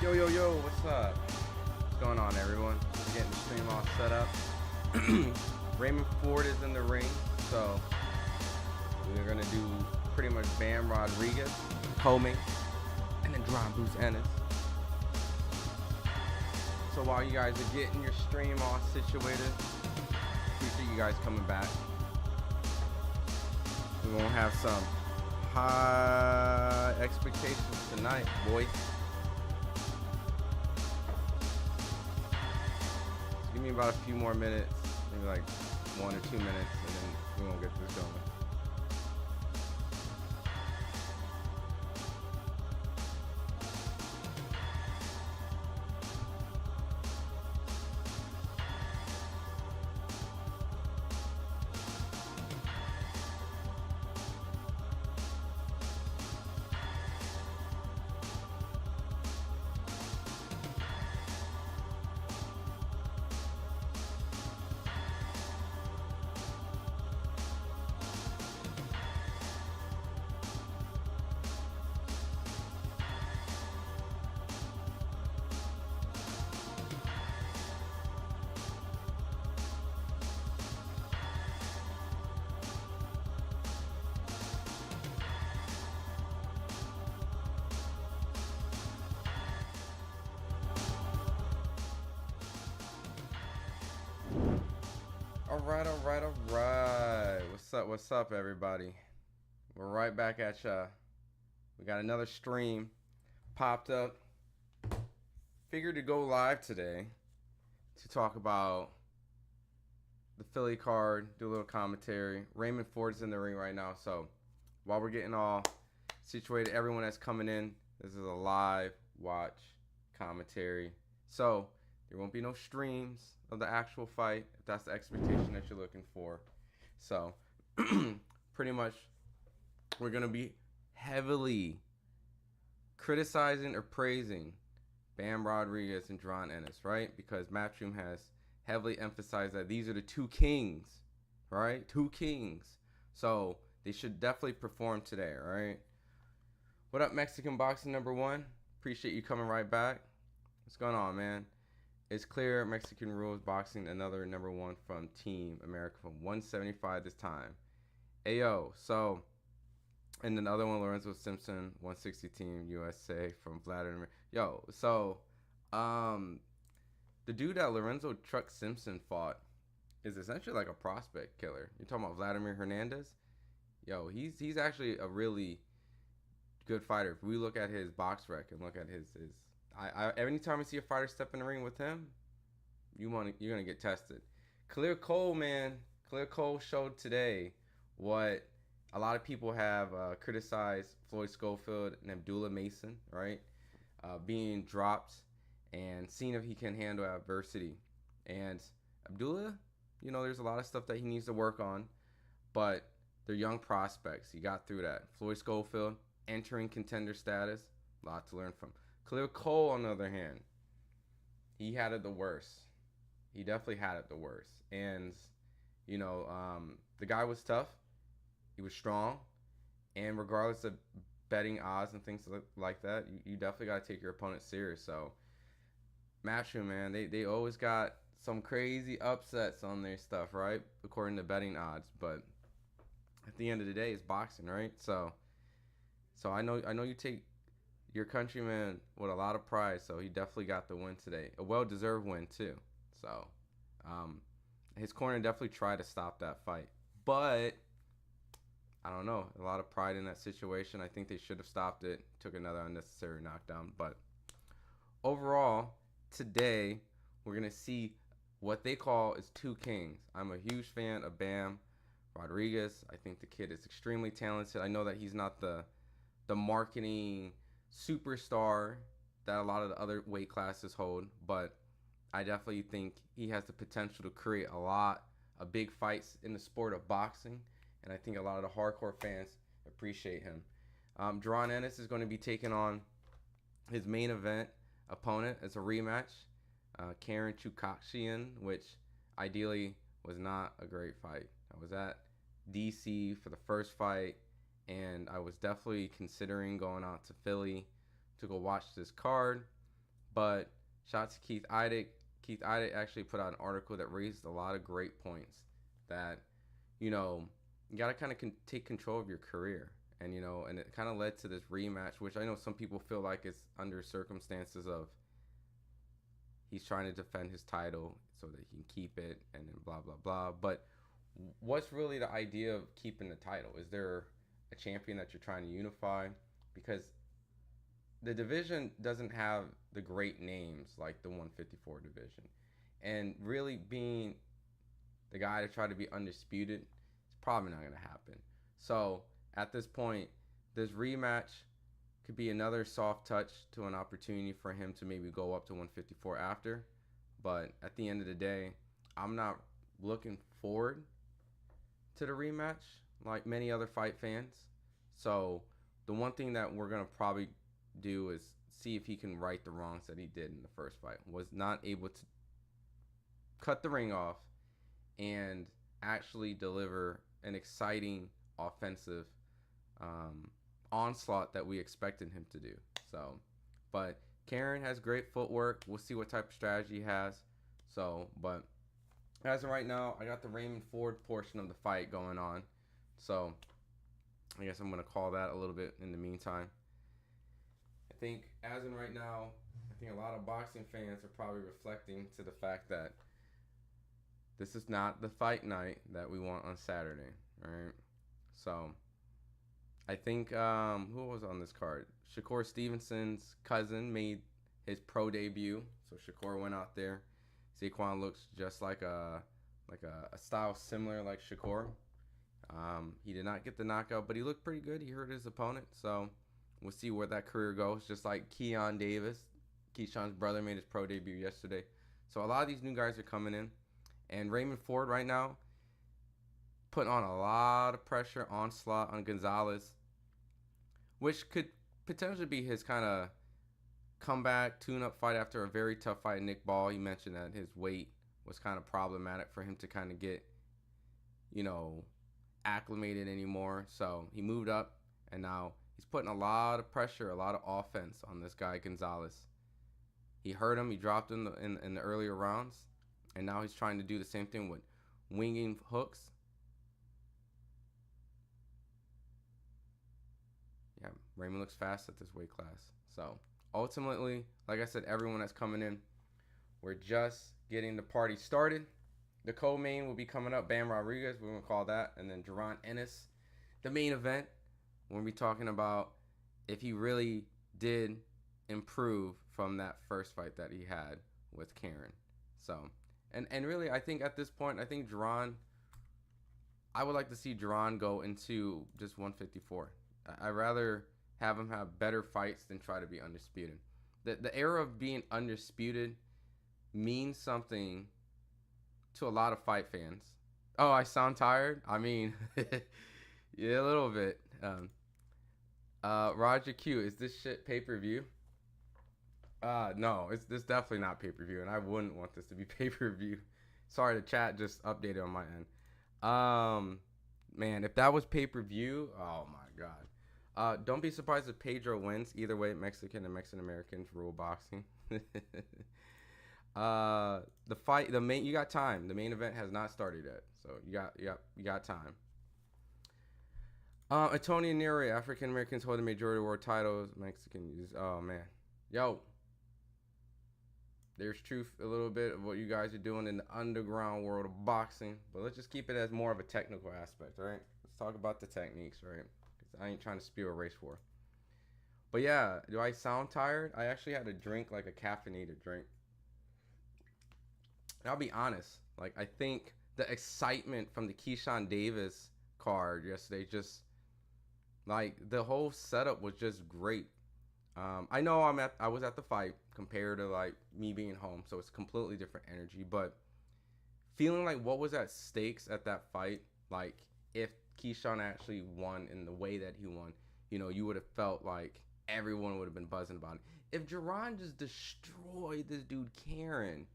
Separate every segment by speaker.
Speaker 1: Yo, what's up? What's going on, everyone? Just getting the stream all set up. Raymond Ford is in the ring, so we're gonna do pretty much Bam Rodriguez, Coming, and then Jaron Ennis. So while you guys are getting your stream all situated, appreciate you guys coming back. We're gonna have some high expectations tonight, boy. Give me about a few more minutes, maybe like 1 or 2 minutes, and then we're gonna get this going. Alright. What's up, everybody? We're right back at ya. We got another stream popped up. Figured to go live today to talk about the Philly card, do a little commentary. Raymond Ford's in the ring right now, so while we're getting all situated, everyone that's coming in, this is a live watch commentary. So there won't be no streams of the actual fight if that's the expectation that you're looking for. So pretty much we're going to be heavily criticizing or praising Bam Rodriguez and Jaron Ennis, right? Because Matchroom has heavily emphasized that these are the two kings, right? Two kings. So they should definitely perform today, right? What up, Mexican Boxing #1? Appreciate you coming right back. What's going on, man? It's clear Mexican rules boxing, another #1 from Team America from 175 this time. Ayo, so, and then the other one, Lorenzo Simpson, 160 Team USA from Vladimir. Yo, so, the dude that Lorenzo Truck Simpson fought is essentially like a prospect killer. You're talking about Vladimir Hernandez? Yo, he's actually a really good fighter. If we look at his box rec and look at his anytime I see a fighter step in the ring with him, you're gonna get tested. Khalil Cole, man, Khalil Cole showed today what a lot of people have criticized Floyd Schofield and Abdullah Mason, right? Being dropped and seeing if he can handle adversity. And Abdullah, there's a lot of stuff that he needs to work on, but they're young prospects. He got through that. Floyd Schofield entering contender status, a lot to learn from. Khalil Cole, on the other hand, he had it the worst. He definitely had it the worst. And, the guy was tough. He was strong. And regardless of betting odds and things like that, you definitely got to take your opponent serious. So, Matchroom, man, they always got some crazy upsets on their stuff, right? According to betting odds. But at the end of the day, it's boxing, right? So I know you take your countryman with a lot of pride, so he definitely got the win today. A well-deserved win, too. So, his corner definitely tried to stop that fight. But, I don't know. A lot of pride in that situation. I think they should have stopped it. Took another unnecessary knockdown. But, overall, today, we're going to see what they call is two kings. I'm a huge fan of Bam Rodriguez. I think the kid is extremely talented. I know that he's not the marketing superstar that a lot of the other weight classes hold, but I definitely think he has the potential to create a lot of big fights in the sport of boxing, and I think a lot of the hardcore fans appreciate him. Jaron Ennis is going to be taking on his main event opponent as a rematch, Karen Chukhadzhian, which ideally was not a great fight. I was at DC for the first fight, and I was definitely considering going out to Philly to go watch this card, But shout out to Keith Idec. Keith Idec actually put out an article that raised a lot of great points that, you know, you got to kind of take control of your career. And, you know, and it kind of led to this rematch, which I know some people feel like it's under circumstances of he's trying to defend his title so that he can keep it and then blah, blah, blah. But what's really the idea of keeping the title? Is there a champion that you're trying to unify? Because the division doesn't have the great names like the 154 division. And really being the guy to try to be undisputed, it's probably not going to happen. So at this point, this rematch could be another soft touch to an opportunity for him to maybe go up to 154 after. But at the end of the day, I'm not looking forward to the rematch like many other fight fans. So the one thing that we're going to probably do is see if he can right the wrongs that he did in the first fight. Was not able to cut the ring off and actually deliver an exciting offensive onslaught that we expected him to do. So, but Karen has great footwork. We'll see what type of strategy he has. So, but as of right now, I got the Raymond Ford portion of the fight going on. So, I guess I'm going to call that a little bit in the meantime. I think as of right now, I think a lot of boxing fans are probably reflecting to the fact that this is not the fight night that we want on Saturday, right? So, I think, who was on this card? Shakur Stevenson's cousin made his pro debut. So, Shakur went out there. Saquon looks just like a style similar like Shakur. He did not get the knockout, but he looked pretty good. He hurt his opponent. So, we'll see where that career goes. Just like Keon Davis. Keyshawn's brother made his pro debut yesterday. So, a lot of these new guys are coming in. And Raymond Ford right now putting on a lot of pressure, onslaught on Gonzalez, which could potentially be his kind of comeback, tune-up fight after a very tough fight. Nick Ball, he mentioned that his weight was kind of problematic for him to kind of get, you know, acclimated anymore. So he moved up, and now he's putting a lot of pressure, a lot of offense on this guy Gonzalez. He hurt him. He dropped him in the earlier rounds, and now he's trying to do the same thing with winging hooks. Yeah, Raymond looks fast at this weight class. So ultimately, like I said, everyone that's coming in, we're just getting the party started. The co-main will be coming up. Bam Rodriguez, we're going to call that. And then Jaron Ennis, the main event. We'll be talking about if he really did improve from that first fight that he had with Karen. So, and really, I think at this point, I think Jaron, I would like to see Jaron go into just 154. I'd rather have him have better fights than try to be undisputed. The era of being undisputed means something to a lot of fight fans. Oh, I sound tired? I mean, yeah, a little bit. Roger Q, is this shit pay-per-view? No, this definitely not pay-per-view, and I wouldn't want this to be pay-per-view. Sorry, the chat just updated on my end. Man, if that was pay-per-view, oh my god. Don't be surprised if Pedro wins. Either way, Mexican and Mexican Americans rule boxing. The fight, you got time. The main event has not started yet, so you got time. Antonio Neri, African Americans hold the majority world titles. Mexicans, oh man, yo. There's truth a little bit of what you guys are doing in the underground world of boxing, but let's just keep it as more of a technical aspect, right? Let's talk about the techniques, right? Because I ain't trying to spew a race war. But yeah, do I sound tired? I actually had to drink like a caffeinated drink. And I'll be honest, like I think the excitement from the Keyshawn Davis card yesterday, just like the whole setup was just great. I know I was at the fight compared to like me being home, so it's completely different energy. But feeling like what was at stakes at that fight, like if Keyshawn actually won in the way that he won, you know, you would have felt like everyone would have been buzzing about it. If Jaron just destroyed this dude Karen,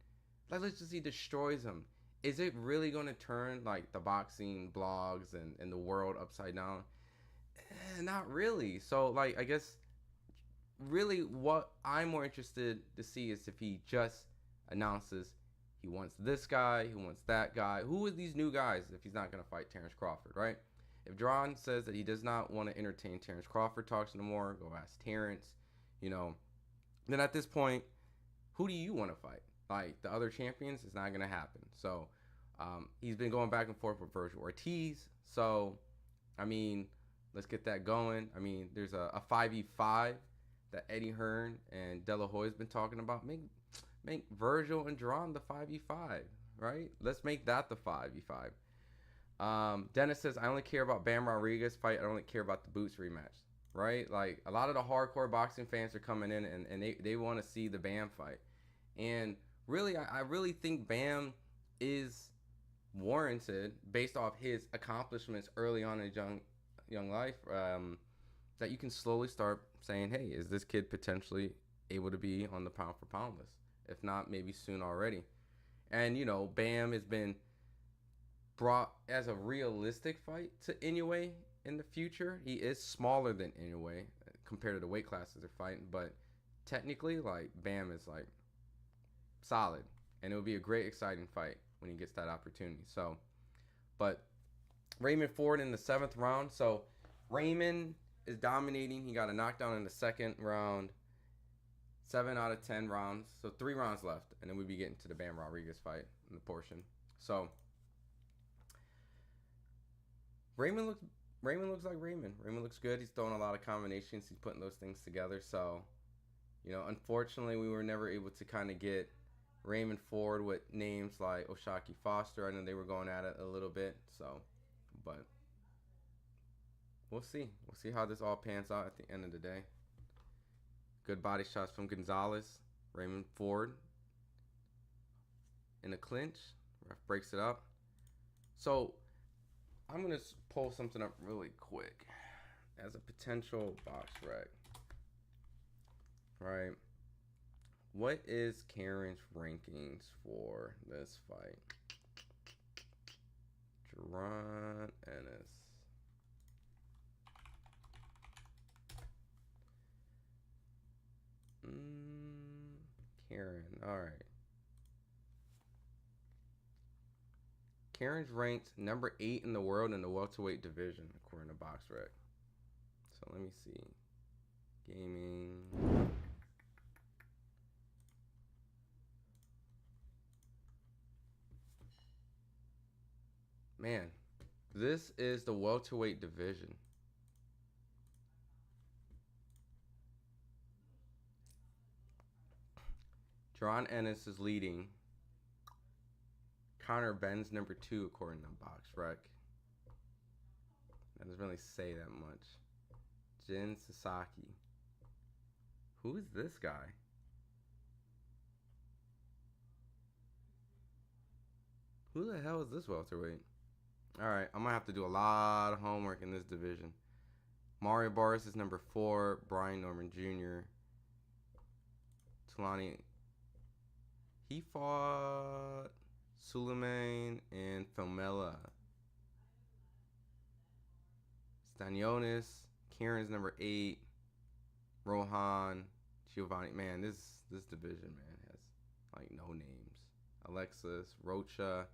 Speaker 1: like let's just say he destroys him, is it really gonna turn like the boxing blogs and the world upside down? Not really. So like I guess really what I'm more interested to see is if he just announces he wants this guy, he wants that guy. Who are these new guys if he's not going to fight Terrence Crawford, right? If Jaron says that he does not want to entertain Terrence Crawford talks no more, go ask Terrence, then at this point, who do you want to fight? Like the other champions, it's not going to happen. So he's been going back and forth with Virgil Ortiz. So, I mean, let's get that going. I mean, there's a 5v5 that Eddie Hearn and De La Hoya's been talking about. Make Virgil and Jaron the 5v5, right? Let's make that the 5v5. Dennis says, I only care about Bam Rodriguez fight. I only care about the Boots rematch, right? Like, a lot of the hardcore boxing fans are coming in and they want to see the Bam fight. And really, I really think Bam is warranted based off his accomplishments early on in his young life, that you can slowly start saying, hey, is this kid potentially able to be on the pound for pound list? If not, maybe soon already. And, Bam has been brought as a realistic fight to Inoue in the future. He is smaller than Inoue compared to the weight classes they're fighting, but technically, like, Bam is, like, solid. And it would be a great, exciting fight when he gets that opportunity. So, but Raymond Ford in the 7th round. So, Raymond is dominating. He got a knockdown in the 2nd round. 7 out of 10 rounds. So 3 rounds left. And then we'll be getting to the Bam Rodriguez fight in the portion. So Raymond looks like Raymond. Raymond looks good. He's throwing a lot of combinations. He's putting those things together. So, unfortunately we were never able to kind of get Raymond Ford with names like Oshaki Foster. I know they were going at it a little bit. So, but we'll see. We'll see how this all pans out at the end of the day. Good body shots from Gonzalez. Raymond Ford in a clinch. Ref breaks it up. So I'm going to pull something up really quick as a potential box rec. Right. What is Karen's rankings for this fight? Jaron Ennis. Karen. All right. Karen's ranked number 8 in the world in the welterweight division, according to BoxRec. So let me see. Gaming. Man, this is the welterweight division. Jaron Ennis is leading. Connor Ben's number 2 according to BoxRec. That doesn't really say that much. Jin Sasaki. Who is this guy? Who the hell is this welterweight? Alright, I'm going to have to do a lot of homework in this division. Mario Barris is number 4. Brian Norman Jr. Tulani. He fought Suleiman and Filmela. Stanionis. Karen's number 8. Rohan. Giovanni. Man, this division, man, has like no names. Alexis. Rocha.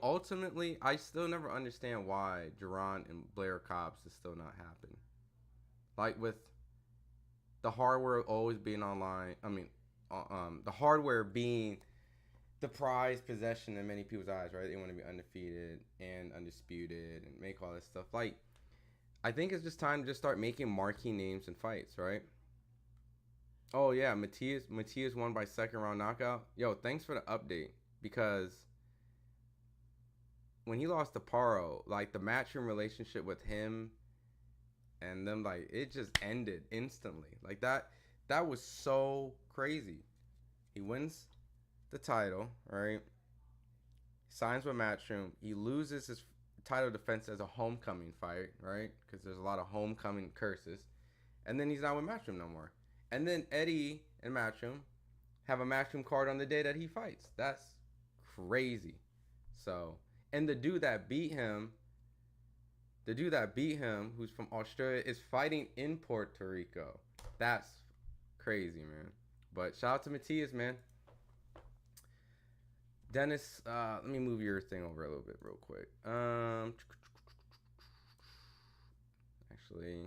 Speaker 1: Ultimately, I still never understand why Jaron and Blair Cobbs is still not happening. Like, with the hardware always being online, the hardware being the prized possession in many people's eyes, right? They want to be undefeated and undisputed and make all this stuff. Like, I think it's just time to just start making marquee names in fights, right? Oh, yeah, Matias won by 2nd round knockout. Yo, thanks for the update, because when he lost to Paro, like, the matchroom relationship with him and them, like, it just ended instantly. Like, that was so crazy. He wins the title, right? Signs with matchroom. He loses his title defense as a homecoming fight, right? Because there's a lot of homecoming curses. And then he's not with matchroom no more. And then Eddie and matchroom have a matchroom card on the day that he fights. That's crazy. So, and the dude that beat him, who's from Australia, is fighting in Puerto Rico. That's crazy, man. But shout out to Matias, man. Dennis, let me move your thing over a little bit real quick. Actually,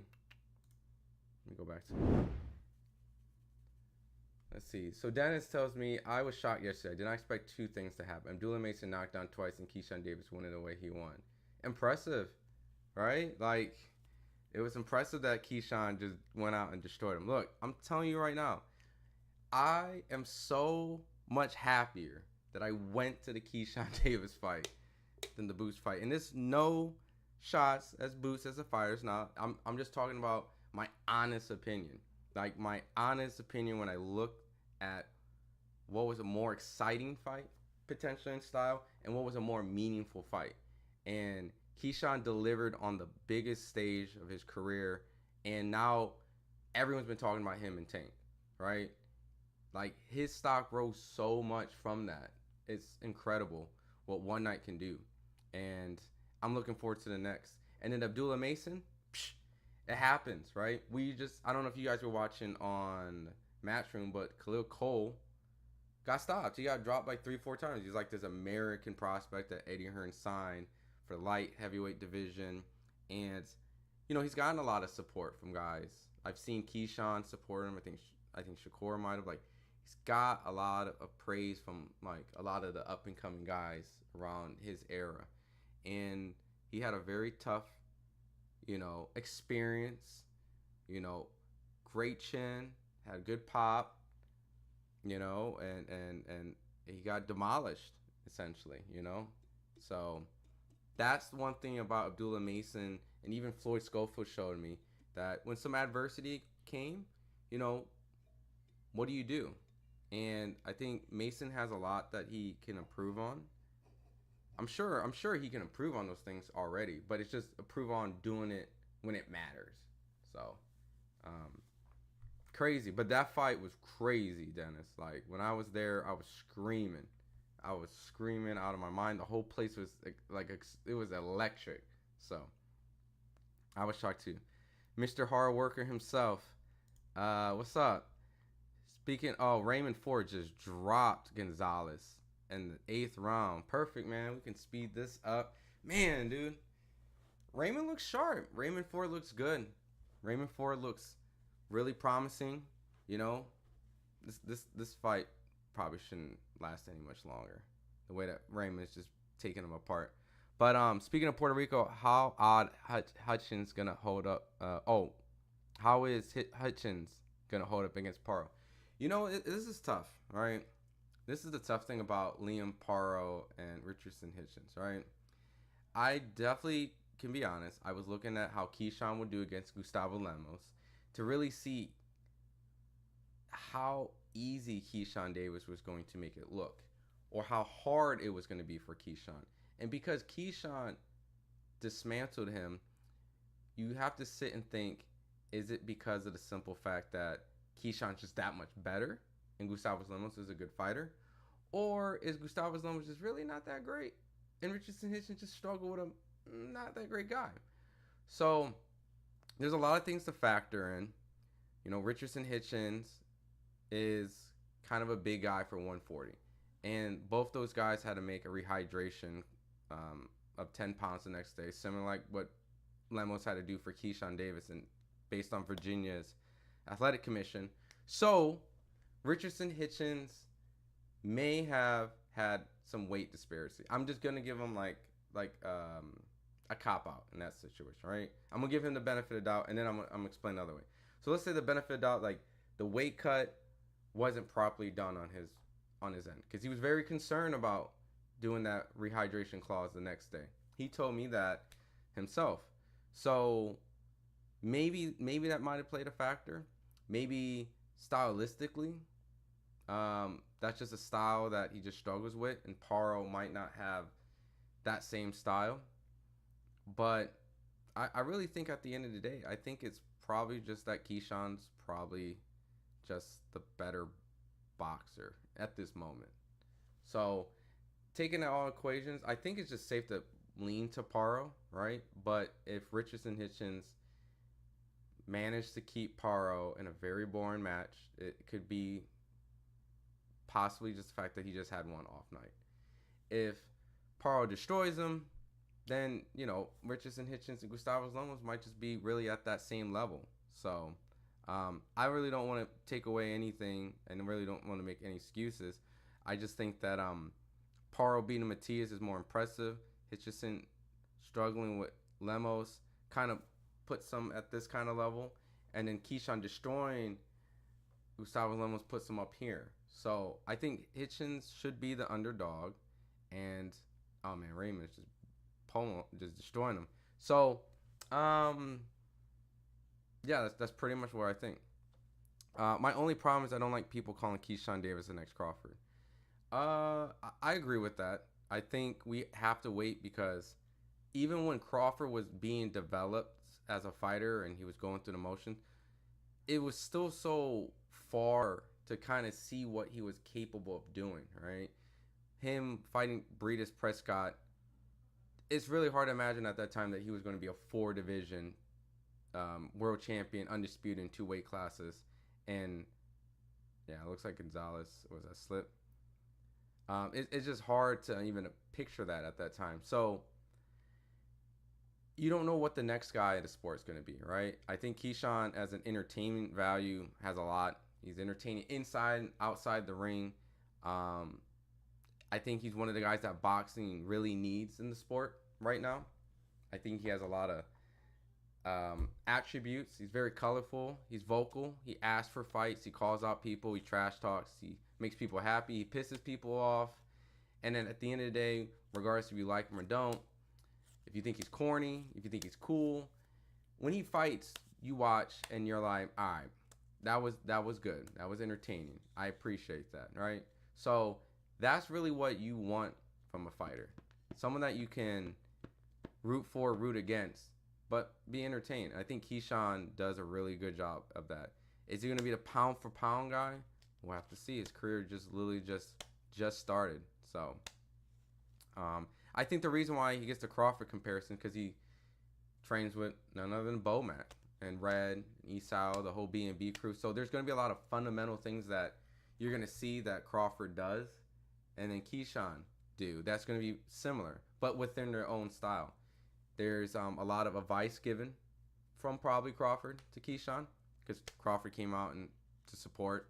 Speaker 1: let me go back to. Let's see. So Dennis tells me, I was shocked yesterday. I did not expect two things to happen. Abdullah Mason knocked down twice and Keyshawn Davis winning the way he won. Impressive, right? Like, it was impressive that Keyshawn just went out and destroyed him. Look, I'm telling you right now, I am so much happier that I went to the Keyshawn Davis fight than the Boots fight. And there's no shots as Boots as a fighter. Now, I'm just talking about my honest opinion. Like, my honest opinion when I look at what was a more exciting fight, potentially in style, and what was a more meaningful fight. And Keyshawn delivered on the biggest stage of his career, and now everyone's been talking about him in Tank, right? Like, his stock rose so much from that. It's incredible what one night can do. And I'm looking forward to the next. And then Abdullah Mason, it happens, right? I don't know if you guys were watching on Matchroom, but Khalil Cole got stopped. He got dropped like 3-4 times. He's like this American prospect that Eddie Hearn signed for light heavyweight division. And, he's gotten a lot of support from guys. I've seen Keyshawn support him. I think Shakur might have. Like, he's got a lot of praise from like a lot of the up and coming guys around his era. And he had a very tough, experience, great chin, had good pop, and he got demolished essentially, So that's one thing about Abdullah Mason, and even Floyd Schofield showed me that when some adversity came, what do you do? And I think Mason has a lot that he can improve on. I'm sure he can improve on those things already, but it's just improve on doing it when it matters. So, crazy. But that fight was crazy, Dennis. Like, when I was there, I was screaming. Out of my mind. The whole place was it was electric. So, I was shocked too. Mr. Hard Worker himself. What's up? Raymond Ford just dropped Gonzalez in the 8th round. Perfect, man. We can speed this up. Man, dude. Raymond looks sharp. Raymond Ford looks good. Raymond Ford looks really promising. This fight probably shouldn't last any much longer. The way that Raymond's just taking him apart. But speaking of Puerto Rico, how odd Hutchins gonna hold up? How is Hutchins gonna hold up against Paro? This is tough, right? This is the tough thing about Liam Paro and Richardson Hitchens, right? I definitely can be honest. I was looking at how Keyshawn would do against Gustavo Lemos to really see how easy Keyshawn Davis was going to make it look, or how hard it was going to be for Keyshawn. And because Keyshawn dismantled him, you have to sit and think, is it because of the simple fact that Keyshawn's just that much better and Gustavo Lemos is a good fighter? Or is Gustavo Lemos just really not that great and Richardson Hitchens just struggled with a not that great guy? So there's a lot of things to factor in. Richardson Hitchens is kind of a big guy for 140. And both those guys had to make a rehydration of 10 pounds the next day, similar like what Lemos had to do for Keyshawn Davis, and based on Virginia's athletic commission. So Richardson Hitchens may have had some weight disparity. I'm just gonna give him like a cop out in that situation, right? I'm gonna give him the benefit of the doubt, and then I'm gonna explain the other way. So let's say the benefit of the doubt, like the weight cut wasn't properly done on his end, because he was very concerned about doing that rehydration clause the next day. He told me that himself. So maybe that might have played a factor. Maybe stylistically, that's just a style that he just struggles with, and Paro might not have that same style. But I really think at the end of the day, I think it's probably just that Keyshawn's probably just the better boxer at this moment. So taking out all equations, I think it's just safe to lean to Paro, right? But if Richardson Hitchens managed to keep Paro in a very boring match. It could be possibly just the fact that he just had one off night. If Paro destroys him, then, Richardson, Hitchens, and Gustavo Lomos might just be really at that same level. So I really don't want to take away anything and really don't want to make any excuses. I just think that Paro beating Matias is more impressive. Hitchison struggling with Lemos kind of puts some at this kind of level. And then Keyshawn destroying Gustavo Lemos puts him up here. So I think Hitchens should be the underdog. And, oh man, Raymond's just destroying him. So, yeah, that's pretty much what I think. My only problem is I don't like people calling Keyshawn Davis the next Crawford. I agree with that. I think we have to wait because even when Crawford was being developed as a fighter and he was going through the motion, it was still so far to kind of see what he was capable of doing, right? Him fighting Breedis Prescott, it's really hard to imagine at that time that he was going to be a 4-division world champion, undisputed in 2 weight classes. And yeah, it looks like Gonzalez was a slip. It's just hard to even picture that at that time. So you don't know what the next guy in the sport is going to be, right? I think Keyshawn, as an entertainment value, has a lot. He's entertaining inside and outside the ring. I think he's one of the guys that boxing really needs in the sport right now. I think he has a lot of attributes. He's very colorful. He's vocal. He asks for fights. He calls out people. He trash talks. He makes people happy. He pisses people off. And then at the end of the day, regardless if you like him or don't, if you think he's corny, if you think he's cool, when he fights, you watch and you're like, all right, that was good. That was entertaining. I appreciate that, right? So that's really what you want from a fighter. Someone that you can root for, root against, but be entertained. I think Keyshawn does a really good job of that. Is he going to be the pound for pound guy? We'll have to see. His career just literally just started. So I think the reason why he gets the Crawford comparison because he trains with none other than Bomac and Red, Esau, the whole B&B crew. So there's going to be a lot of fundamental things that you're going to see that Crawford does and then Keyshawn do. That's going to be similar, but within their own style. There's a lot of advice given from probably Crawford to Keyshawn because Crawford came out and to support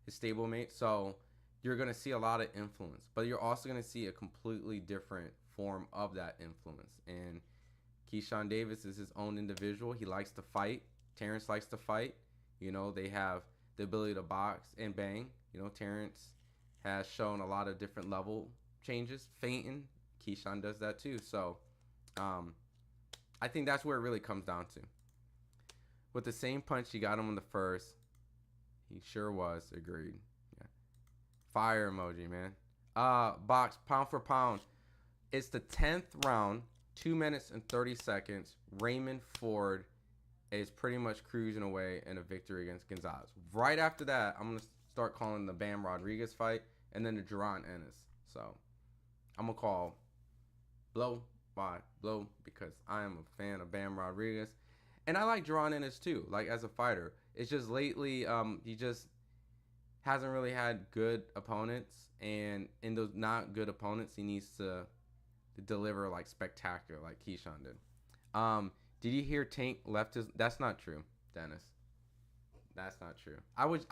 Speaker 1: his stablemate. So you're going to see a lot of influence, but you're also going to see a completely different form of that influence. And Keyshawn Davis is his own individual. He likes to fight. Terrence likes to fight. They have the ability to box and bang. Terrence has shown a lot of different level changes. Feinting, Keyshawn does that too. So I think that's where it really comes down to. With the same punch, he got him in the first. He sure was. Agreed. Yeah. Fire emoji, man. Box, pound for pound. It's the 10th round, 2 minutes and 30 seconds. Raymond Ford is pretty much cruising away in a victory against Gonzalez. Right after that, I'm going to start calling the Bam Rodriguez fight and then the Jaron Ennis. So I'm going to call blow by blow because I am a fan of Bam Rodriguez. And I like Jaron Ennis too, like as a fighter. It's just lately he just hasn't really had good opponents. And in those not good opponents, he needs to deliver like spectacular like Keyshawn did. Did you hear Tank left his... That's not true, Dennis. That's not true. I was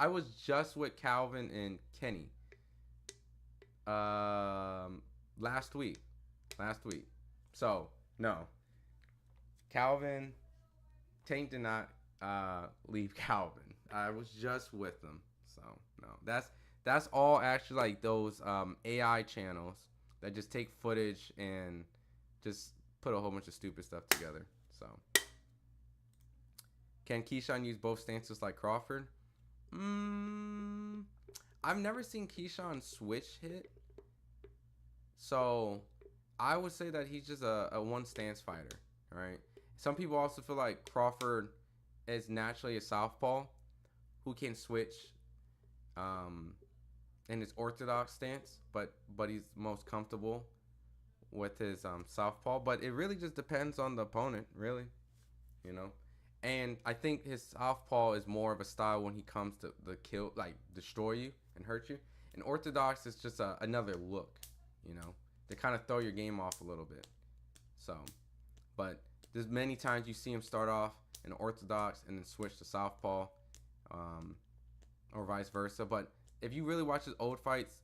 Speaker 1: just with Calvin and Kenny last week. So, no. Tank did not leave Calvin. I was just with them. So, no. That's all actually like those AI channels that just take footage and just put a whole bunch of stupid stuff together. So, can Keyshawn use both stances like Crawford? I've never seen Keyshawn switch hit. So, I would say that he's just a one stance fighter, right? Some people also feel like Crawford is naturally a southpaw who can switch in his orthodox stance, but he's most comfortable with his southpaw. But it really just depends on the opponent, really, And I think his southpaw is more of a style when he comes to the kill, like destroy you and hurt you. And orthodox is just another look, you know, to kind of throw your game off a little bit. So, but there's many times you see him start off in orthodox and then switch to southpaw, um, or vice versa. But if you really watch his old fights,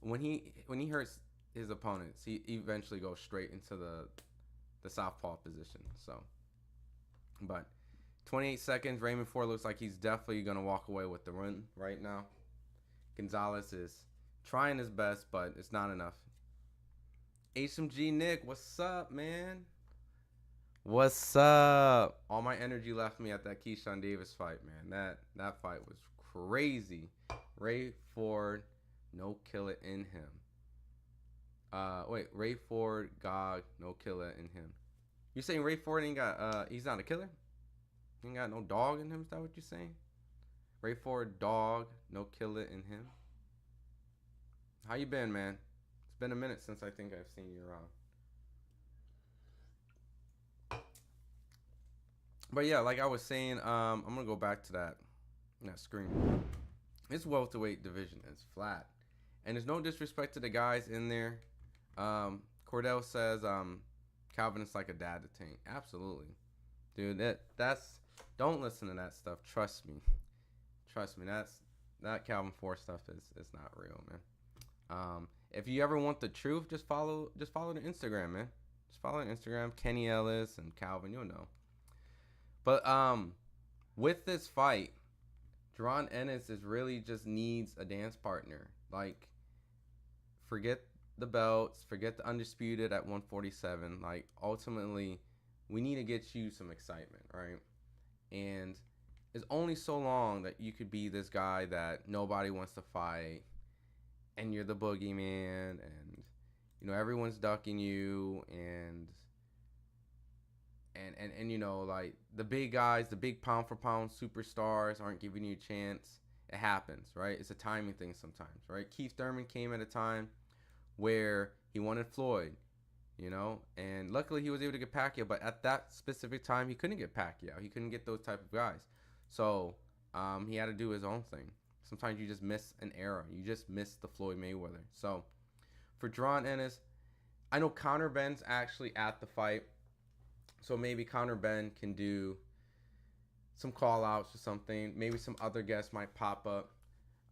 Speaker 1: when he hurts his opponents, he eventually goes straight into the southpaw position. So, but 28 seconds. Raymond Ford looks like he's definitely gonna walk away with the run right now. Gonzalez is trying his best, but it's not enough. HMG Nick, what's up, man? What's up? All my energy left me at that Keyshawn Davis fight, man. That fight was crazy. Ray Ford, no killer in him. Wait, Ray Ford, Gog, no killer in him. You saying Ray Ford ain't got he's not a killer? He ain't got no dog in him? Is that what you're saying? Ray Ford, dog, no killer in him. How you been, man? It's been a minute since I think I've seen you around. But yeah, like I was saying, I'm gonna go back to that screen. This welterweight division is flat, and there's no disrespect to the guys in there. Cordell says Calvin is like a dad to Tank. Absolutely, dude. That's don't listen to that stuff. Trust me. That Calvin Ford stuff is not real, man. If you ever want the truth, just follow the Instagram, man. Just follow the Instagram, Kenny Ellis and Calvin. You'll know. But with this fight, Jaron Ennis really just needs a dance partner. Like, forget the belts, forget the undisputed at 147. Like, ultimately, we need to get you some excitement, right? And it's only so long that you could be this guy that nobody wants to fight, and you're the boogeyman, and you know everyone's ducking you, and you know, like the big guys, the big pound for pound superstars aren't giving you a chance. It happens, right? It's a timing thing sometimes, right? Keith Thurman came at a time where he wanted Floyd, you know, and luckily he was able to get Pacquiao, but at that specific time he couldn't get Pacquiao. He couldn't get those type of guys. So he had to do his own thing. Sometimes you just miss an era. You just miss the Floyd Mayweather. So for Jaron Ennis, I know Conor Benn's actually at the fight. So maybe Conor Benn can do some call outs or something. Maybe some other guests might pop up.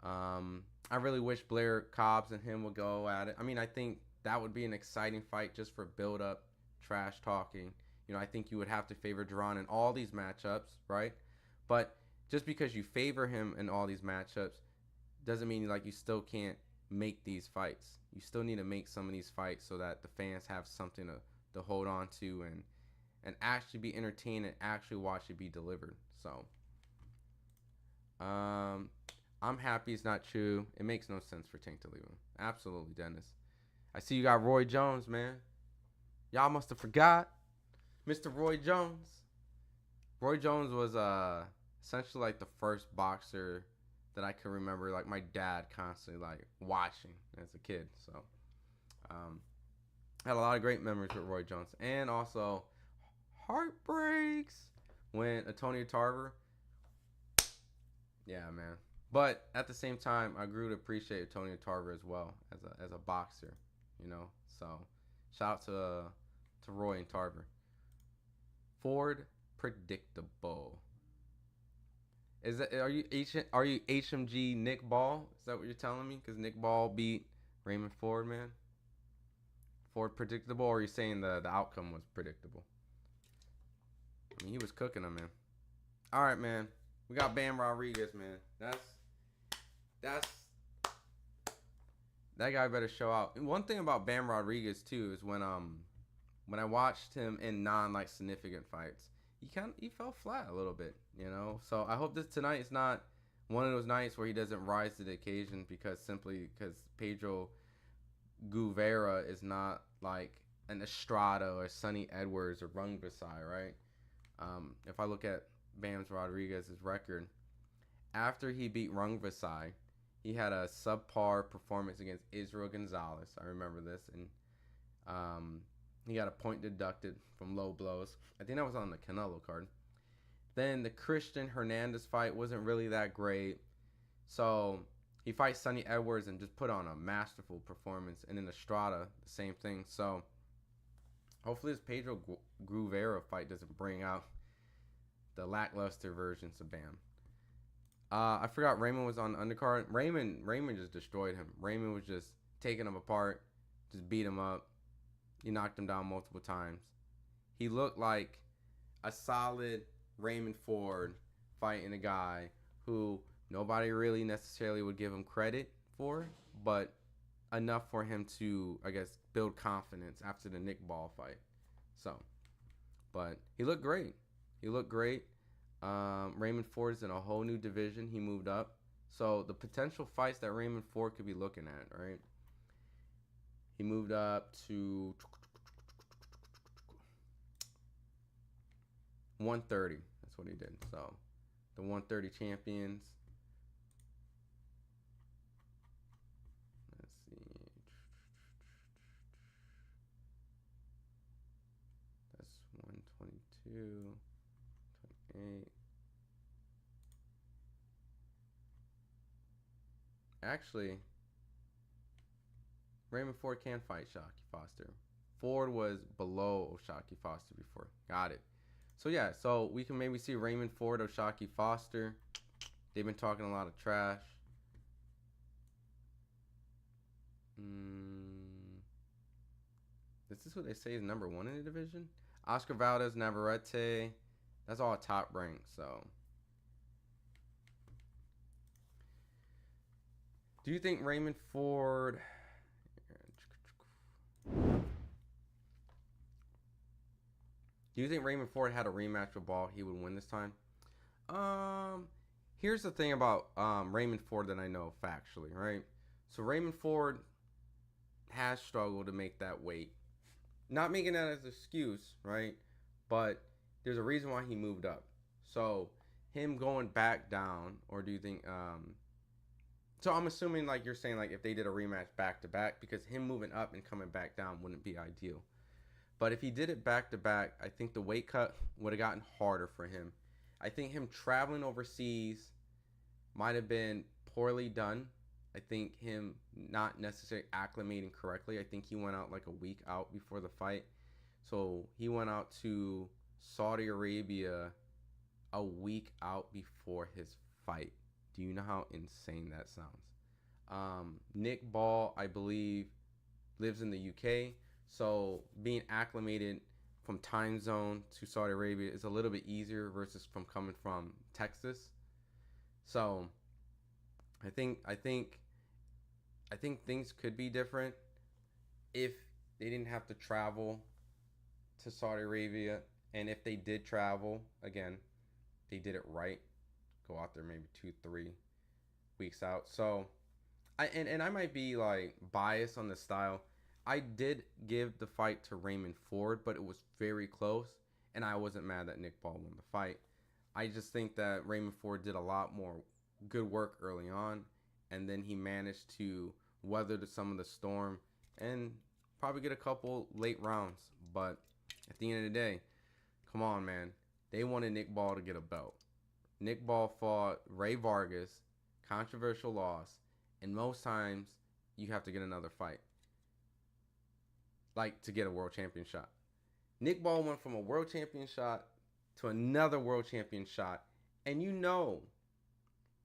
Speaker 1: I really wish Blair Cobbs and him would go at it. I mean, I think that would be an exciting fight just for build up, trash talking. You know, I think you would have to favor Jaron in all these matchups, right? But just because you favor him in all these matchups doesn't mean like you still can't make these fights. You still need to make some of these fights so that the fans have something to hold on to and actually be entertained and actually watch it be delivered. So, I'm happy it's not true. It makes no sense for Tank to leave him. Absolutely, Dennis. I see you got Roy Jones, man. Y'all must have forgot Mr. Roy Jones. Roy Jones was essentially like the first boxer that I can remember, like my dad constantly like watching as a kid. So, had a lot of great memories with Roy Jones, and also heartbreaks when Antonio Tarver. Yeah, man. But at the same time, I grew to appreciate Antonio Tarver as well as a boxer, you know. So shout out to Roy and Tarver. Ford predictable. Are you HMG Nick Ball? Is that what you're telling me? Because Nick Ball beat Raymond Ford, man. Ford predictable, or are you saying the outcome was predictable? I mean, he was cooking him, man. All right, man. We got Bam Rodriguez, man. That's that guy better show out. And one thing about Bam Rodriguez too is when I watched him in like significant fights, he fell flat a little bit, you know. So I hope this tonight is not one of those nights where he doesn't rise to the occasion because Pedro Guevara is not like an Estrada or Sonny Edwards or Rung Basai, right? If I look at Bam Rodriguez's record, after he beat Rung Vasai, he had a subpar performance against Israel Gonzalez. I remember this, and he got a point deducted from low blows. I think that was on the Canelo card. Then the Christian Hernandez fight wasn't really that great. So he fights Sonny Edwards and just put on a masterful performance. And in Estrada, the same thing. So hopefully this Pedro Guevara fight doesn't bring out the lackluster versions of Bam. I forgot Raymond was on the undercard. Raymond just destroyed him. Raymond was just taking him apart, just beat him up. He knocked him down multiple times. He looked like a solid Raymond Ford fighting a guy who nobody really necessarily would give him credit for, but enough for him to, I guess, build confidence after the Nick Ball fight. So, but he looked great. He looked great. Raymond Ford's in a whole new division. He moved up. So the potential fights that Raymond Ford could be looking at, right? He moved up to 130. That's what he did. So the 130 champions. Let's see. That's 122. 28. Actually, Raymond Ford can fight Shockey Foster. Ford was below Shockey Foster before. Got it. So yeah, so we can maybe see Raymond Ford or Shockey Foster. They've been talking a lot of trash. Is this what they say is number 1 in the division? Oscar Valdez, Navarrete. That's all top ranked, so. Do you think Raymond Ford... Do you think Raymond Ford had a rematch with Ball, he would win this time? Here's the thing about Raymond Ford that I know factually, right? So Raymond Ford has struggled to make that weight. Not making that as an excuse, right? But there's a reason why he moved up. So him going back down, or do you think... So I'm assuming like you're saying like if they did a rematch back to back, because him moving up and coming back down wouldn't be ideal. But if he did it back to back, I think the weight cut would have gotten harder for him. I think him traveling overseas might have been poorly done. I think him not necessarily acclimating correctly. I think he went out like a week out before the fight. So he went out to Saudi Arabia a week out before his fight. Do you know how insane that sounds? Nick Ball, I believe, lives in the UK. So being acclimated from time zone to Saudi Arabia is a little bit easier versus from coming from Texas. So I think things could be different if they didn't have to travel to Saudi Arabia, and if they did travel, again, they did it right. Go out there maybe 2-3 weeks out. So I might be like biased on the style. I did give the fight to Raymond Ford, but it was very close, and I wasn't mad that Nick Ball won the fight. I just think that Raymond Ford did a lot more good work early on, and then he managed to weather some of the storm and probably get a couple late rounds. But at the end of the day, come on, man. They wanted Nick Ball to get a belt. Nick Ball fought Ray Vargas, controversial loss, and most times you have to get another fight, like to get a world champion shot. Nick Ball went from a world champion shot to another world champion shot, and you know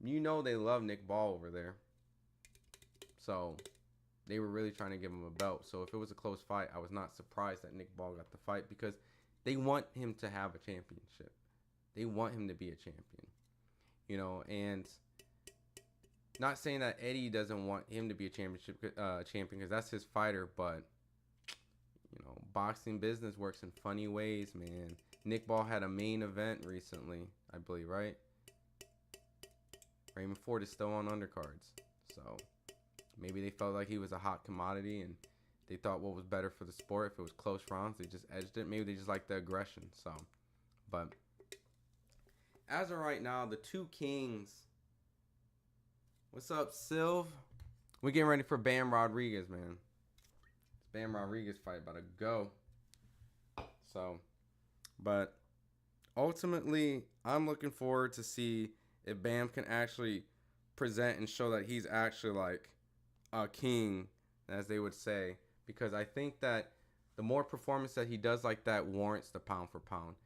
Speaker 1: they love Nick Ball over there. So they were really trying to give him a belt. So if it was a close fight, I was not surprised that Nick Ball got the fight, because they want him to have a championship. They want him to be a champion, you know, and not saying that Eddie doesn't want him to be a champion, because that's his fighter, but, you know, boxing business works in funny ways, man. Nick Ball had a main event recently, I believe, right? Raymond Ford is still on undercards, so maybe they felt like he was a hot commodity, and they thought what was better for the sport, if it was close rounds, they just edged it. Maybe they just like the aggression, so, but as of right now, the two kings. What's up, Sylv? We're getting ready for Bam Rodriguez, man. This Bam Rodriguez fight about to go. So, but ultimately, I'm looking forward to see if Bam can actually present and show that he's actually like a king, as they would say, because I think that the more performance that he does like that warrants the pound for pound.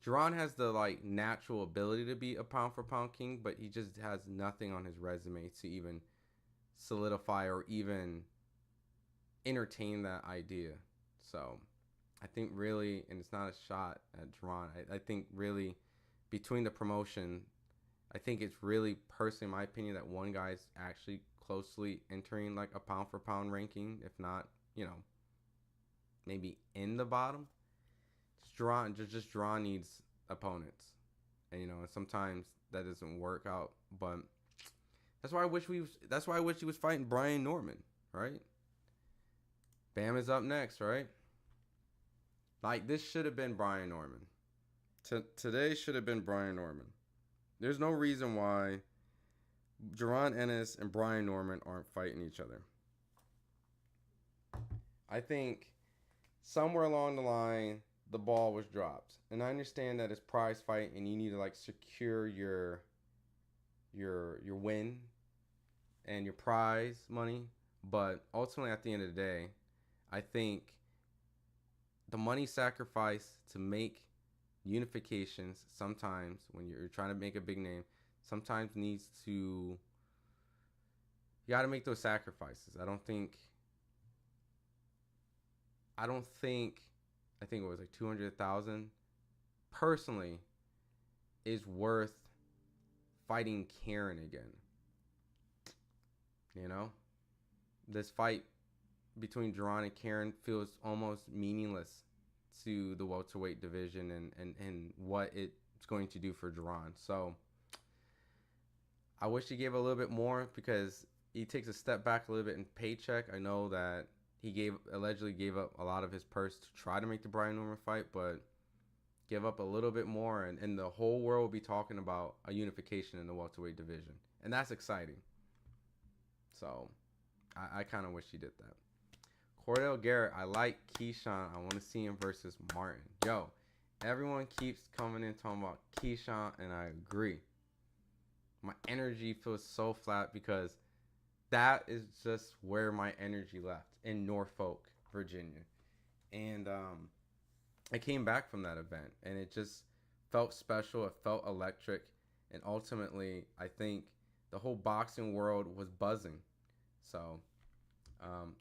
Speaker 1: Jaron has the like natural ability to be a pound for pound king, but he just has nothing on his resume to even solidify or even entertain that idea. So I think really, and it's not a shot at Jaron, I think really between the promotion, I think it's really personally, in my opinion, that one guy's actually closely entering like a pound for pound ranking, if not, maybe in the bottom. Just Jaron needs opponents, and sometimes that doesn't work out. But That's why I wish he was fighting Brian Norman, right? Bam is up next, right? Like this should have been Brian Norman. Today should have been Brian Norman. There's no reason why Jaron Ennis and Brian Norman aren't fighting each other. I think somewhere along the line the ball was dropped, and I understand that it's prize fight and you need to like secure your win and your prize money, but ultimately at the end of the day, I think the money sacrifice to make unifications sometimes when you're trying to make a big name sometimes needs to you got to make those sacrifices. I think it was like 200,000 personally is worth fighting Karen again. This fight between Jaron and Karen feels almost meaningless to the welterweight division and what it's going to do for Jaron. So I wish he gave a little bit more because he takes a step back a little bit in paycheck. I know that he allegedly gave up a lot of his purse to try to make the Brian Norman fight, but give up a little bit more and the whole world will be talking about a unification in the welterweight division. And that's exciting. So I kind of wish he did that. Cordell Garrett, I like Keyshawn. I want to see him versus Martin. Yo, everyone keeps coming in talking about Keyshawn, and I agree. My energy feels so flat because that is just where my energy left, in Norfolk, Virginia. And I came back from that event, and it just felt special. It felt electric. And ultimately, I think the whole boxing world was buzzing. So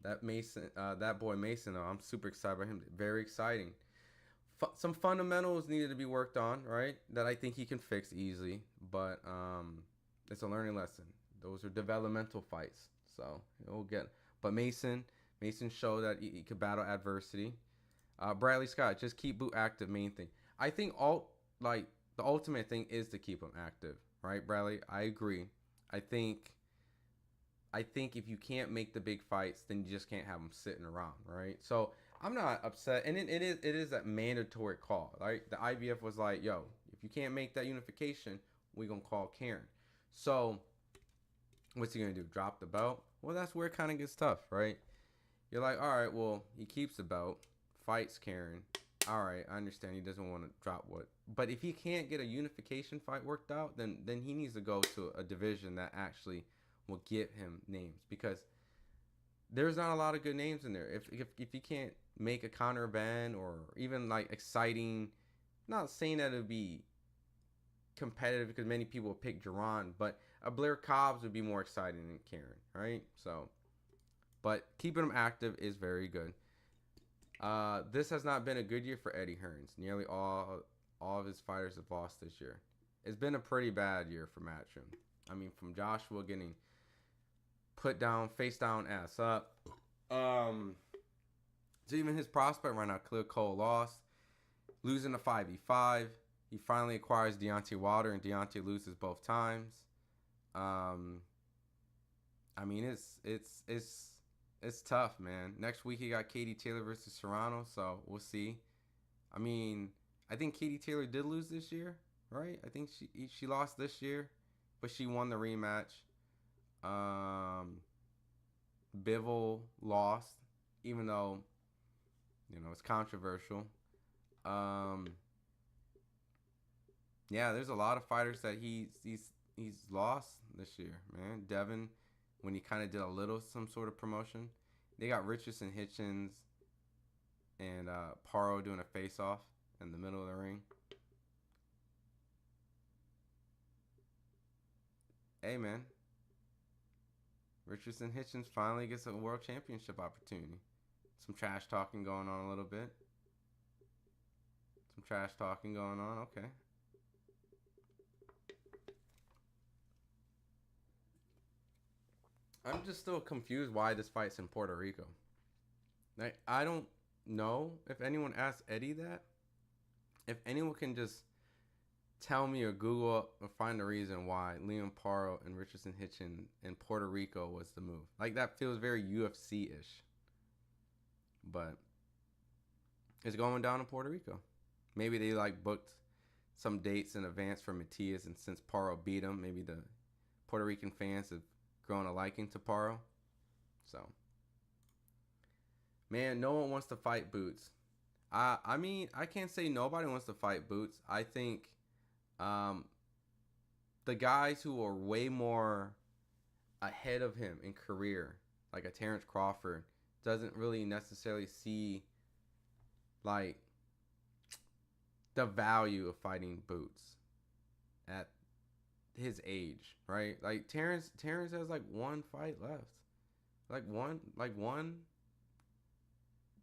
Speaker 1: that boy Mason, though, I'm super excited about him. Very exciting. Some fundamentals needed to be worked on, right? That I think he can fix easily, but it's a learning lesson. Those are developmental fights, so we'll get. But Mason showed that he could battle adversity. Bradley Scott, just keep Boot active. Main thing. I think the ultimate thing is to keep him active, right, Bradley? I agree. I think if you can't make the big fights, then you just can't have them sitting around, right? So I'm not upset, and it is that mandatory call, right? The IBF was like, yo, if you can't make that unification, we gonna call Karen. So what's he gonna do? Drop the belt? Well, that's where it kind of gets tough, right? You're like, all right, well, he keeps the belt, fights Karen. All right, I understand he doesn't want to drop what, but if he can't get a unification fight worked out, then he needs to go to a division that actually will give him names, because there's not a lot of good names in there. If you can't make a Conor Benn or even like exciting, not saying that it would be competitive because many people pick Jaron, but a Blair Cobbs would be more exciting than Karen, right? So, but keeping him active is very good. This has not been a good year for Eddie Hearns. Nearly all of his fighters have lost this year. It's been a pretty bad year for Matchroom. I mean, from Joshua getting put down, face down, ass up. So even his prospect right now, Khalil Cole, lost, losing a 5v5. He finally acquires Deontay Wilder, and Deontay loses both times. I mean, it's tough, man. Next week he got Katie Taylor versus Serrano, so we'll see. I mean, I think Katie Taylor did lose this year, right? I think she lost this year, but she won the rematch. Bivol lost, even though it's controversial. Yeah, there's a lot of fighters that he's lost this year, man. Devin, when he kind of did a little some sort of promotion, they got Richardson Hitchens and Paro doing a face off in the middle of the ring. Hey, man, Richardson Hitchens finally gets a world championship opportunity. Some trash talking going on a little bit. Some trash talking going on. Okay. I'm just still confused why this fight's in Puerto Rico. Like, I don't know if anyone asked Eddie that. If anyone can just tell me or Google or find a reason why Liam Paro and Richardson Hitchin in Puerto Rico was the move. Like, that feels very UFC-ish. But it's going down in Puerto Rico. Maybe they like booked some dates in advance for Matias, and since Paro beat him, maybe the Puerto Rican fans have grown a liking to Paro. So, man, no one wants to fight Boots. I mean, I can't say nobody wants to fight Boots. I think the guys who are way more ahead of him in career, like a Terrence Crawford, doesn't really necessarily see like the value of fighting Boots at his age, right? Like Terrence has like one fight left. Like one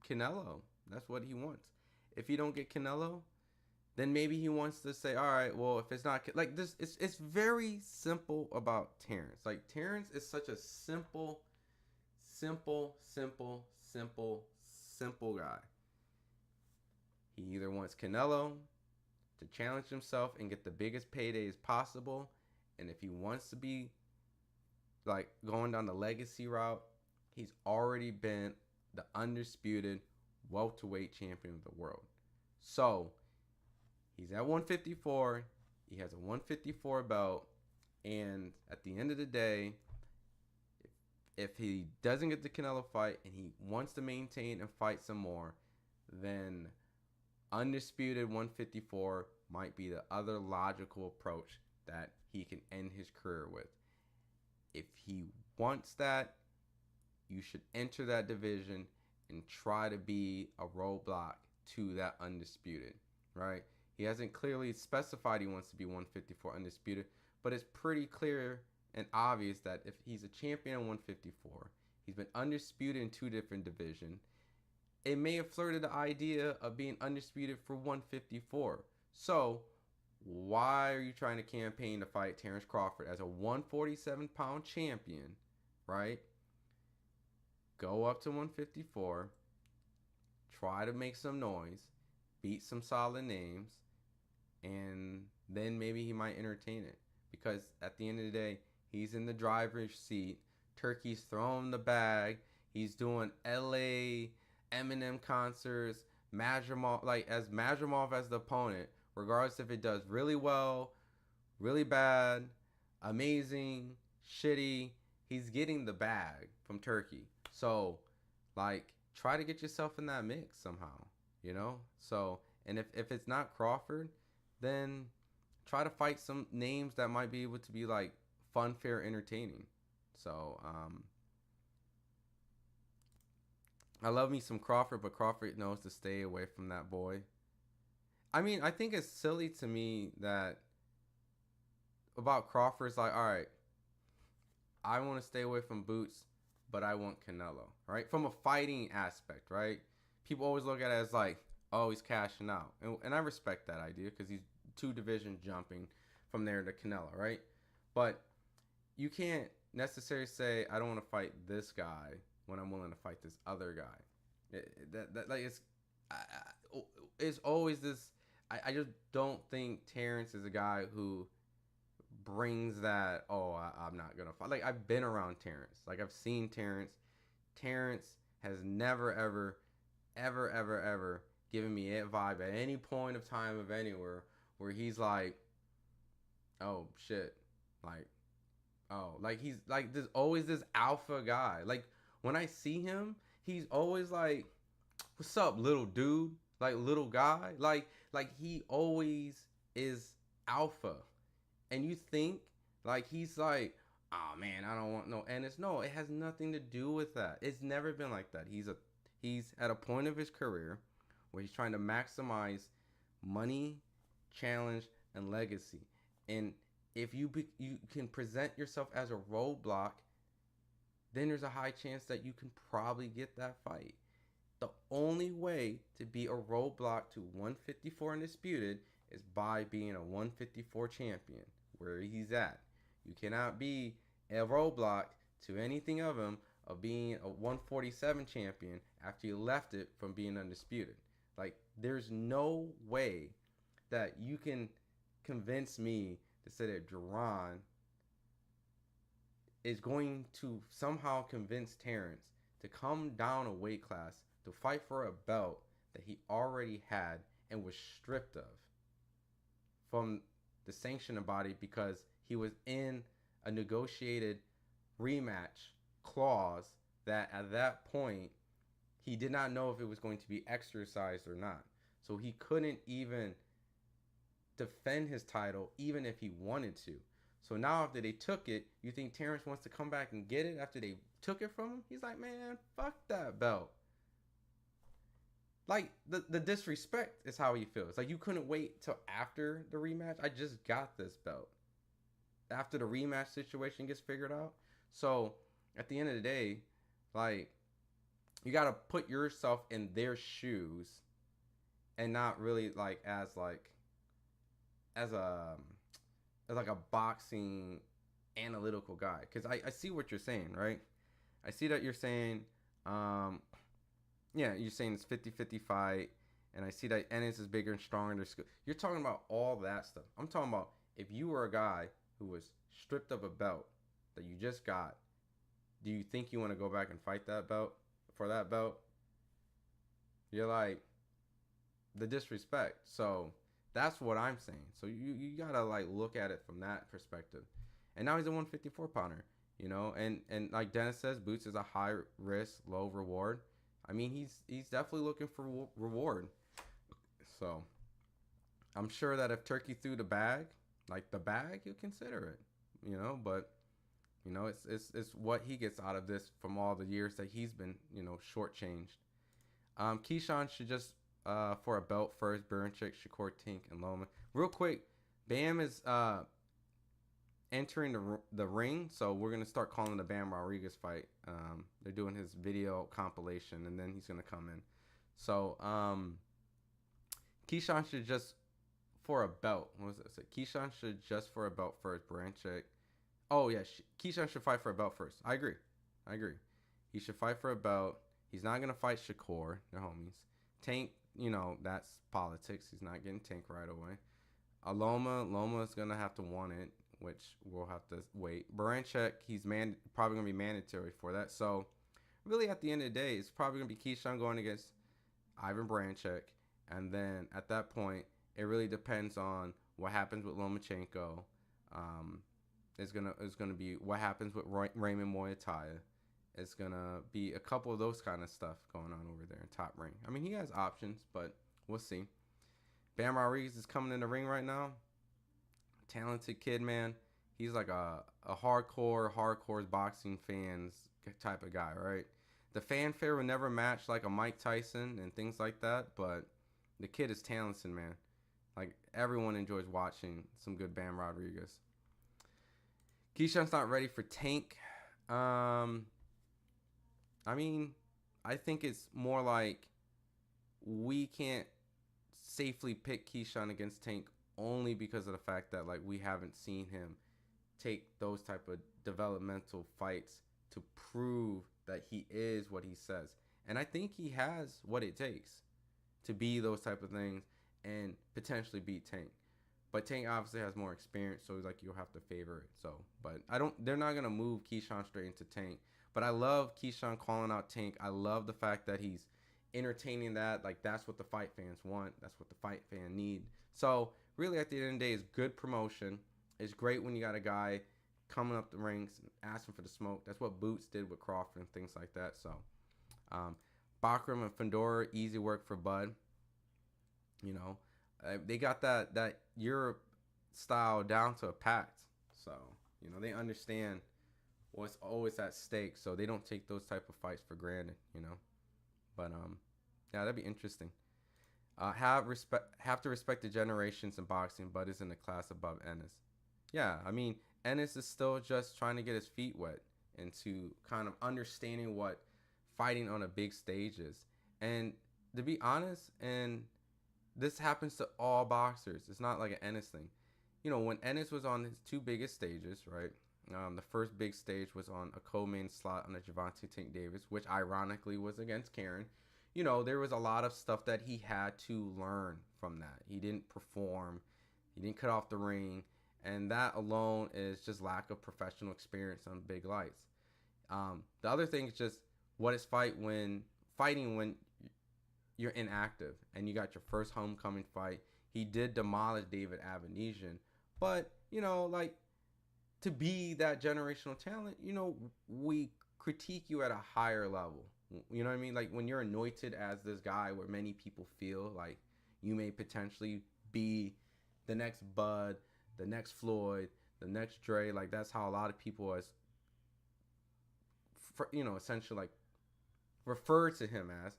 Speaker 1: Canelo. That's what he wants. If he don't get Canelo, then maybe he wants to say, all right, well, if it's not like this, it's very simple about Terrence. Like Terrence is such a simple guy. He either wants Canelo to challenge himself and get the biggest paydays possible, and if he wants to be like going down the legacy route, he's already been the undisputed welterweight champion of the world. So he's at 154. He has a 154 belt, and at the end of the day, if he doesn't get the Canelo fight and he wants to maintain and fight some more, then undisputed 154 might be the other logical approach that he can end his career with. If he wants that, you should enter that division and try to be a roadblock to that undisputed, right? He hasn't clearly specified he wants to be 154 undisputed, but it's pretty clear and obvious that if he's a champion at 154, he's been undisputed in two different divisions. It may have flirted the idea of being undisputed for 154. So why are you trying to campaign to fight Terrence Crawford as a 147-pound champion, right? Go up to 154, try to make some noise, beat some solid names, and then maybe he might entertain it. Because at the end of the day, he's in the driver's seat. Turkey's throwing the bag. He's doing LA Eminem concerts, Madrimov, like as Madrimov as the opponent, regardless if it does really well, really bad, amazing, shitty, he's getting the bag from Turkey. So, like, try to get yourself in that mix somehow, you know? So, and if it's not Crawford, then try to fight some names that might be able to be, like, fun, fair, entertaining. So, I love me some Crawford, but Crawford knows to stay away from that boy. I mean, I think it's silly to me that about Crawford's like, all right, I want to stay away from Boots, but I want Canelo, right? From a fighting aspect, right? People always look at it as like, oh, he's cashing out. And I respect that idea because he's two divisions jumping from there to Canelo, right? But you can't necessarily say, I don't want to fight this guy when I'm willing to fight this other guy. It's always this. I just don't think Terrence is a guy who brings that. Oh, I'm not gonna fight. Like I've been around Terrence. Like I've seen Terrence. Terrence has never ever given me a vibe at any point of time of anywhere where he's like, oh shit, like, oh, like he's like there's always this alpha guy. Like when I see him, he's always like, what's up, little dude? Like little guy. Like he always is alpha, and you think like he's like, oh man, I don't want no Ennis. No, it has nothing to do with that. It's never been like that. He's at a point of his career where he's trying to maximize money, challenge, and legacy. And if you can present yourself as a roadblock, then there's a high chance that you can probably get that fight. The only way to be a roadblock to 154 Undisputed is by being a 154 champion, where he's at. You cannot be a roadblock to anything of him of being a 147 champion after you left it from being undisputed. Like, there's no way that you can convince me to say that Jaron is going to somehow convince Terrence to come down a weight class to fight for a belt that he already had and was stripped of from the sanctioning body because he was in a negotiated rematch clause that at that point he did not know if it was going to be exercised or not. So he couldn't even defend his title even if he wanted to. So now after they took it, you think Terrence wants to come back and get it after they took it from him? He's like, man, fuck that belt. Like, the disrespect is how he feels. Like, you couldn't wait till after the rematch. I just got this belt. After the rematch situation gets figured out. So, at the end of the day, like, you got to put yourself in their shoes and not really, like, as a boxing analytical guy. Because I see what you're saying, right? I see that you're saying, yeah, you're saying it's 50-50 fight. And I see that Ennis is bigger and stronger. You're talking about all that stuff. I'm talking about if you were a guy who was stripped of a belt that you just got, do you think you want to go back and fight that belt for that belt? You're like, the disrespect. So that's what I'm saying. So you gotta like look at it from that perspective. And now he's a 154 pounder, you know. And like Dennis says, Boots is a high risk, low reward. I mean, he's definitely looking for reward. So I'm sure that if Turkey threw the bag, like the bag, he'll consider it, you know. But you know, it's what he gets out of this from all the years that he's been, you know, shortchanged. Keyshawn should just for a belt first. Burnchick, Shakur, Tink, and Loma. Real quick, Bam is entering the ring, so we're gonna start calling the Bam Rodriguez fight. They're doing his video compilation, and then he's gonna come in. So Keyshawn should just for a belt. What was it? Keyshawn should just for a belt first. Burnchick. Oh yeah, Keyshawn should fight for a belt first. I agree. He should fight for a belt. He's not gonna fight Shakur. They're homies. Tank, you know, that's politics. He's not getting Tank right away. Loma is gonna have to want it, which we'll have to wait. Barancek, he's probably gonna be mandatory for that. So really, at the end of the day, it's probably gonna be Keyshawn going against Ivan Barancek, and then at that point, it really depends on what happens with Lomachenko. It's gonna be what happens with Raymond Moyataya. It's gonna be a couple of those kind of stuff going on over there in Top Ring. I mean, he has options, but we'll see. Bam Rodriguez is coming in the ring right now. Talented kid, man. He's like a hardcore boxing fans type of guy, right? The fanfare will never match like a Mike Tyson and things like that, but the kid is talented, man. Like, everyone enjoys watching some good Bam Rodriguez. Keyshawn's not ready for Tank. I mean, I think it's more like we can't safely pick Keyshawn against Tank only because of the fact that like we haven't seen him take those type of developmental fights to prove that he is what he says. And I think he has what it takes to be those type of things and potentially beat Tank. But Tank obviously has more experience, so he's like, you'll have to favor it. So, but they're not gonna move Keyshawn straight into Tank. But I love Keyshawn calling out Tank. I love the fact that he's entertaining that. Like, that's what the fight fans want. That's what the fight fan need. So really, at the end of the day, it's good promotion. It's great when you got a guy coming up the ranks and asking for the smoke. That's what Boots did with Crawford and things like that. So, Bakram and Fedor, easy work for Bud. You know, they got that Europe style down to a pact. So, you know, they understand what's always at stake. So they don't take those type of fights for granted, you know. But yeah, that'd be interesting. Have to respect the generations in boxing, but is in a class above Ennis. Yeah, I mean, Ennis is still just trying to get his feet wet into kind of understanding what fighting on a big stage is. And to be honest, and this happens to all boxers. It's not like an Ennis thing. You know, when Ennis was on his two biggest stages, right? The first big stage was on a co-main slot on the Gervonta Tank Davis, which ironically was against Karen. You know, there was a lot of stuff that he had to learn from that. He didn't perform. He didn't cut off the ring. And that alone is just lack of professional experience on big lights. The other thing is just what is fighting when you're inactive and you got your first homecoming fight. He did demolish David Avenesian, but you know, like, to be that generational talent, you know, we critique you at a higher level. You know what I mean? Like when you're anointed as this guy where many people feel like you may potentially be the next Bud, the next Floyd, the next Dre. Like that's how a lot of people you know, essentially like refer to him as.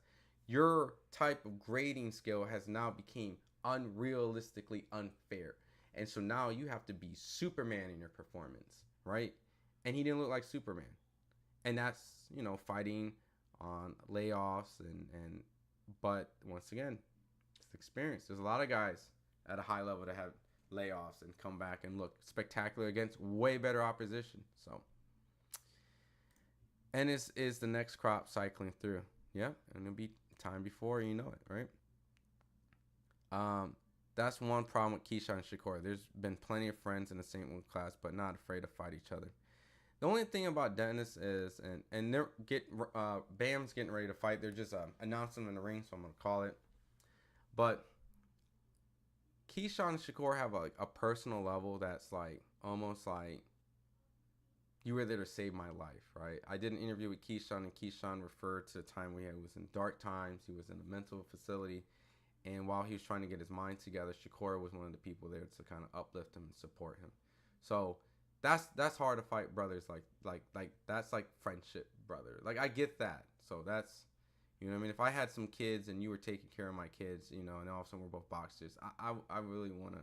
Speaker 1: Your type of grading scale has now become unrealistically unfair. And so now you have to be Superman in your performance, right? And he didn't look like Superman. And that's, you know, fighting on layoffs and but once again, it's experience. There's a lot of guys at a high level that have layoffs and come back and look spectacular against way better opposition. So Ennis is the next crop cycling through. Yeah, and it'll be time before you know it, right? That's one problem with Keyshawn Shakur. There's been plenty of friends in the St. Louis class, but not afraid to fight each other. The only thing about Dennis is, and they're Bam's getting ready to fight. They're just announcing him in the ring, so I'm gonna call it. But Keyshawn and Shakur have a personal level that's like almost like you were there to save my life, right? I did an interview with Keyshawn, and Keyshawn referred to the time we was in dark times. He was in a mental facility, and while he was trying to get his mind together, Shakur was one of the people there to kind of uplift him and support him. So that's hard to fight brothers like that's like friendship, brother. Like I get that. So that's, you know what I mean? If I had some kids and you were taking care of my kids, you know, and all of a sudden we're both boxers, I really want to,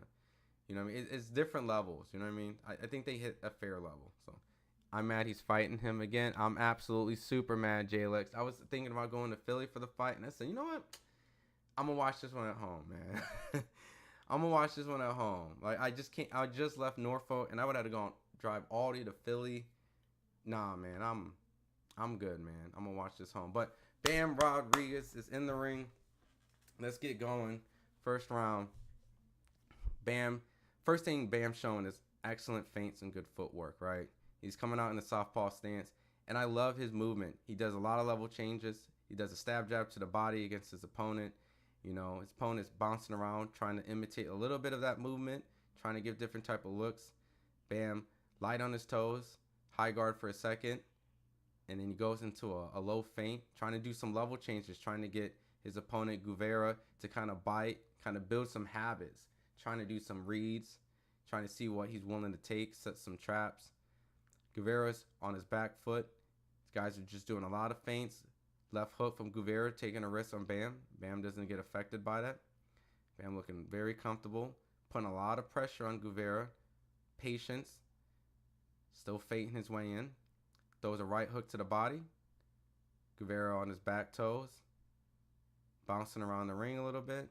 Speaker 1: you know what I mean? It's different levels, you know what I mean? I think they hit a fair level. So I'm mad he's fighting him again. I'm absolutely super mad, J-Lex. I was thinking about going to Philly for the fight, and I said, you know what? I'm going to watch this one at home, man. I'm going to watch this one at home. Like, I just can't. I just left Norfolk, and I would have to go drive all the way to Philly. Nah, man. I'm good, man. I'm going to watch this home. But Bam Rodriguez is in the ring. Let's get going. First round. Bam. First thing Bam showing is excellent feints and good footwork, right? He's coming out in the southpaw stance, and I love his movement. He does a lot of level changes. He does a stab jab to the body against his opponent. You know, his opponent's bouncing around, trying to imitate a little bit of that movement, trying to give different type of looks. Bam, light on his toes, high guard for a second, and then he goes into a low feint, trying to do some level changes, trying to get his opponent Guevara to kind of bite, kind of build some habits, trying to do some reads, trying to see what he's willing to take, set some traps. Guevara's on his back foot. These guys are just doing a lot of feints. Left hook from Guevara, taking a risk on Bam. Bam doesn't get affected by that. Bam looking very comfortable, putting a lot of pressure on Guevara. Patience. Still feinting his way in. Throws a right hook to the body. Guevara on his back toes. Bouncing around the ring a little bit.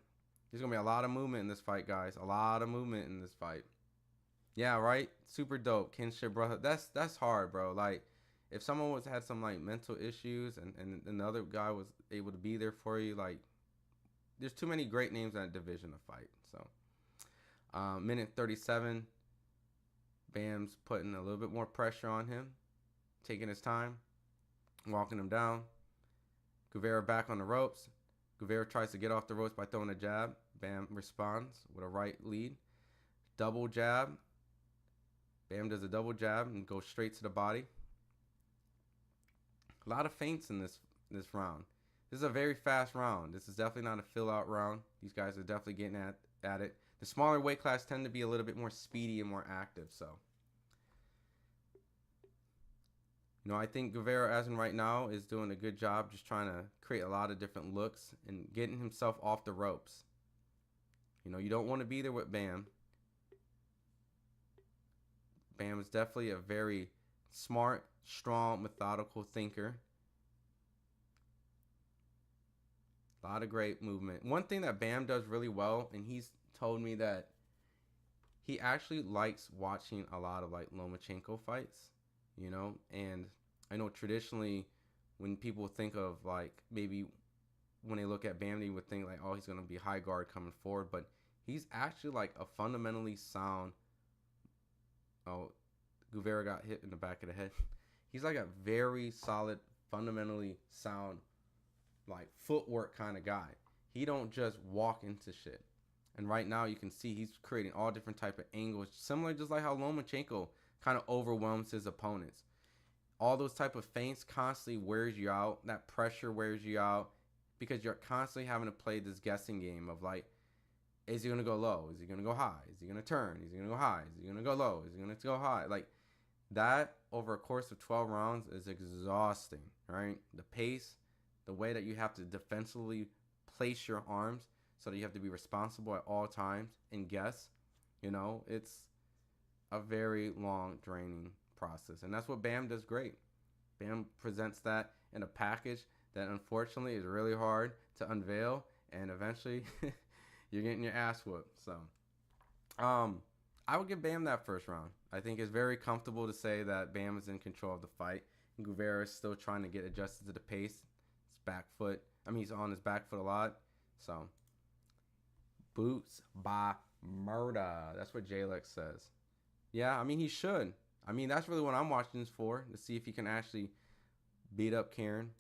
Speaker 1: There's going to be a lot of movement in this fight, guys. A lot of movement in this fight. Yeah, right? Super dope. Kinship, brother. That's hard, bro. Like, if someone had some, like, mental issues and the other guy was able to be there for you, like, there's too many great names in that division to fight. So, minute 37. Bam's putting a little bit more pressure on him. Taking his time. Walking him down. Guevara back on the ropes. Guevara tries to get off the ropes by throwing a jab. Bam responds with a right lead. Double jab. Bam does a double jab and goes straight to the body. A lot of feints in this round. This is a very fast round. This is definitely not a fill-out round. These guys are definitely getting at it. The smaller weight class tend to be a little bit more speedy and more active. So, I think Guevara, as in right now, is doing a good job just trying to create a lot of different looks and getting himself off the ropes. You don't want to be there with Bam. Bam is definitely a very smart, strong, methodical thinker. A lot of great movement. One thing that Bam does really well, and he's told me that he actually likes watching a lot of like Lomachenko fights, and I know traditionally when people think of like maybe when they look at Bam, they would think like, oh, he's going to be high guard coming forward, but he's actually like a fundamentally sound. Oh, Guevara got hit in the back of the head. He's like a very solid, fundamentally sound, like footwork kind of guy. He don't just walk into shit. And right now you can see he's creating all different type of angles, similar just like how Lomachenko kind of overwhelms his opponents. All those type of feints constantly wears you out. That pressure wears you out because you're constantly having to play this guessing game of like, is he going to go low? Is he going to go high? Is he going to turn? Is he going to go high? Is he going to go low? Is he going to go high? Like that over a course of 12 rounds is exhausting, right? The pace, the way that you have to defensively place your arms so that you have to be responsible at all times and guess, it's a very long, draining process. And that's what Bam does great. Bam presents that in a package that unfortunately is really hard to unveil, and eventually you're getting your ass whooped. So I would give Bam that first round. I think it's very comfortable to say that Bam is in control of the fight. And Guevara is still trying to get adjusted to the pace. His back foot. He's on his back foot a lot. So, boots by murder. That's what J-Lex says. Yeah, he should. That's really what I'm watching this for, to see if he can actually beat up Karen.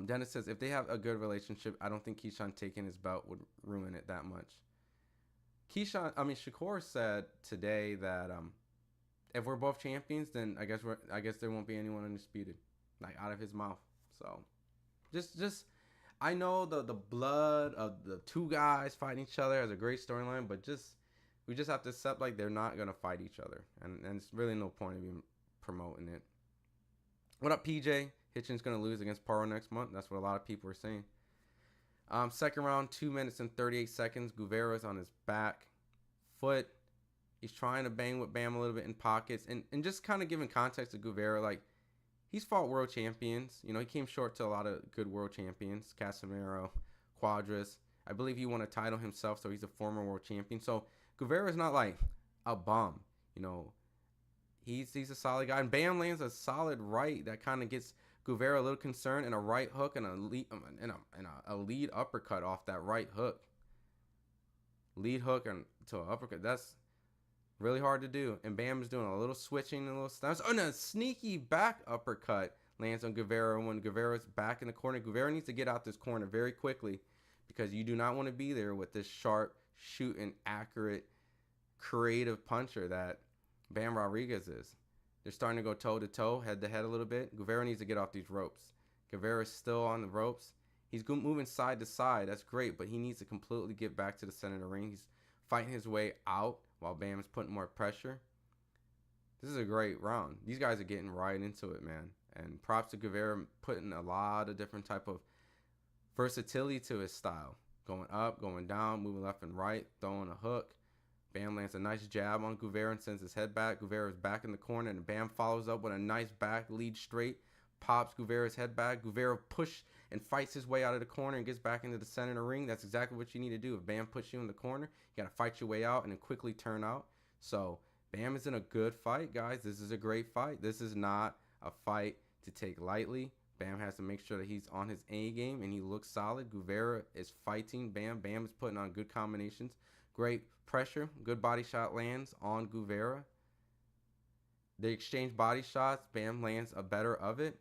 Speaker 1: Dennis says, if they have a good relationship, I don't think Keyshawn taking his belt would ruin it that much. Shakur said today that if we're both champions, then I guess there won't be anyone undisputed, like out of his mouth. So, just I know the blood of the two guys fighting each other is a great storyline, but we just have to accept like they're not gonna fight each other, and it's really no point of even promoting it. What up, PJ? Hitchin's gonna lose against Paro next month. That's what a lot of people are saying. Second round, 2 minutes and 38 seconds. Guevara's on his back foot. He's trying to bang with Bam a little bit in pockets, and just kind of giving context to Guevara, like he's fought world champions. He came short to a lot of good world champions. Casemiro, Quadras. I believe he won a title himself, so he's a former world champion. So Guevara is not like a bum. He's a solid guy, and Bam lands a solid right that kind of gets Guevara a little concerned, and a right hook and a lead uppercut off that right hook. Lead hook and to an uppercut. That's really hard to do. And Bam is doing a little switching, a little stunts. Oh, and a sneaky back uppercut lands on Guevara when Guevara's back in the corner. Guevara needs to get out this corner very quickly because you do not want to be there with this sharp, shooting, accurate, creative puncher that Bam Rodriguez is. They're starting to go toe-to-toe, head-to-head a little bit. Guevara needs to get off these ropes. Guevara's still on the ropes. He's moving side to side. That's great, but he needs to completely get back to the center of the ring. He's fighting his way out while Bam is putting more pressure. This is a great round. These guys are getting right into it, man. And props to Guevara putting a lot of different type of versatility to his style. Going up, going down, moving left and right, throwing a hook. Bam lands a nice jab on Guevara and sends his head back. Guevara's back in the corner, and Bam follows up with a nice back lead straight. Pops Guevara's head back. Guevara push and fights his way out of the corner and gets back into the center of the ring. That's exactly what you need to do. If Bam puts you in the corner, you got to fight your way out and then quickly turn out. So Bam is in a good fight, guys. This is a great fight. This is not a fight to take lightly. Bam has to make sure that he's on his A game and he looks solid. Guevara is fighting Bam. Bam is putting on good combinations. Great pressure. Good body shot lands on Guevara. They exchange body shots. Bam lands a better of it.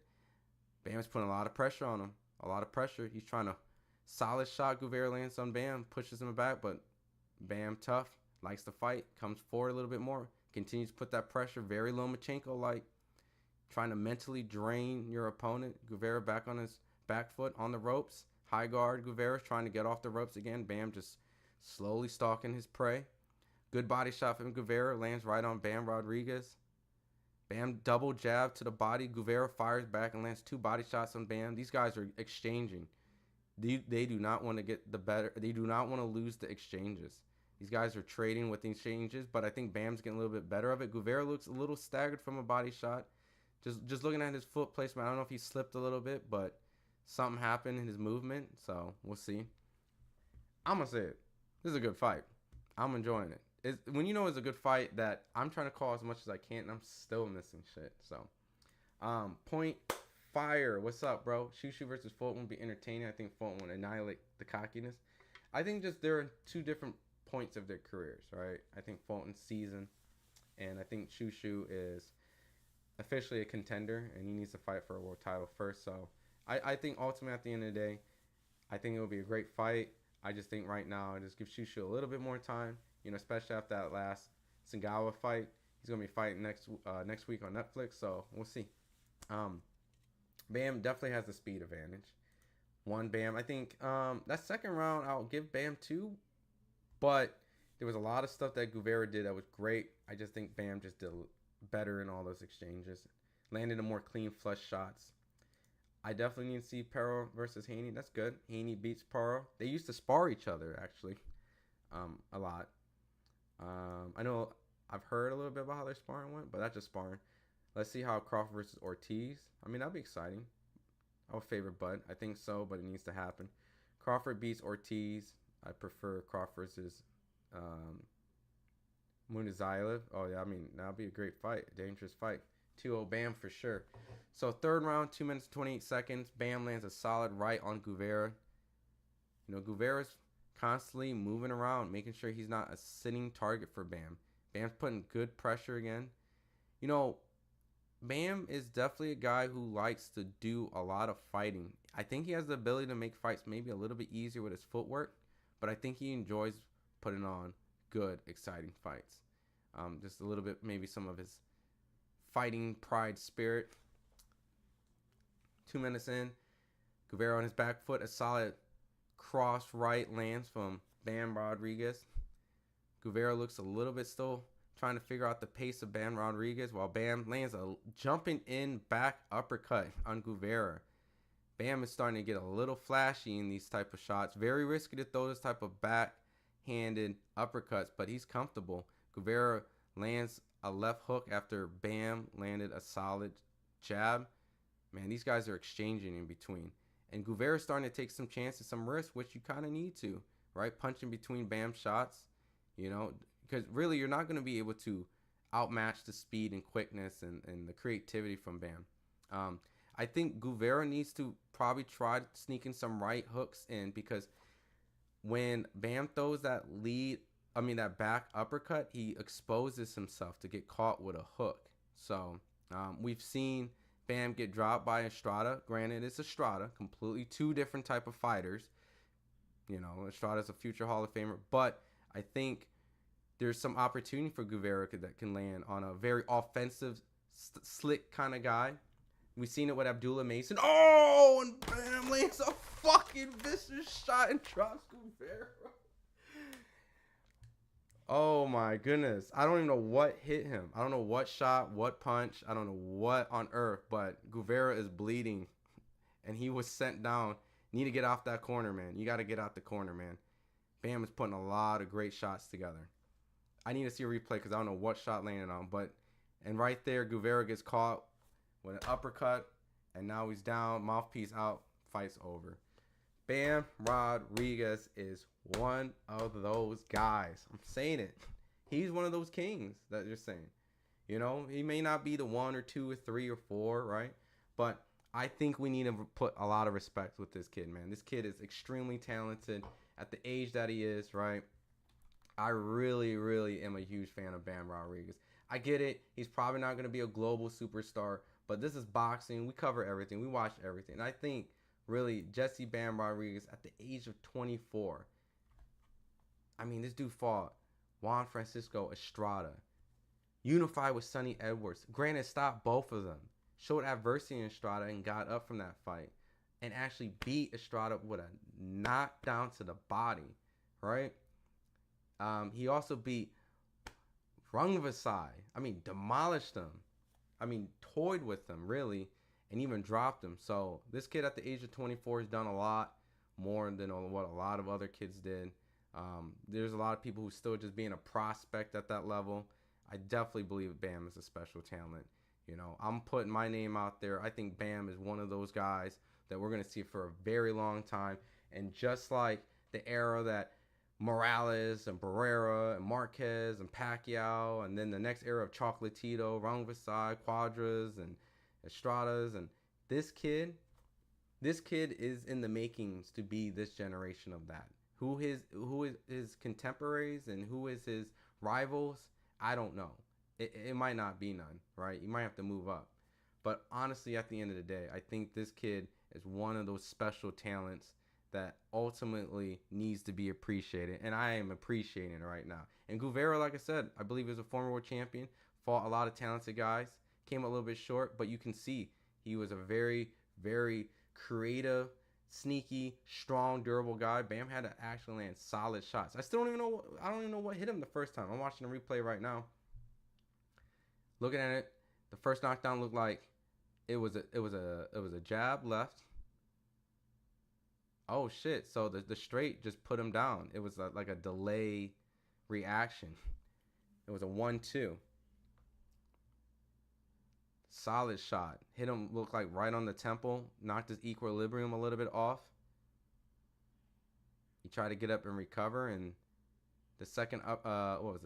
Speaker 1: Bam's putting a lot of pressure on him. A lot of pressure. He's trying to solid shot. Guevara lands on Bam. Pushes him back, but Bam tough. Likes to fight. Comes forward a little bit more. Continues to put that pressure. Very Lomachenko-like. Trying to mentally drain your opponent. Guevara back on his back foot on the ropes. High guard. Guevara trying to get off the ropes again. Bam just slowly stalking his prey. Good body shot from Guevara, lands right on Bam Rodriguez. Bam double jab to the body. Guevara fires back and lands 2 body shots on Bam. These guys are exchanging. They do not want to get the better. They do not want to lose the exchanges. These guys are trading with the exchanges, but I think Bam's getting a little bit better of it. Guevara looks a little staggered from a body shot. Just looking at his foot placement, I don't know if he slipped a little bit, but something happened in his movement, so we'll see. I'm going to say it. This is a good fight. I'm enjoying it. When you know it's a good fight that I'm trying to call as much as I can, and I'm still missing shit. So, Point Fire, what's up, bro? Shushu versus Fulton will be entertaining. I think Fulton will annihilate the cockiness. I think just there are 2 different points of their careers, right? I think Fulton's seasoned, and I think Shushu is officially a contender, and he needs to fight for a world title first. So I think ultimately at the end of the day, I think it will be a great fight. I just think right now, I just give Shushu a little bit more time, especially after that last Sangawa fight. He's going to be fighting next week on Netflix, so we'll see. Bam definitely has the speed advantage. Bam. I think that second round, I'll give Bam 2, but there was a lot of stuff that Guevara did that was great. I just think Bam just did better in all those exchanges. Landed a more clean, flush shots. I definitely need to see Pedro versus Haney. That's good. Haney beats Pedro. They used to spar each other, actually, a lot. I know I've heard a little bit about how their sparring went, but that's just sparring. Let's see how Crawford versus Ortiz. I mean, that'd be exciting. I would favor Bud. I think so, but it needs to happen. Crawford beats Ortiz. I prefer Crawford versus Munizaev. Oh, yeah, I mean, that'll be a great fight. A dangerous fight. 2-0 Bam for sure. So, third round, 2 minutes, 28 seconds. Bam lands a solid right on Guevara. Guevara's constantly moving around, making sure he's not a sitting target for Bam. Bam's putting good pressure again. Bam is definitely a guy who likes to do a lot of fighting. I think he has the ability to make fights maybe a little bit easier with his footwork, but I think he enjoys putting on good, exciting fights. Just a little bit, maybe some of his fighting pride spirit. 2 minutes in, Guevara on his back foot, a solid cross right lands from Bam Rodriguez. Guevara looks a little bit still trying to figure out the pace of Bam Rodriguez, while Bam lands a jumping in back uppercut on Guevara. Bam is starting to get a little flashy in these type of shots. Very risky to throw this type of back-handed uppercuts, but he's comfortable. Guevara lands a left hook after Bam landed a solid jab. Man, these guys are exchanging in between. And Guevara's starting to take some chances, some risks, which you kind of need to, right? Punching between Bam shots, because really you're not going to be able to outmatch the speed and quickness and the creativity from Bam. I think Guevara needs to probably try sneaking some right hooks in, because when Bam throws that back uppercut, he exposes himself to get caught with a hook. So we've seen Bam get dropped by Estrada. Granted, it's Estrada, completely 2 different type of fighters. Estrada's a future Hall of Famer, but I think there's some opportunity for Guevara that can land on a very offensive, slick kind of guy. We've seen it with Abdullah Mason. Oh, and Bam lands a fucking vicious shot and drops Guevara. Oh my goodness. I don't even know what hit him. I don't know what shot, what punch. I don't know what on earth, but Guevara is bleeding and he was sent down. Need to get off that corner, man. You got to get out the corner, man. Bam is putting a lot of great shots together. I need to see a replay because I don't know what shot landed on. And right there, Guevara gets caught with an uppercut, and now he's down. Mouthpiece out. Fight's over. Bam Rodriguez is one of those guys. I'm saying it. He's one of those kings that you're saying. He may not be the 1 or 2 or 3 or 4, right? But I think we need to put a lot of respect with this kid, man. This kid is extremely talented at the age that he is, right? I really, really am a huge fan of Bam Rodriguez. I get it. He's probably not going to be a global superstar, but this is boxing. We cover everything. We watch everything. And I think, really, Jesse Bam Rodriguez at the age of 24, I mean, this dude fought Juan Francisco Estrada, unified with Sonny Edwards. Granted, stopped both of them. Showed adversity in Estrada and got up from that fight. And actually beat Estrada with a knockdown to the body, right? He also beat Rungvisai. I mean, demolished him. I mean, toyed with him, really, and even dropped him. So this kid at the age of 24 has done a lot more than what a lot of other kids did. There's a lot of people who still just being a prospect at that level. I definitely believe Bam is a special talent. You know, I'm putting my name out there. I think Bam is one of those guys that we're going to see for a very long time. And just like the era that Morales and Barrera and Marquez and Pacquiao, and then the next era of Chocolatito, Rungvisai, Quadras, and Estradas, and this kid, this kid is in the makings to be this generation of that. Who is his contemporaries and who is his rivals? I don't know. It might not be none, right? You might have to move up. But honestly, at the end of the day, I think this kid is one of those special talents that ultimately needs to be appreciated, and I am appreciating it right now. And Guevara, like I said, I believe is a former world champion, fought a lot of talented guys, came a little bit short, but you can see he was a very, very creative, sneaky, strong, durable guy. Bam had to actually land solid shots. I don't even know what hit him the first time. I'm watching the replay right now. Looking at it, the first knockdown looked like it was a jab left. Oh shit! So the straight just put him down. It was like a delay reaction. It was a 1-2. Solid shot. Hit him, looked like right on the temple. Knocked his equilibrium a little bit off. He tried to get up and recover, and the second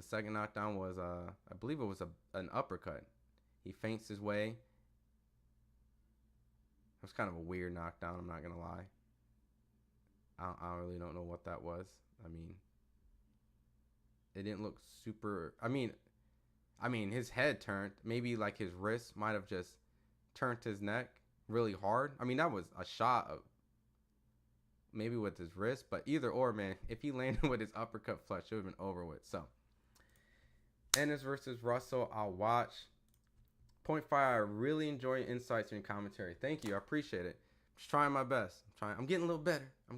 Speaker 1: second knockdown was I believe it was an uppercut. He feints his way. It was kind of a weird knockdown, I'm not gonna lie. I really don't know what that was. I mean, it didn't look super. I mean, his head turned. Maybe like his wrist might have just turned his neck really hard. I mean, that was a shot of maybe with his wrist, but either or, man, if he landed with his uppercut flush, it would have been over with. So, Ennis versus Russell, I'll watch. Point 5, I really enjoy your insights and your commentary. Thank you, I appreciate it. Just trying my best. I'm getting a little better. I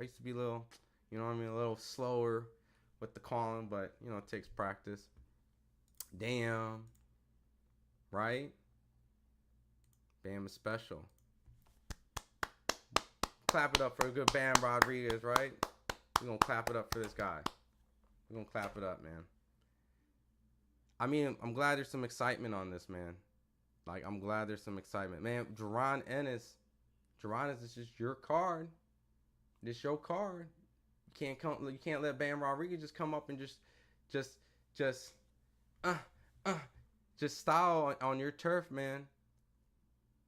Speaker 1: used to be a little, a little slower with the calling, but it takes practice. Damn. Right? Bam is special. Clap it up for a good Bam Rodriguez, right? We're going to clap it up for this guy. We're going to clap it up, man. I mean, I'm glad there's some excitement on this, man. Like, I'm glad there's some excitement. Man, Jaron Ennis, this is your card. This your card. You can't let Bam Rodriguez just come up and just style on your turf, man.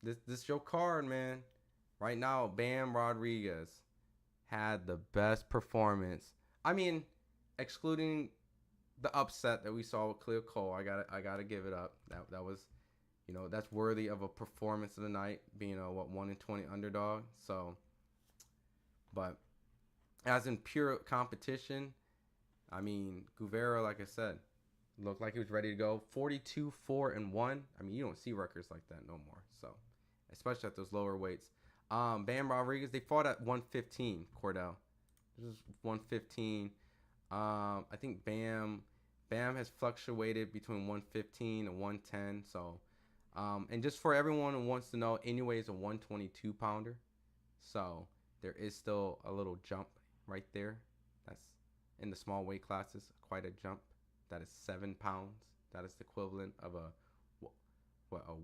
Speaker 1: This your card, man. Right now, Bam Rodriguez had the best performance. I mean, excluding the upset that we saw with Cleo Cole, I gotta give it up. That was, that's worthy of a performance of the night, being a 1-20 underdog. So, but as in pure competition, I mean, Guevara, like I said, looked like he was ready to go. 42-4-1. I mean, you don't see records like that no more. So, especially at those lower weights. Bam Rodriguez, they fought at 115. Cordell, this is 115. I think Bam has fluctuated between 115 and 110. So, and just for everyone who wants to know, anyway, it's a 122 pounder. So there is still a little jump right there. That's in the small weight classes, quite a jump. That is 7 pounds. That is the equivalent of a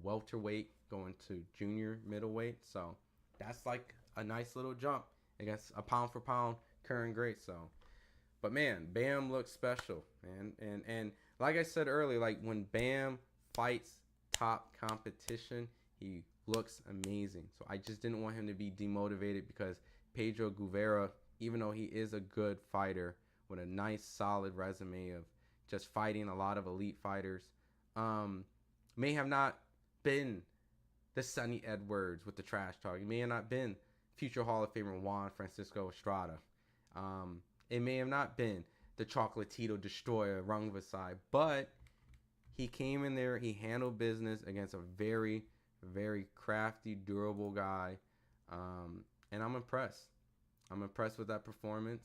Speaker 1: welterweight going to junior middleweight. So that's like a nice little jump against a pound for pound current great. So, but man, Bam looks special, man. And like I said earlier, like when Bam fights top competition, he looks amazing. So I just didn't want him to be demotivated because Pedro Guevara, even though he is a good fighter with a nice solid resume of just fighting a lot of elite fighters, may have not been the Sonny Edwards with the trash talk. It may have not been future Hall of Famer Juan Francisco Estrada. It may have not been the Chocolatito destroyer Rungvisai, but he came in there, he handled business against a very, very crafty, durable guy, and I'm impressed. I'm impressed with that performance,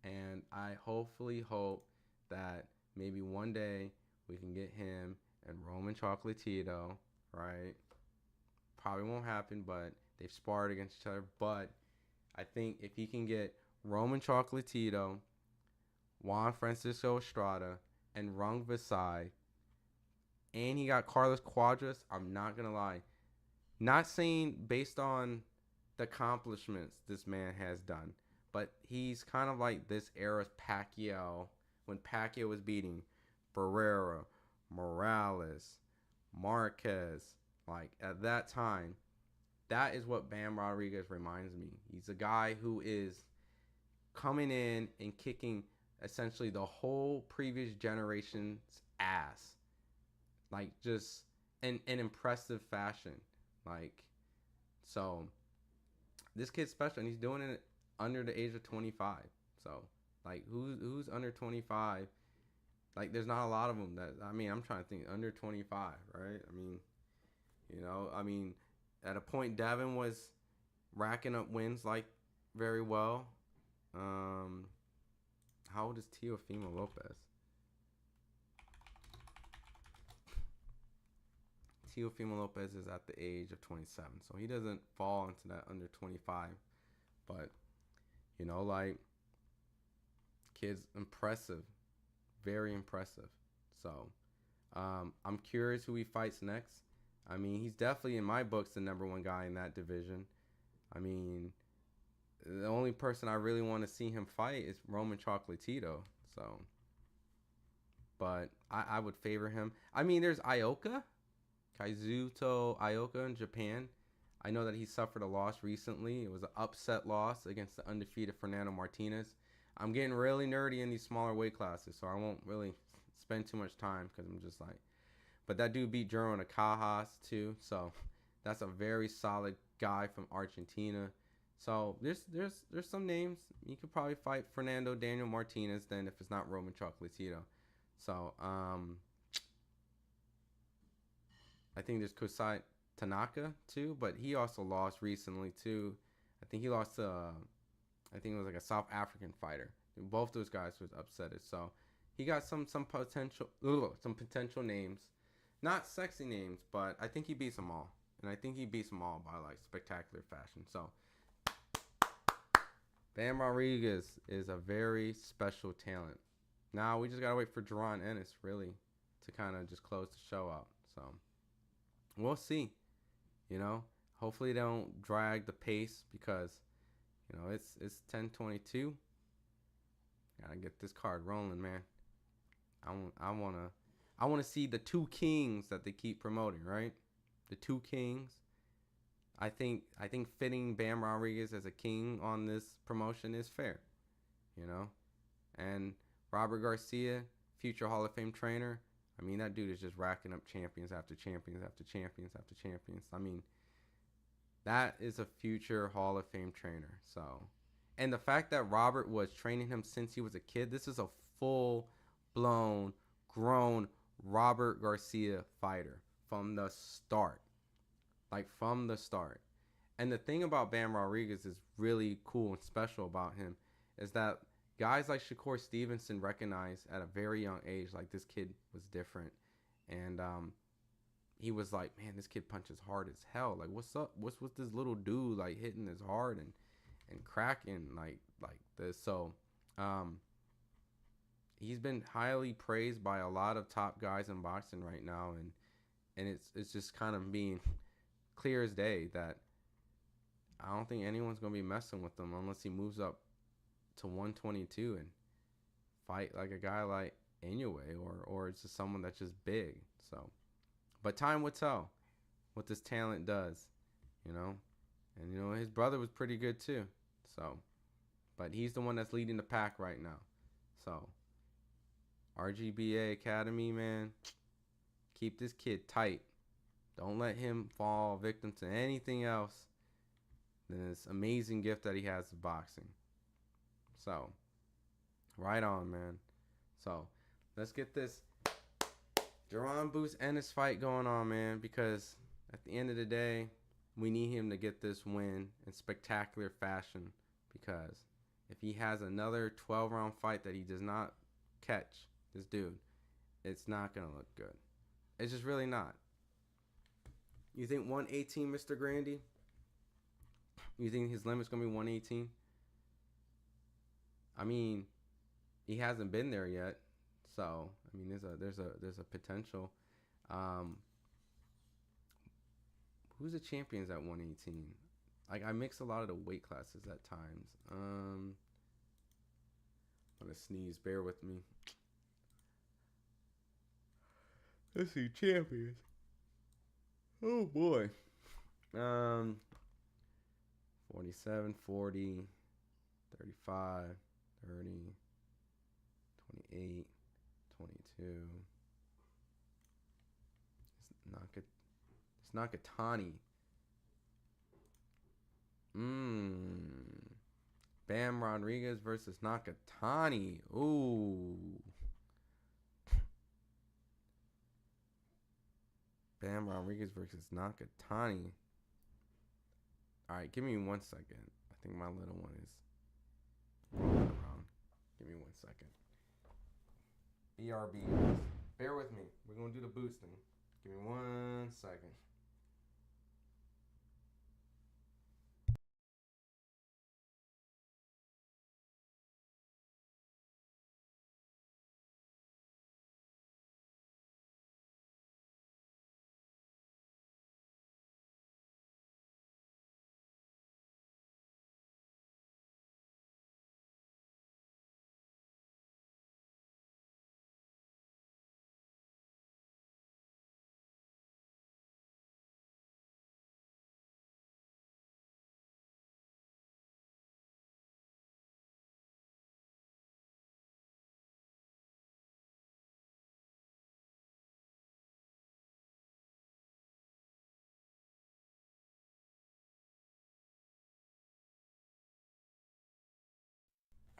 Speaker 1: and I hopefully hope that maybe one day we can get him and Roman Chocolatito, right? Probably won't happen, but they've sparred against each other. But I think if he can get Roman Chocolatito, Juan Francisco Estrada, and Rung Visai, and he got Carlos Cuadras, I'm not going to lie. Not saying based on the accomplishments this man has done, but he's kind of like this era's Pacquiao, when Pacquiao was beating Barrera, Morales, Marquez. Like, at that time, that is what Bam Rodriguez reminds me. He's a guy who is coming in and kicking essentially the whole previous generation's ass. Like, just in an impressive fashion. Like, so this kid's special, and he's doing it under the age of 25. So, like, who's under 25? Like, there's not a lot of them that, I mean, I'm trying to think, under 25, right? I mean, you know, I mean, at a point, Devin was racking up wins, like, very well. How old is Teofimo Lopez? Teofimo Lopez is at the age of 27, so he doesn't fall into that under 25. But, you know, like, kid's impressive, very impressive. So, I'm curious who he fights next. I mean, he's definitely, in my books, the number one guy in that division. I mean, the only person I really want to see him fight is Roman Chocolatito. So, but I would favor him. I mean, there's Ioka, Kazuto Ioka in Japan. I know that he suffered a loss recently. It was an upset loss against the undefeated Fernando Martinez. I'm getting really nerdy in these smaller weight classes, so I won't really spend too much time because I'm just like, but that dude beat Jaron Ennis too, so that's a very solid guy from Argentina. So there's some names. You could probably fight Fernando Daniel Martinez then if it's not Roman Chocolatito. So I think there's Kosai Tanaka too, but he also lost recently too. I think he lost to I think it was like a South African fighter. Both those guys was upsetted. So he got some potential names. Not sexy names, but I think he beats them all. And I think he beats them all by, like, spectacular fashion. So, Bam Rodriguez is a very special talent. Now, we just got to wait for Jaron Ennis, really, to kind of just close the show out. So, we'll see. You know, hopefully they don't drag the pace because, you know, it's 10:22. Got to get this card rolling, man. I want to see the two kings that they keep promoting, right? The two kings. I think fitting Bam Rodriguez as a king on this promotion is fair, you know? And Robert Garcia, future Hall of Fame trainer, I mean, that dude is just racking up champions after champions after champions after champions. I mean, that is a future Hall of Fame trainer. So, and the fact that Robert was training him since he was a kid, this is a full-blown, grown Robert Garcia fighter from the start. Like, from the start. And the thing about Bam Rodriguez is really cool and special about him is that guys like Shakur Stevenson recognize at a very young age, like, this kid was different. And he was like, man, this kid punches hard as hell. Like, what's up? What's with this little dude, like, hitting as hard and cracking like this? So, he's been highly praised by a lot of top guys in boxing right now, and it's just kind of being clear as day that I don't think anyone's gonna be messing with him unless he moves up to 122 and fight like a guy like Inoue or it's just someone that's just big. So, but time will tell what this talent does, you know. And you know his brother was pretty good too. So, but he's the one that's leading the pack right now. So, RGBA Academy, man, keep this kid tight. Don't let him fall victim to anything else than this amazing gift that he has of boxing. So, right on, man. So, let's get this Jaron Boots Ennis fight going on, man, because at the end of the day, we need him to get this win in spectacular fashion, because if he has another 12-round fight that he does not catch This dude, it's not gonna look good. It's just really not. You think 118, Mr. Grandy? You think his limit's gonna be 118? I mean, he hasn't been there yet, so I mean, there's a potential. Um, who's the champions at 118? Like, I mix a lot of the weight classes at times. I'm gonna sneeze. Bear with me. Let's see, champions. Oh boy. 47, 40, 35, 30, 28, 22. It's Nakatani. Bam Rodriguez versus Nakatani. Ooh. Bam Rodriguez versus Nakatani. Alright, give me 1 second. I think my little one is rolling around. Give me 1 second. BRB. Bear with me. We're going to do the boosting. Give me 1 second.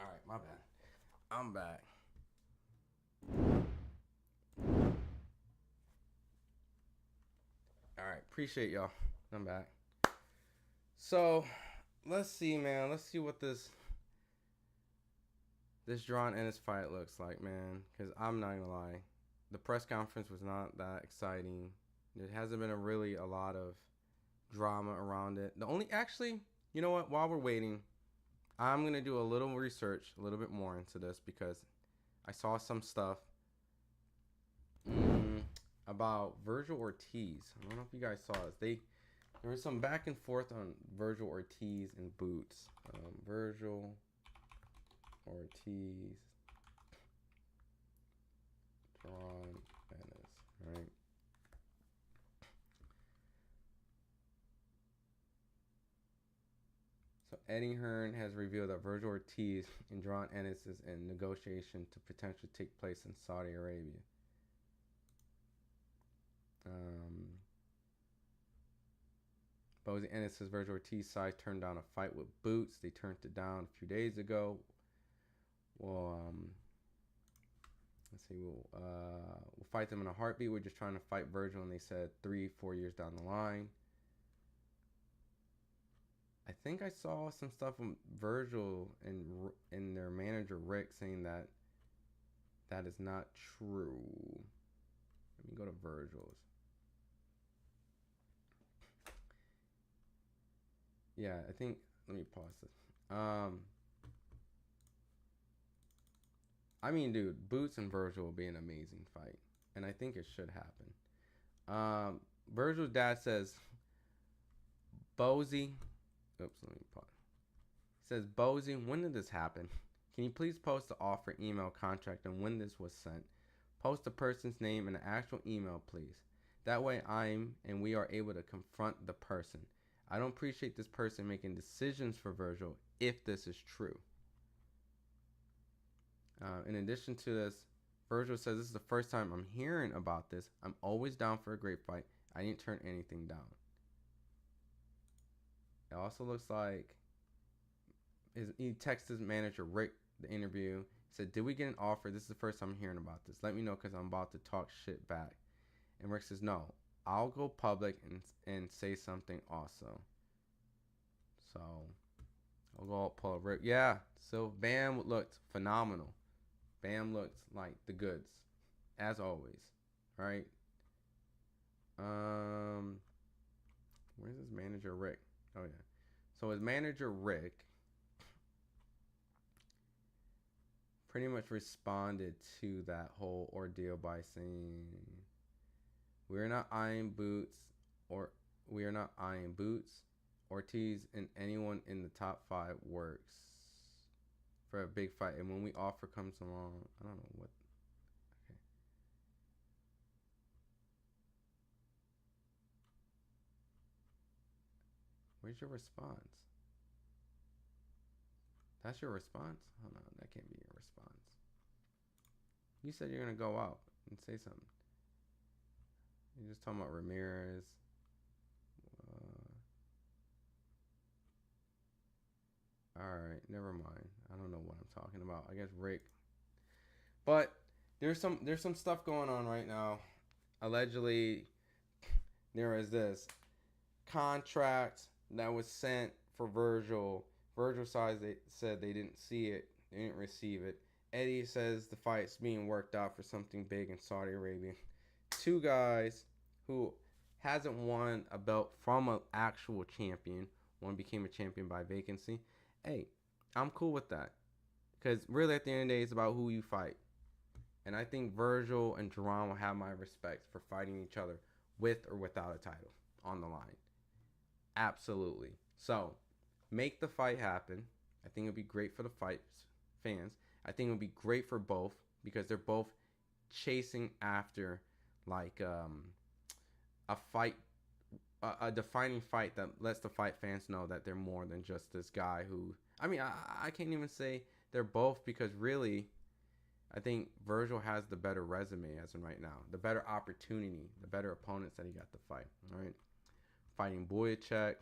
Speaker 1: Alright, my bad. I'm back. Alright, appreciate y'all. I'm back. So, let's see, man. Let's see what this Jaron Ennis fight looks like, man. Because I'm not gonna lie, the press conference was not that exciting. There hasn't been really a lot of drama around it. The only, actually, you know what? While we're waiting, I'm gonna do a little research, a little bit more into this because I saw some stuff about Virgil Ortiz. I don't know if you guys saw this. There was some back and forth on Virgil Ortiz and Boots. Virgil Ortiz, Jaron Ennis, right? So Eddie Hearn has revealed that Virgil Ortiz and Jaron Ennis is in negotiation to potentially take place in Saudi Arabia. Bozy Ennis says Virgil Ortiz side turned down a fight with Boots. They turned it down a few days ago. Well, let's see. We'll fight them in a heartbeat. We're just trying to fight Virgil, and they said 3-4 years down the line. I think I saw some stuff from Virgil and their manager Rick saying that that is not true. Let me go to Virgil's. Yeah, I think. Let me pause this. I mean, dude, Boots and Virgil will be an amazing fight, and I think it should happen. Virgil's dad says, Bozy. Oops, let me pause. He says, Bozy, when did this happen? Can you please post the offer, email, contract, and when this was sent? Post the person's name and the actual email, please. That way we are able to confront the person. I don't appreciate this person making decisions for Virgil if this is true. In addition to this, Virgil says, this is the first time I'm hearing about this. I'm always down for a great fight. I didn't turn anything down. It also looks like he texted his manager, Rick, the interview. He said, did we get an offer? This is the first time I'm hearing about this. Let me know because I'm about to talk shit back. And Rick says, no, I'll go public and say something also. So, I'll go pull a Rick. Yeah, so Bam looked phenomenal. Bam looks like the goods, as always. All right. Where's his manager, Rick? Oh yeah. So his manager, Rick, pretty much responded to that whole ordeal by saying, "We're not eyeing boots, or we are not eyeing boots. Ortiz and anyone in the top 5 works for a big fight, and when we offer comes along, I don't know what." Okay. Where's your response? That's your response? Hold on, that can't be your response. You said you're gonna go out and say something. You're just talking about Ramirez. Alright, never mind. I don't know what I'm talking about. I guess Rick. But there's some stuff going on right now. Allegedly, there is this contract that was sent for Virgil. Virgil said they didn't see it. They didn't receive it. Eddie says the fight's being worked out for something big in Saudi Arabia. 2 guys who hasn't won a belt from an actual champion. One became a champion by vacancy. Hey, I'm cool with that. Because really at the end of the day, it's about who you fight. And I think Virgil and Jaron will have my respect for fighting each other with or without a title on the line. Absolutely. So, make the fight happen. I think it would be great for the fight fans. I think it would be great for both because they're both chasing after like a fight, a defining fight that lets the fight fans know that they're more than just this guy who, I mean, I can't even say they're both because really I think Virgil has the better resume as of right now, the better opportunity, the better opponents that he got to fight. All right, fighting Boyacek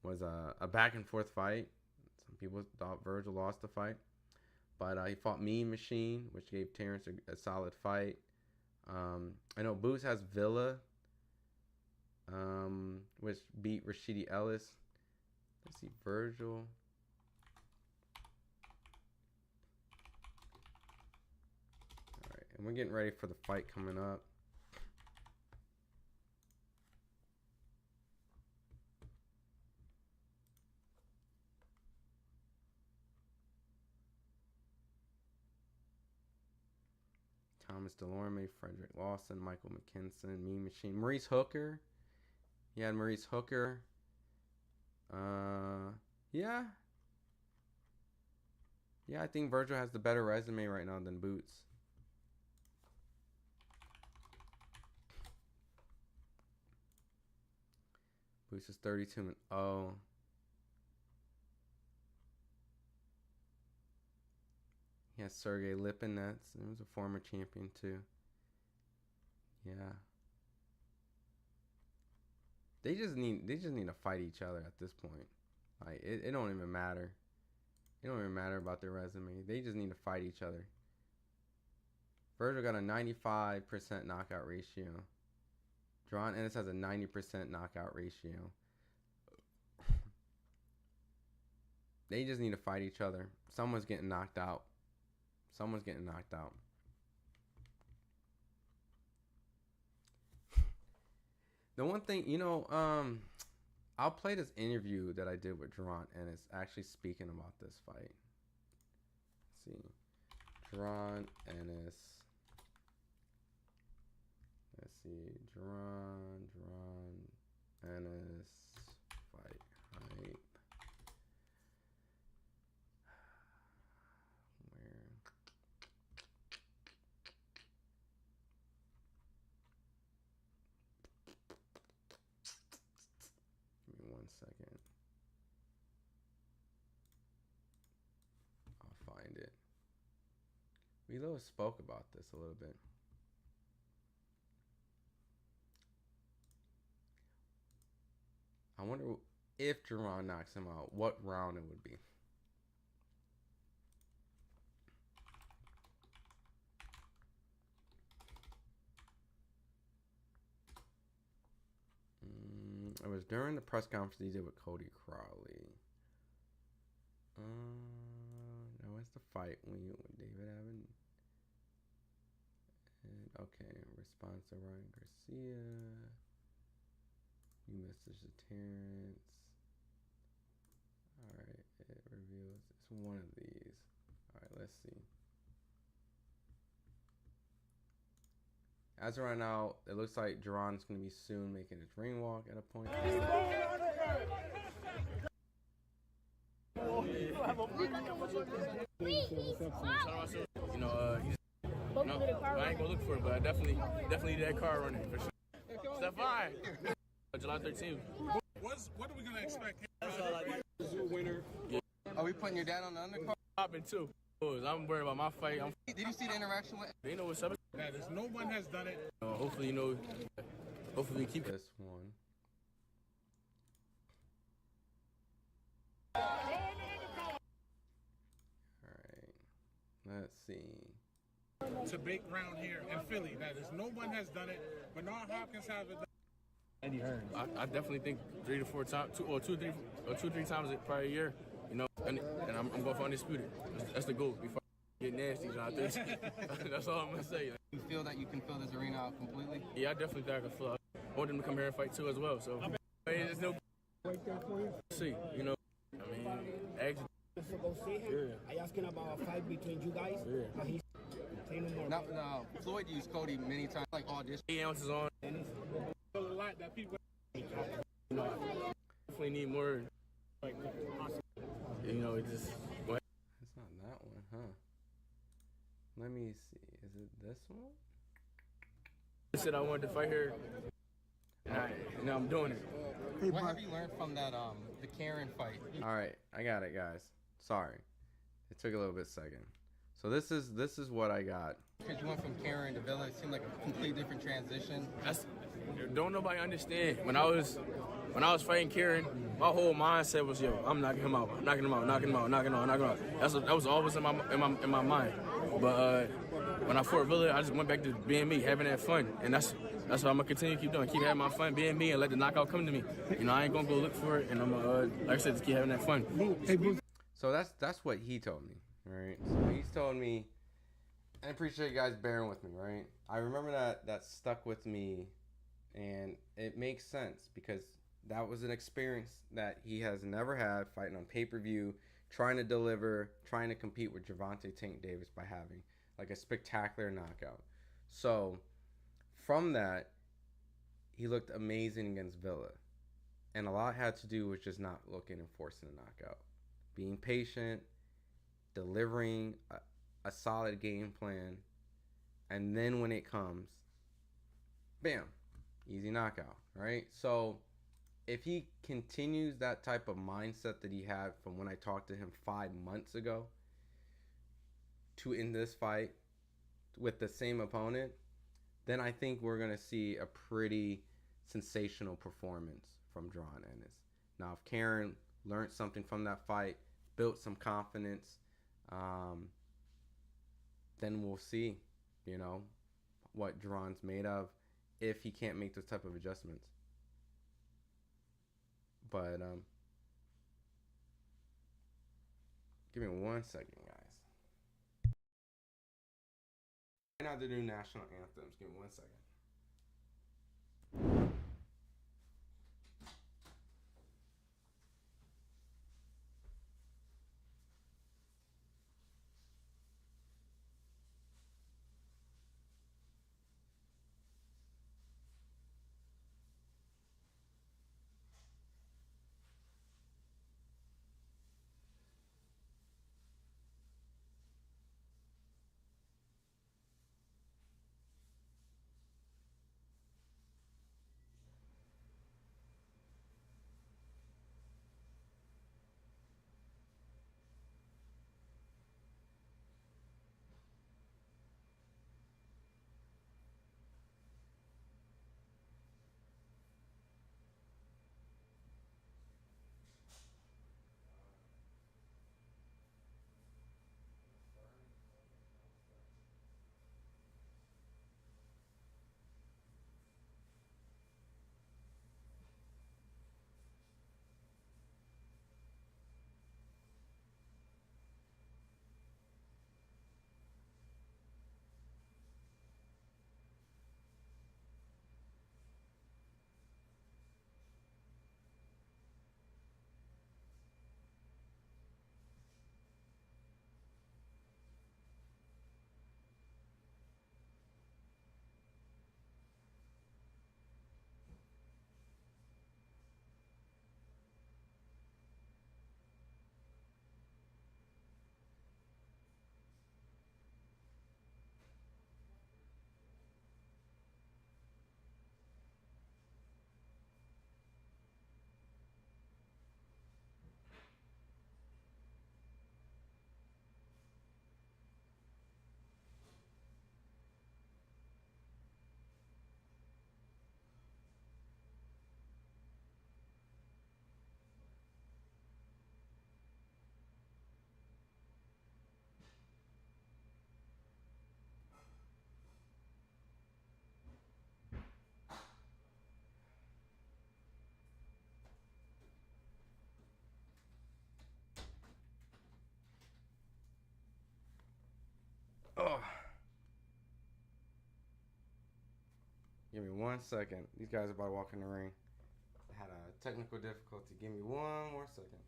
Speaker 1: was a back and forth fight. Some people thought Virgil lost the fight, but he fought Mean Machine, which gave Terrence a solid fight. I know Boots has Villa, which beat Rashidi Ellis. Let's see, Virgil. All right, and we're getting ready for the fight coming up. Thomas Delorme, Frederick Lawson, Michael McKinson, Mean Machine, Maurice Hooker. He had Maurice Hooker. Yeah. Yeah, I think Virgil has the better resume right now than Boots. Boots is 32-0. He has Sergey Lipinets. He was a former champion too. Yeah. They just need to fight each other at this point. Like it don't even matter. It don't even matter about their resume. They just need to fight each other. Virgil got a 95% knockout ratio. Jaron Ennis has a 90% knockout ratio. They just need to fight each other. Someone's getting knocked out. Someone's getting knocked out. The one thing, I'll play this interview that I did with Jaron Ennis actually speaking about this fight. Let's see. Jaron Ennis. Let's see. Jaron Ennis fight hype. Second. I'll find it. We spoke about this a little bit. I wonder if Jaron knocks him out, what round it would be. It was during the press conference he did with Cody Crowley. No, it's the fight when David Evan. And okay, response to Ryan Garcia. You message to Terrence. All right, it reveals it's one of these. All right, let's see. As of right now, it looks like Jaron's going to be soon making his ring walk at a point.
Speaker 2: I ain't gonna look for it, but I definitely need that car running for sure. Stefan, July 13th.
Speaker 3: What are we gonna expect?
Speaker 2: Winner.
Speaker 1: Yeah. Are we putting your dad on the undercard?
Speaker 2: Popping too. I'm worried about my fight.
Speaker 1: Did you see the interaction with?
Speaker 2: They know what's up.
Speaker 3: No one has done it.
Speaker 2: Hopefully, hopefully we keep
Speaker 1: this one. All right, let's see.
Speaker 3: It's a big round here in Philly. No one has done it. Bernard Hopkins has it done.
Speaker 2: Eddie Hearn. I definitely think 3 to 4 times, 2 or 3 times probably a year. And I'm going for undisputed. That's the goal. Before I get nasty, Jonathan. That's all I'm gonna say.
Speaker 1: You feel that you can fill this arena out completely?
Speaker 2: Yeah, I definitely think I can fill out. I want them to come here and fight too as well. So there's no see. I mean, actually.
Speaker 4: Go see him.
Speaker 2: Yeah.
Speaker 4: I asking about a fight between you guys.
Speaker 2: Yeah.
Speaker 4: He's say no more.
Speaker 1: No, Floyd used Cody many times, like audition.
Speaker 2: 8 ounces on.
Speaker 3: A lot that people.
Speaker 2: Definitely need more. It just.
Speaker 1: It's not that one, huh? Let me see. Is it this one?
Speaker 2: I said I wanted to fight her, and now I'm doing it.
Speaker 1: What have you learned from that the Karen fight? All right, I got it, guys. Sorry, it took a little bit second. So this is what I got. Because you went from Karen to Villa, it seemed like a completely different transition.
Speaker 2: Don't nobody understand. When I was fighting Karen, my whole mindset was, yo, I'm knocking him out, knocking him out. That was always in my mind. But when I fought Villa, I just went back to being me, having that fun, and that's what I'm gonna continue to keep doing. Keep having my fun, being me, and let the knockout come to me. I ain't gonna go look for it, and I'm like I said, just keep having that fun.
Speaker 1: So that's what he told me, right? So he's told me, and I appreciate you guys bearing with me, right? I remember that stuck with me, and it makes sense because that was an experience that he has never had, fighting on pay-per-view, trying to deliver, trying to compete with Gervonta Tank Davis by having like a spectacular knockout. So from that, he looked amazing against Villa. And a lot had to do with just not looking and forcing a knockout. Being patient, delivering a solid game plan, and then when it comes, bam, easy knockout, right? So if he continues that type of mindset that he had from when I talked to him 5 months ago to in this fight with the same opponent, then I think we're going to see a pretty sensational performance from Jaron Ennis. Now, if Karen learned something from that fight, built some confidence, then we'll see, what Jaron's made of if he can't make those type of adjustments. But give me 1 second, guys. Right now they're doing national anthems. Give me 1 second. Oh. Give me 1 second. These guys are about to walk in the ring. I had a technical difficulty. Give me 1 more second.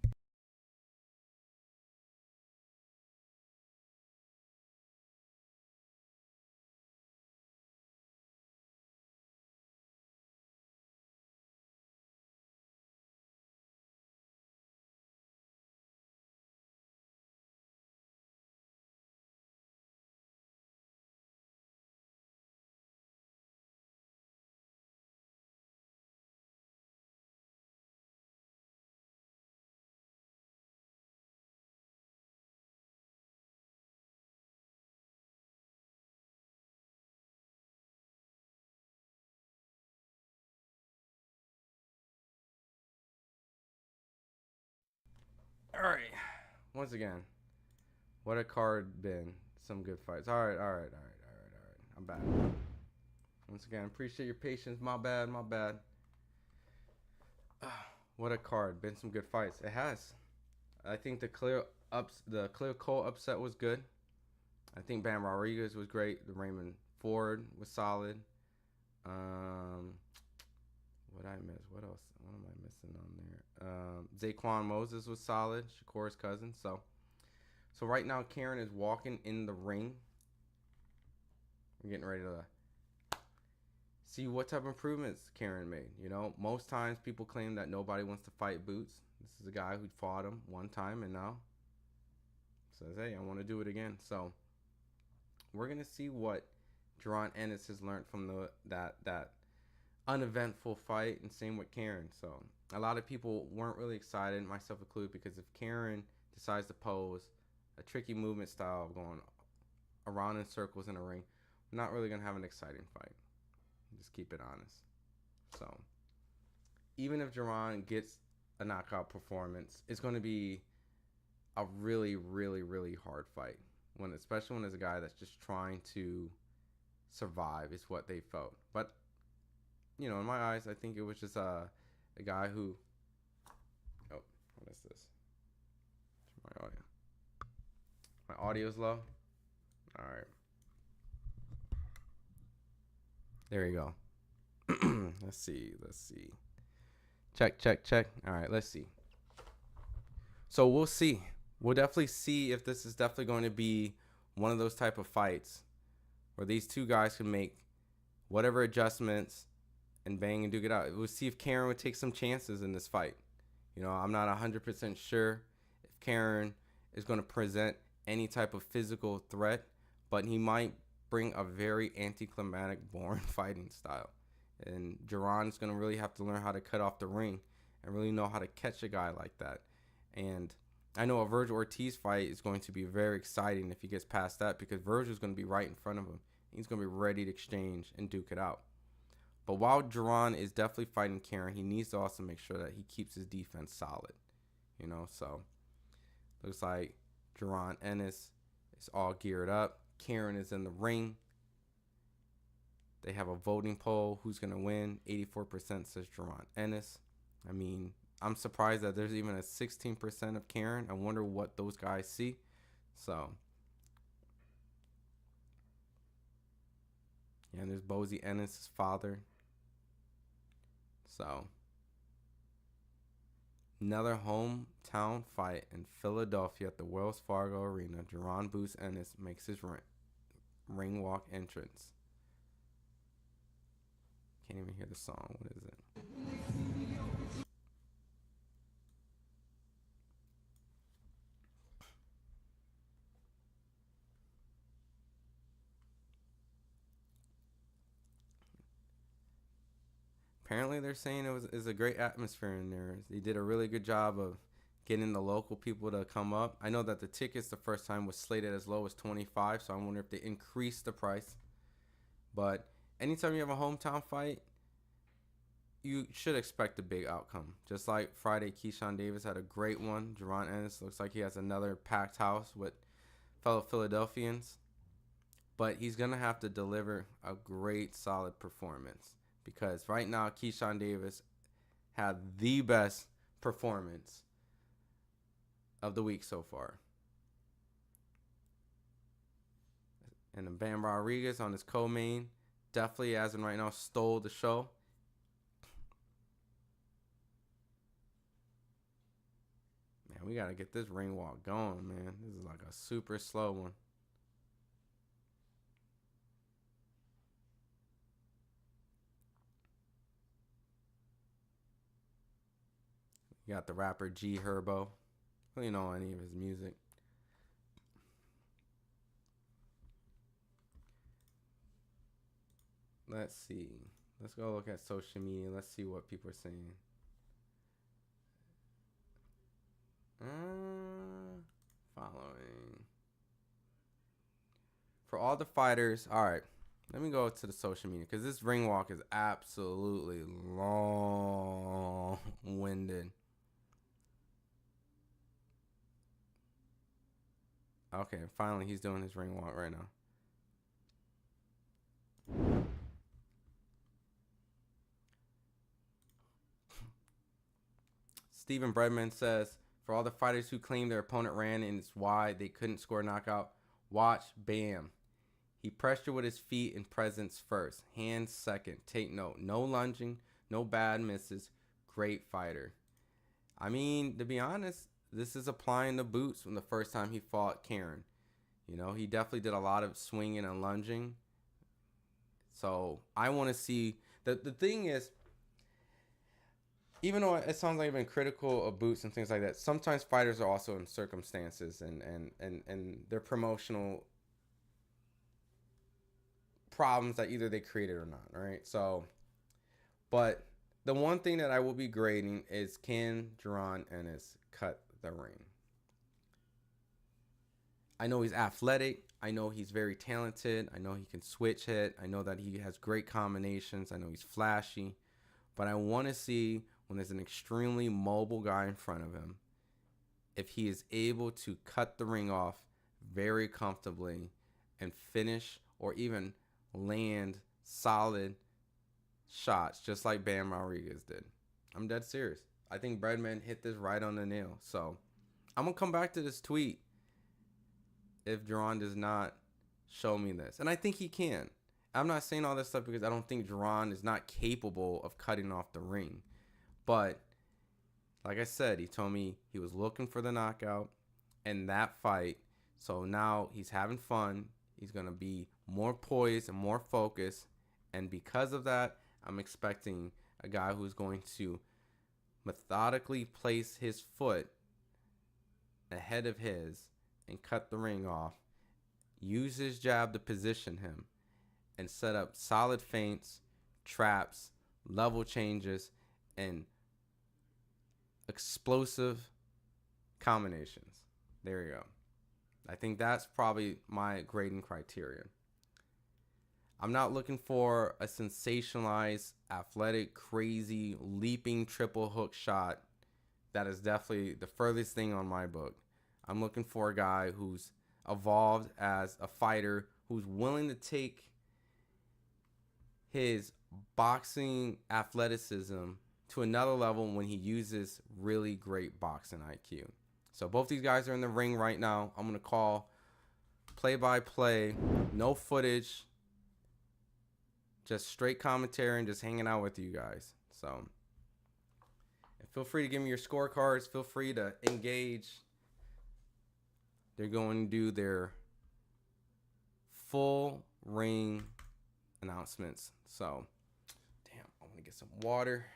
Speaker 1: All right. Once again, what a card been. Some good fights. All right. I'm back. Once again, appreciate your patience. My bad. What a card. Been some good fights. It has. I think the clear Cole upset was good. I think Bam Rodriguez was great. The Raymond Ford was solid. What I miss? What else? What am I missing on there? Zaquan Moses was solid. Shakur's cousin. So right now Karen is walking in the ring. We're getting ready to see what type of improvements Karen made. You know, most times people claim that nobody wants to fight Boots. This is a guy who fought him one time and now says, hey, I want to do it again. So we're gonna see what Jaron Ennis has learned from that uneventful fight, and same with Karen. So a lot of people weren't really excited, myself included, because if Karen decides to pose a tricky movement style of going around in circles in a ring, we're not really gonna have an exciting fight. Just keep it honest. So even if Jaron gets a knockout performance, it's going to be a really, really, really hard fight. Especially when there's a guy that's just trying to survive, is what they felt. But you know, in my eyes, I think it was just a guy who. Oh, what is this? My audio. My audio's low. All right. There you go. Let's see. Check. All right, let's see. So we'll see. We'll definitely see if this is definitely going to be one of those type of fights where these two guys can make whatever adjustments and bang and duke it out. We'll see if Karen would take some chances in this fight. You know, I'm not 100% sure if Karen is going to present any type of physical threat, but he might bring a very anticlimactic, boring fighting style. And Jaron's going to really have to learn how to cut off the ring and really know how to catch a guy like that. And I know a Virgil Ortiz fight is going to be very exciting if he gets past that, because Virgil's going to be right in front of him. He's going to be ready to exchange and duke it out. But while Jaron is definitely fighting Karen, he needs to also make sure that he keeps his defense solid. You know, so looks like Jaron Ennis is all geared up. Karen is in the ring. They have a voting poll. Who's going to win? 84% says Jaron Ennis. I mean, I'm surprised that there's even a 16% of Karen. I wonder what those guys see. So, yeah, and there's Bozy Ennis' father. So, another hometown fight in Philadelphia at the Wells Fargo Arena. Jaron Boots Ennis makes his ring walk entrance. Can't even hear the song. What is it? Apparently they're saying is a great atmosphere in there. They did a really good job of getting the local people to come up. I know that the tickets the first time was slated as low as $25, so I wonder if they increased the price. But anytime you have a hometown fight, you should expect a big outcome. Just like Friday, Keyshawn Davis had a great one. Jaron Ennis looks like he has another packed house with fellow Philadelphians. But he's going to have to deliver a great, solid performance. Because right now, Keyshawn Davis had the best performance of the week so far. And then Bam Rodriguez on his co-main. Definitely, as in right now, stole the show. Man, we got to get this ring walk going, man. This is like a super slow one. You got the rapper G Herbo. I don't know any of his music. Let's see. Let's go look at social media. Let's see what people are saying. Following. For all the fighters. All right. Let me go to the social media because this ring walk is absolutely long-winded. Okay, finally he's doing his ring walk right now. Stephen Bredman says, for all the fighters who claim their opponent ran and it's why they couldn't score a knockout, watch Bam. He pressured with his feet and presence first. Hands second. Take note. No lunging. No bad misses. Great fighter. I mean, to be honest, this is applying the boots from the first time he fought Karen. You know, he definitely did a lot of swinging and lunging. So I want to see. The thing is, even though it sounds like I've been critical of boots and things like that, sometimes fighters are also in circumstances and their promotional problems that either they created or not, right? So, but the one thing that I will be grading is, can Jaron Ennis cut the ring? I know he's athletic. I know he's very talented. I know he can switch hit. I know that he has great combinations. I know he's flashy. But I want to see, when there's an extremely mobile guy in front of him, if he is able to cut the ring off very comfortably and finish or even land solid shots just like Bam Rodriguez did. I'm dead serious. I think Bredman hit this right on the nail. So I'm going to come back to this tweet if Jaron does not show me this. And I think he can. I'm not saying all this stuff because I don't think Jaron is not capable of cutting off the ring. But like I said, he told me he was looking for the knockout in that fight. So now he's having fun. He's going to be more poised and more focused. And because of that, I'm expecting a guy who's going to methodically place his foot ahead of his and cut the ring off, use his jab to position him, and set up solid feints, traps, level changes, and explosive combinations. There you go. I think that's probably my grading criterion. I'm not looking for a sensationalized, athletic, crazy, leaping triple hook shot. That is definitely the furthest thing on my book. I'm looking for a guy who's evolved as a fighter, who's willing to take his boxing athleticism to another level when he uses really great boxing IQ. So both these guys are in the ring right now. I'm going to call play-by-play, no footage, just straight commentary and just hanging out with you guys. So feel free to give me your scorecards. Feel free to engage. They're going to do their full ring announcements. So, damn, I'm going to get some water.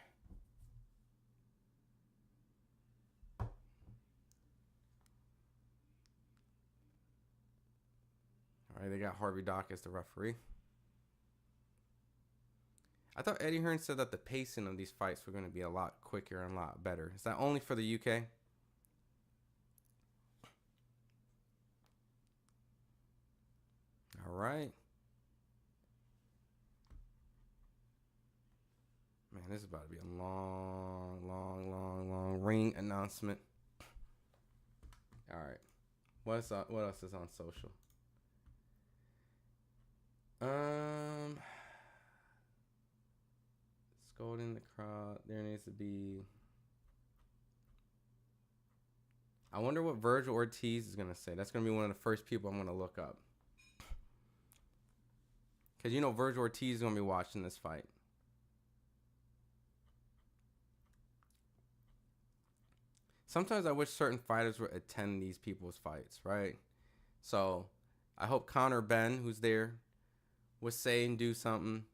Speaker 1: All right, they got Harvey Dock as the referee. I thought Eddie Hearn said that the pacing of these fights were going to be a lot quicker and a lot better. Is that only for the UK? All right. Man, this is about to be a long ring announcement. All right. What else is on social? Scolding the crowd. There needs to be. I wonder what Virgil Ortiz is going to say. That's going to be one of the first people I'm going to look up. Because, you know, Vergil Ortiz is going to be watching this fight. Sometimes I wish certain fighters would attend these people's fights, right? So I hope Connor Ben, who's there, would say and do something.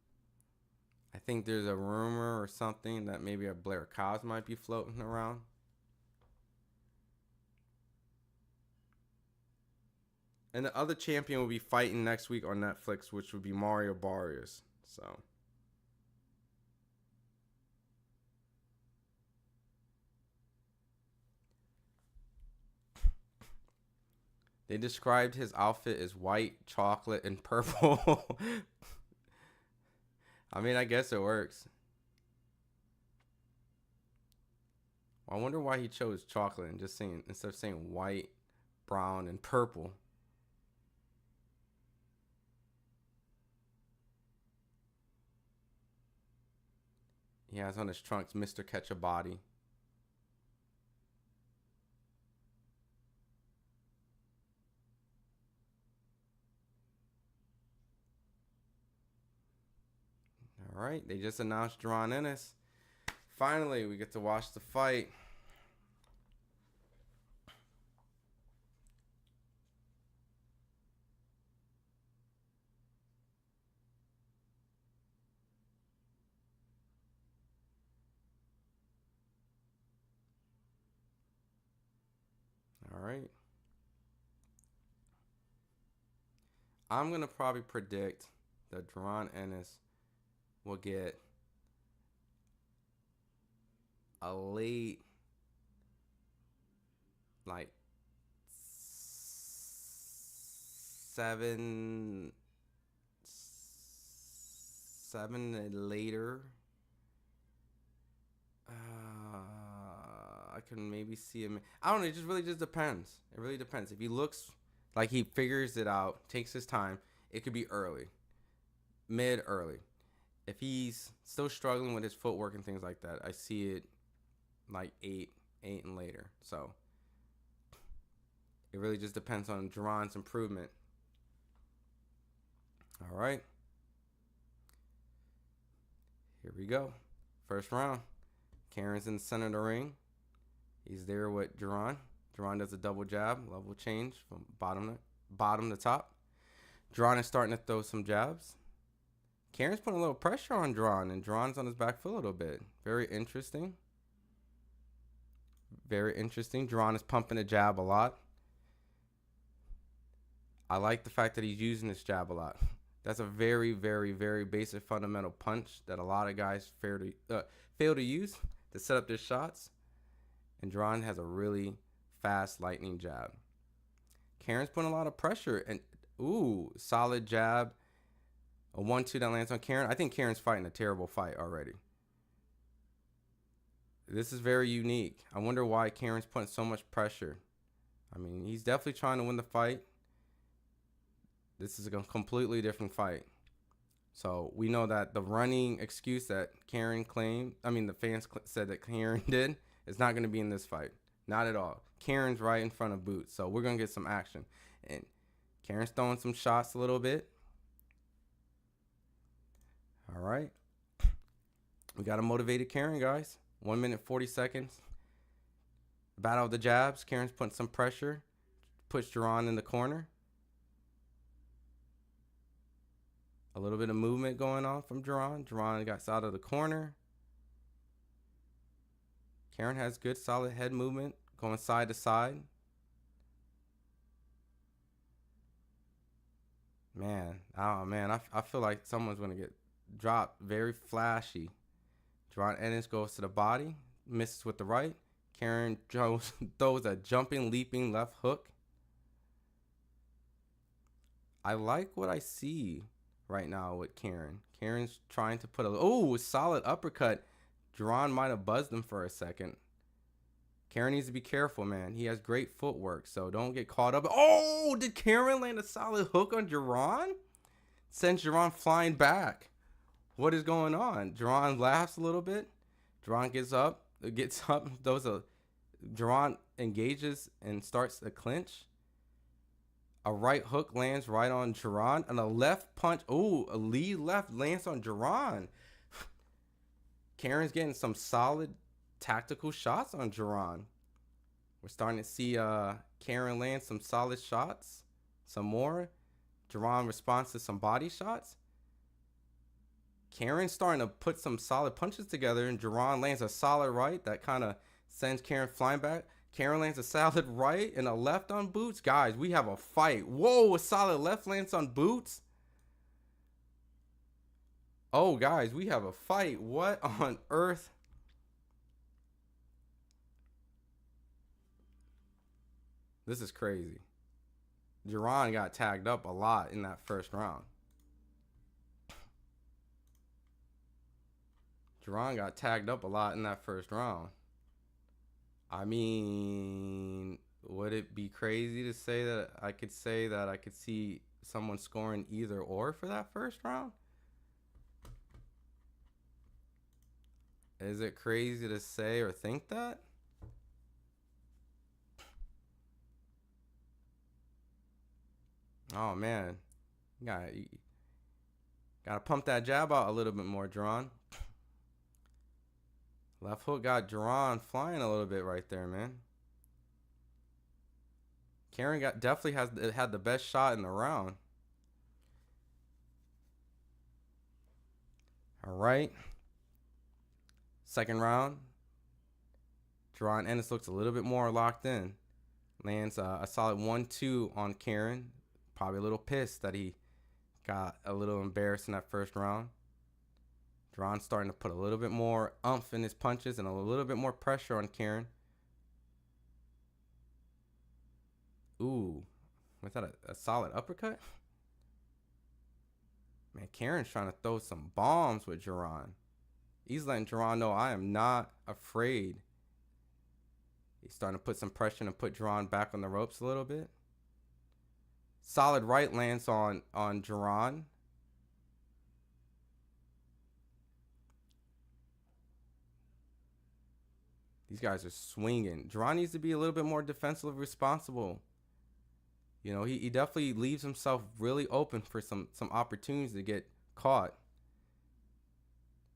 Speaker 1: I think there's a rumor or something that maybe a Blair Cos might be floating around. And the other champion will be fighting next week on Netflix, which would be Mario Barrios. So they described his outfit as white, chocolate, and purple. I mean, I guess it works. I wonder why he chose chocolate and just saying, instead of saying white, brown, and purple. He has on his trunks, Mr. Catch a Body. All right, they just announced Jaron Ennis. Finally, we get to watch the fight. All right. I'm going to probably predict that Jaron Ennis will get a late, like, 7 and later. I can maybe see him. I don't know. It just really just depends. It really depends. If he looks like he figures it out, takes his time, it could be early, early. If he's still struggling with his footwork and things like that, I see it like 8 and later. So it really just depends on Jaron's improvement. All right. Here we go. First round. Karen's in the center of the ring. He's there with Jaron. Jaron does a double jab, level change from bottom to top. Jaron is starting to throw some jabs. Karen's putting a little pressure on Jaron, and Jaron's on his back foot a little bit. Very interesting. Very interesting. Jaron is pumping the jab a lot. I like the fact that he's using this jab a lot. That's a very, very, very basic fundamental punch that a lot of guys fail to use to set up their shots. And Jaron has a really fast lightning jab. Karen's putting a lot of pressure. And, ooh, solid jab. A 1-2 that lands on Karen. I think Karen's fighting a terrible fight already. This is very unique. I wonder why Karen's putting so much pressure. I mean, he's definitely trying to win the fight. This is a completely different fight. So we know that the running excuse that Karen claimed, the fans said that Karen did, is not going to be in this fight. Not at all. Karen's right in front of Boots. So we're going to get some action. And Karen's throwing some shots a little bit. All right. We got a motivated Karen, guys. 1 minute, 40 seconds. Battle of the jabs. Karen's putting some pressure. Puts Jaron in the corner. A little bit of movement going on from Jaron. Jaron got out of the corner. Karen has good, solid head movement, going side to side. I feel like someone's going to get dropped. Very flashy. Jaron Ennis goes to the body, misses with the right. Karen throws a jumping, leaping left hook. I like what I see right now with Karen. Karen's trying to put a solid uppercut. Jaron might have buzzed him for a second. Karen needs to be careful, man. He has great footwork, so don't get caught up. Oh, did Karen land a solid hook on Jaron? Sends Jaron flying back. What is going on? Jaron laughs a little bit. Jaron gets up, Jaron engages and starts a clinch. A right hook lands right on Jaron. And a left punch. Ooh, a lead left lands on Jaron. Karen's getting some solid tactical shots on Jaron. We're starting to see Karen land some solid shots. Some more. Jaron responds to some body shots. Karen's starting to put some solid punches together, and Jaron lands a solid right that kind of sends Karen flying back. Karen lands a solid right and a left on Boots. Guys, we have a fight. Whoa, a solid left lands on Boots. Oh, guys, we have a fight. What on earth? This is crazy. Jaron got tagged up a lot in that first round. Jaron got tagged up a lot in that first round. I mean, would it be crazy to say that I could see someone scoring either or for that first round? Is it crazy to say or think that? Oh man, you gotta pump that jab out a little bit more, Jaron. Left hook got Jaron flying a little bit right there, man. Karen definitely had the best shot in the round. All right. Second round. Jaron Ennis looks a little bit more locked in. Lands a solid 1-2 on Karen. Probably a little pissed that he got a little embarrassed in that first round. Jaron's starting to put a little bit more oomph in his punches and a little bit more pressure on Karen. Ooh, was that a solid uppercut? Man, Karen's trying to throw some bombs with Jaron. He's letting Jaron know, I am not afraid. He's starting to put some pressure and put Jaron back on the ropes a little bit. Solid right lands on Jaron. These guys are swinging. Jaron needs to be a little bit more defensively responsible. You know, he definitely leaves himself really open for some opportunities to get caught.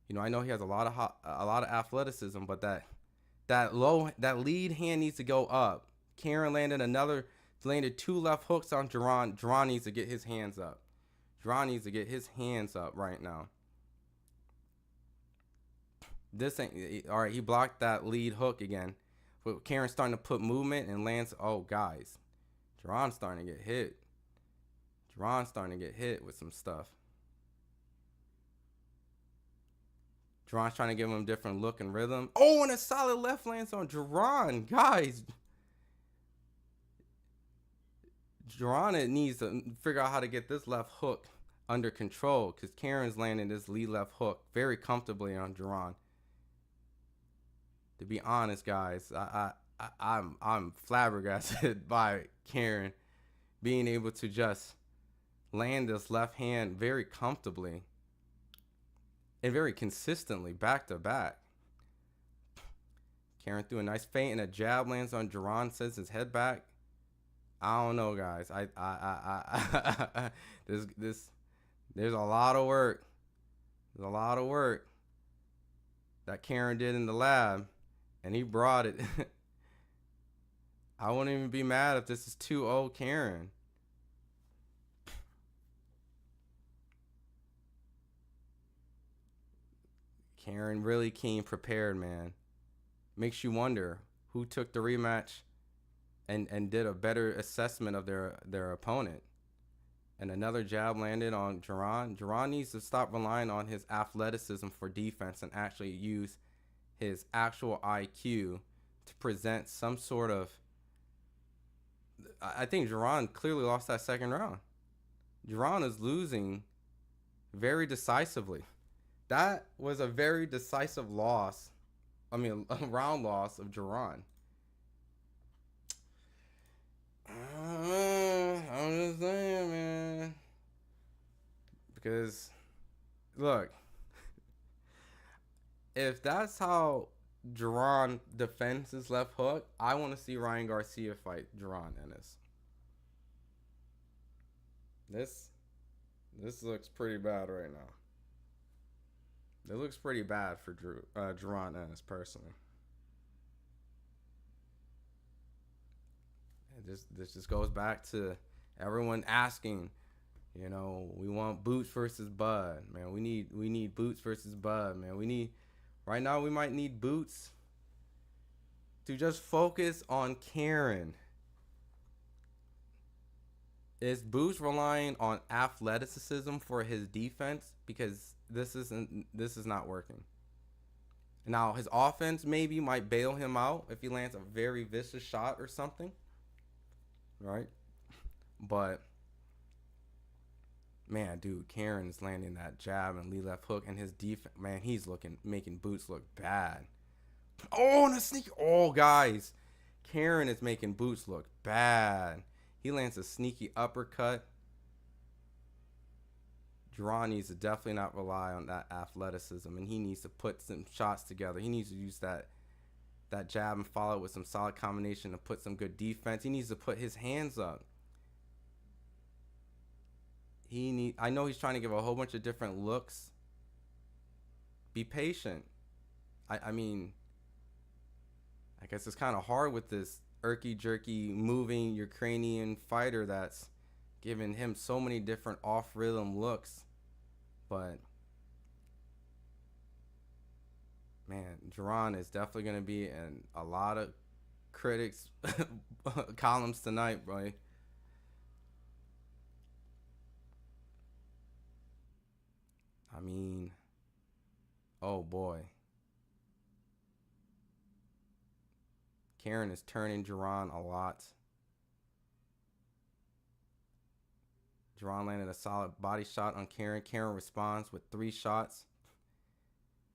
Speaker 1: You know, I know he has a lot of athleticism, but that lead hand needs to go up. Karen landed 2 left hooks on Jaron. Jaron needs to get his hands up. Jaron needs to get his hands up right now. This ain't all right. He blocked that lead hook again. But Karen's starting to put movement and lands. Oh, guys, Jaron's starting to get hit. Jaron's starting to get hit with some stuff. Jaron's trying to give him a different look and rhythm. Oh, and a solid left lands on Jaron, guys. Jaron needs to figure out how to get this left hook under control because Karen's landing this lead left hook very comfortably on Jaron. To be honest, guys, I'm flabbergasted by Karen being able to just land this left hand very comfortably and very consistently back to back. Karen threw a nice feint and a jab lands on Jaron, sends his head back. I don't know, guys. There's a lot of work. There's a lot of work that Karen did in the lab, and he brought it. I wouldn't even be mad if this is 2-0 Karen. Karen really came prepared, man. Makes you wonder who took the rematch and did a better assessment of their opponent. And another jab landed on Jaron. Jaron needs to stop relying on his athleticism for defense and actually use his actual IQ to present some sort of... I think Jaron clearly lost that second round. Jaron is losing very decisively. That was a very decisive loss. I mean, a round loss of Jaron. I'm just saying, man. Because, look, if that's how Jaron defends his left hook, I want to see Ryan Garcia fight Jaron Ennis. This looks pretty bad right now. It looks pretty bad for Jaron Ennis personally. This just goes back to everyone asking, you know, we want Boots versus Bud, man. We need Boots versus Bud, man. Right now we might need Boots to just focus on Karen. Is Boots relying on athleticism for his defense? Because this is not working. Now his offense maybe might bail him out if he lands a very vicious shot or something. Right? But man, dude, Karen's landing that jab and lead left hook, and his defense, man, he's making Boots look bad. Oh, and a sneak. Oh, guys, Karen is making Boots look bad. He lands a sneaky uppercut. Jaron needs to definitely not rely on that athleticism, and he needs to put some shots together. He needs to use that jab and follow it with some solid combination to put some good defense. He needs to put his hands up. I know he's trying to give a whole bunch of different looks. Be patient. I mean, I guess it's kind of hard with this irky-jerky moving Ukrainian fighter that's giving him so many different off-rhythm looks. But man, Jaron is definitely going to be in a lot of critics' columns tonight, bro. I mean, oh boy. Karen is turning Jaron a lot. Jaron landed a solid body shot on Karen. Karen responds with 3 shots.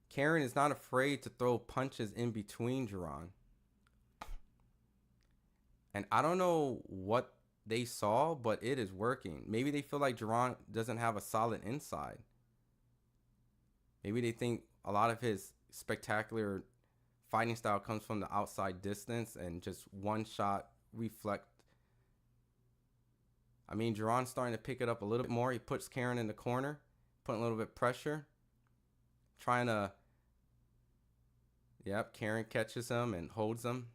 Speaker 1: Karen is not afraid to throw punches in between Jaron. And I don't know what they saw, but it is working. Maybe they feel like Jaron doesn't have a solid inside. Maybe they think a lot of his spectacular fighting style comes from the outside distance and just one shot reflect. I mean, Jaron's starting to pick it up a little bit more. He puts Karen in the corner, putting a little bit of pressure. Trying to, yep, Karen catches him and holds him.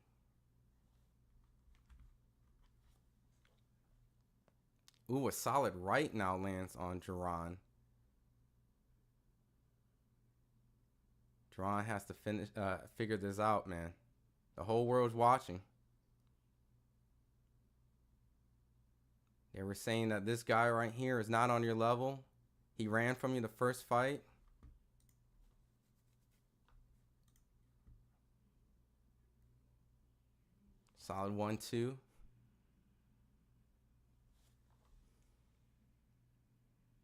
Speaker 1: Ooh, a solid right now lands on Jaron. Jaron has to figure this out, man. The whole world's watching. They were saying that this guy right here is not on your level. He ran from you the first fight. Solid 1-2.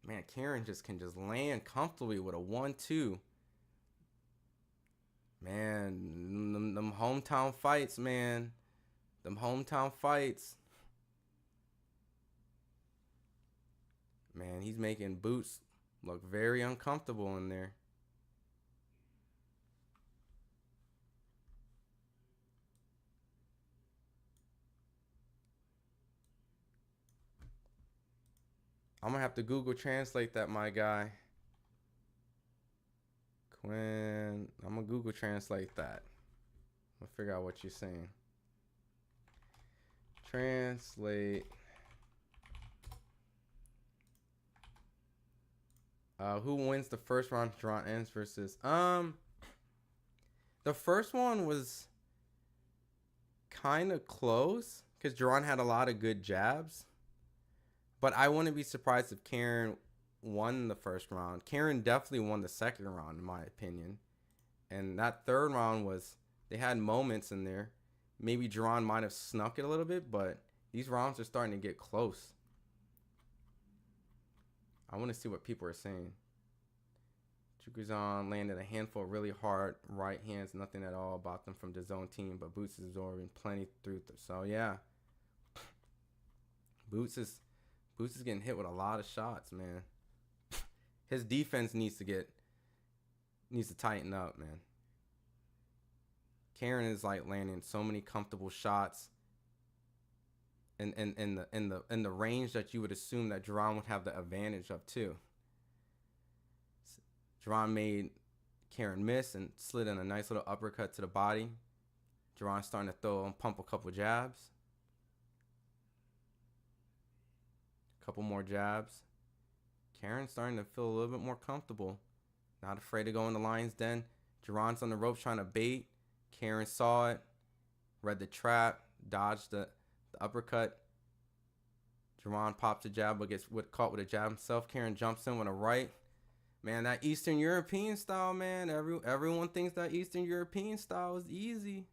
Speaker 1: Man, Karen can land comfortably with a 1-2. Man, them hometown fights, man. Them hometown fights. Man, he's making Boots look very uncomfortable in there. I'm going to have to Google Translate that, my guy. Quinn, I'm going to Google Translate that. I'll figure out what you're saying. Translate. Who wins the first round? Jaron Ennis versus... The first one was kind of close because Jaron had a lot of good jabs. But I wouldn't be surprised if Karen won the first round. Karen definitely won the second round, in my opinion. And that third round was... They had moments in there. Maybe Jaron might have snuck it a little bit, but these rounds are starting to get close. I want to see what people are saying. Chukhadzhian landed a handful of really hard right hands. Nothing at all about them from the zone team, but Boots is absorbing plenty through. So, yeah. Boots is getting hit with a lot of shots, man. His defense needs to tighten up, man. Karen is like landing so many comfortable shots. in the range that you would assume that Jaron would have the advantage of too. Jaron made Karen miss and slid in a nice little uppercut to the body. Jaron starting to throw and pump a couple jabs. Couple more jabs. Karen's starting to feel a little bit more comfortable. Not afraid to go in the lion's den. Jaron's on the ropes trying to bait. Karen saw it. Read the trap. Dodged the uppercut. Jaron pops a jab but gets caught with a jab himself. Karen jumps in with a right. Man, that Eastern European style, man. Everyone thinks that Eastern European style is easy.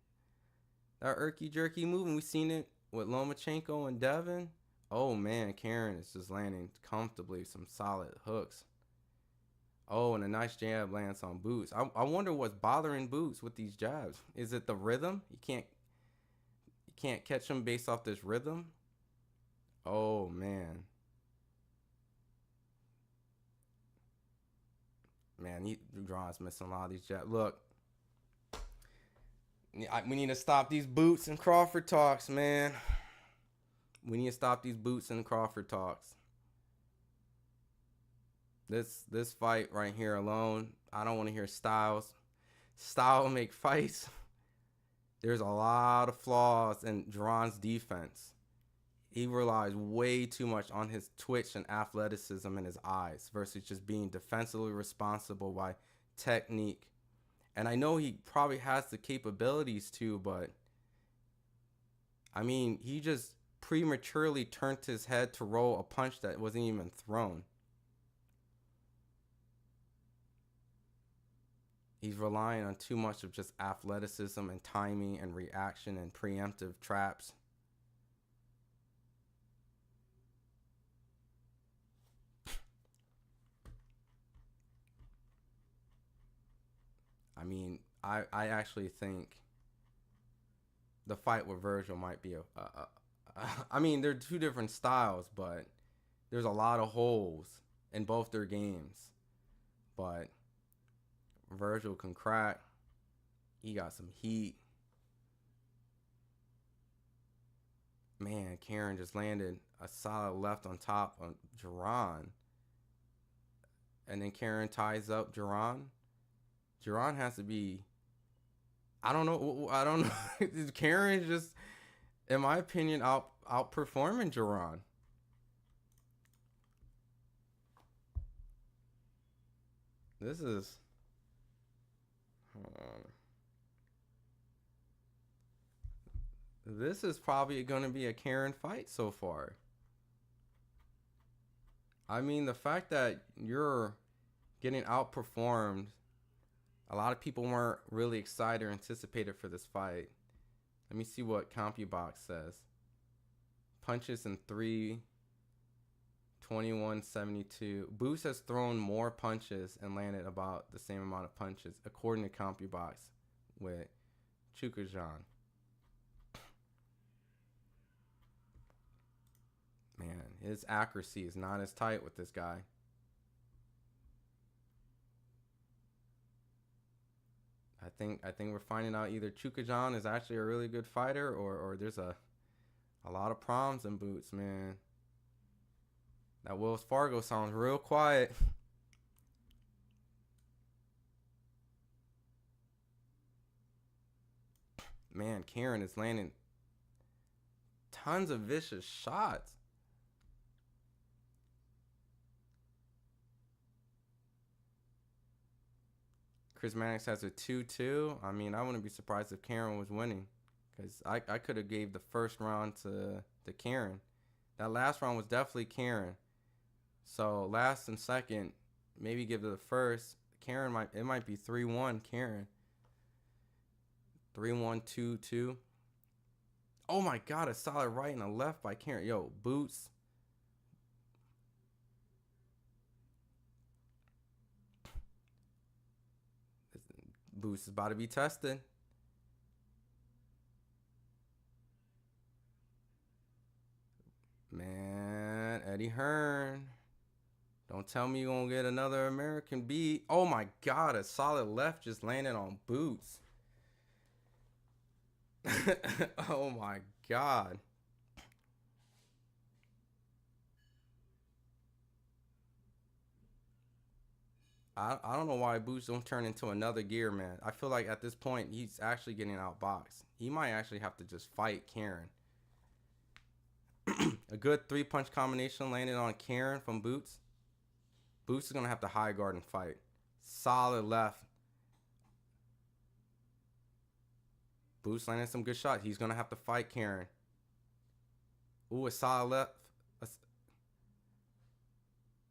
Speaker 1: That irky-jerky move, and we've seen it with Lomachenko and Devin. Oh, man, Karen is just landing comfortably some solid hooks. Oh, and a nice jab lands on Boots. I wonder what's bothering Boots with these jabs. Is it the rhythm? You can't catch him based off this rhythm? Oh, man. Man, Jaron's missing a lot of these jabs. Look, we need to stop these Boots and Crawford talks, man. We need to stop these Boots and Crawford talks. This fight right here alone, I don't want to hear styles. Style make fights. There's a lot of flaws in Jaron's defense. He relies way too much on his twitch and athleticism in his eyes versus just being defensively responsible by technique. And I know he probably has the capabilities to, but I mean, he just prematurely turned his head to roll a punch that wasn't even thrown. He's relying on too much of just athleticism and timing and reaction and preemptive traps. I mean, I actually think the fight with Virgil might be I mean, they're two different styles, but there's a lot of holes in both their games. But Virgil can crack. He got some heat. Man, Karen just landed a solid left on top on Jaron. And then Karen ties up Jaron. Jaron has to be, I don't know. Karen is just, in my opinion, outperforming Jaron. This is, hold on. This is probably going to be a Karen fight so far. I mean, the fact that you're getting outperformed, a lot of people weren't really excited or anticipated for this fight. Let me see what CompuBox says. Punches in 3, 21-72. Boots has thrown more punches and landed about the same amount of punches, according to CompuBox, with Chukhadzhian. Man, his accuracy is not as tight with this guy. I think we're finding out either Chukhadzhian is actually a really good fighter or there's a lot of problems in Boots, man. That Wells Fargo sounds real quiet. Man, Karen is landing tons of vicious shots. Chris Mannix has a 2-2. I mean, I wouldn't be surprised if Karen was winning, because I could have gave the first round to Karen. That last round was definitely Karen. So last and second, maybe give it the first. Karen it might be 3-1 Karen. 3-1, 2-2. Oh my God, a solid right and a left by Karen. Yo, Boots. Boots is about to be tested. Man, Eddie Hearn. Don't tell me you're going to get another American beat. Oh my God, a solid left just landed on Boots. Oh my God. I don't know why Boots don't turn into another gear, man. I feel like at this point he's actually getting outboxed. He might actually have to just fight Karen. A good 3-punch combination landed on Karen from Boots. Boots is gonna have to high guard and fight. Solid left. Boots landed some good shots. He's gonna have to fight Karen. Ooh, a solid left.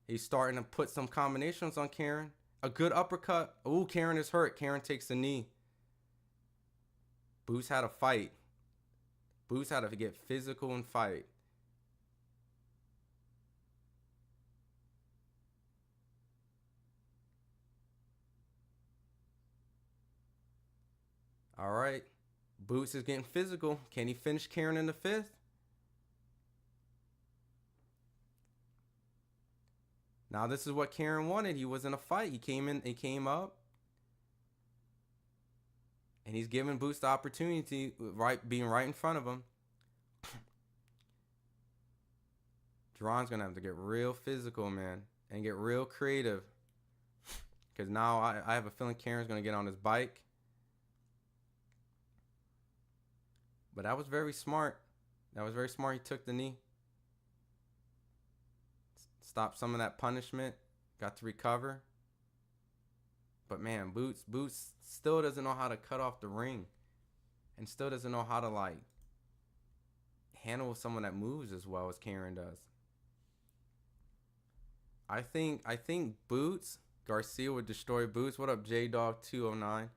Speaker 1: He's starting to put some combinations on Karen. A good uppercut. Ooh, Karen is hurt. Karen takes the knee. Boots had a fight. Boots had to get physical and fight. All right. Boots is getting physical. Can he finish Karen in the 5th? Now this is what Karen wanted. He was in a fight. He came in, he came up. And he's giving Boots the opportunity, being right in front of him. Jaron's going to have to get real physical, man. And get real creative. Because now I have a feeling Karen's going to get on his bike. But that was very smart. That was very smart. He took the knee. Stopped some of that punishment. Got to recover. But man, Boots still doesn't know how to cut off the ring. And still doesn't know how to like handle someone that moves as well as Karen does. I think Boots, Garcia would destroy Boots. What up, J-Dog 209?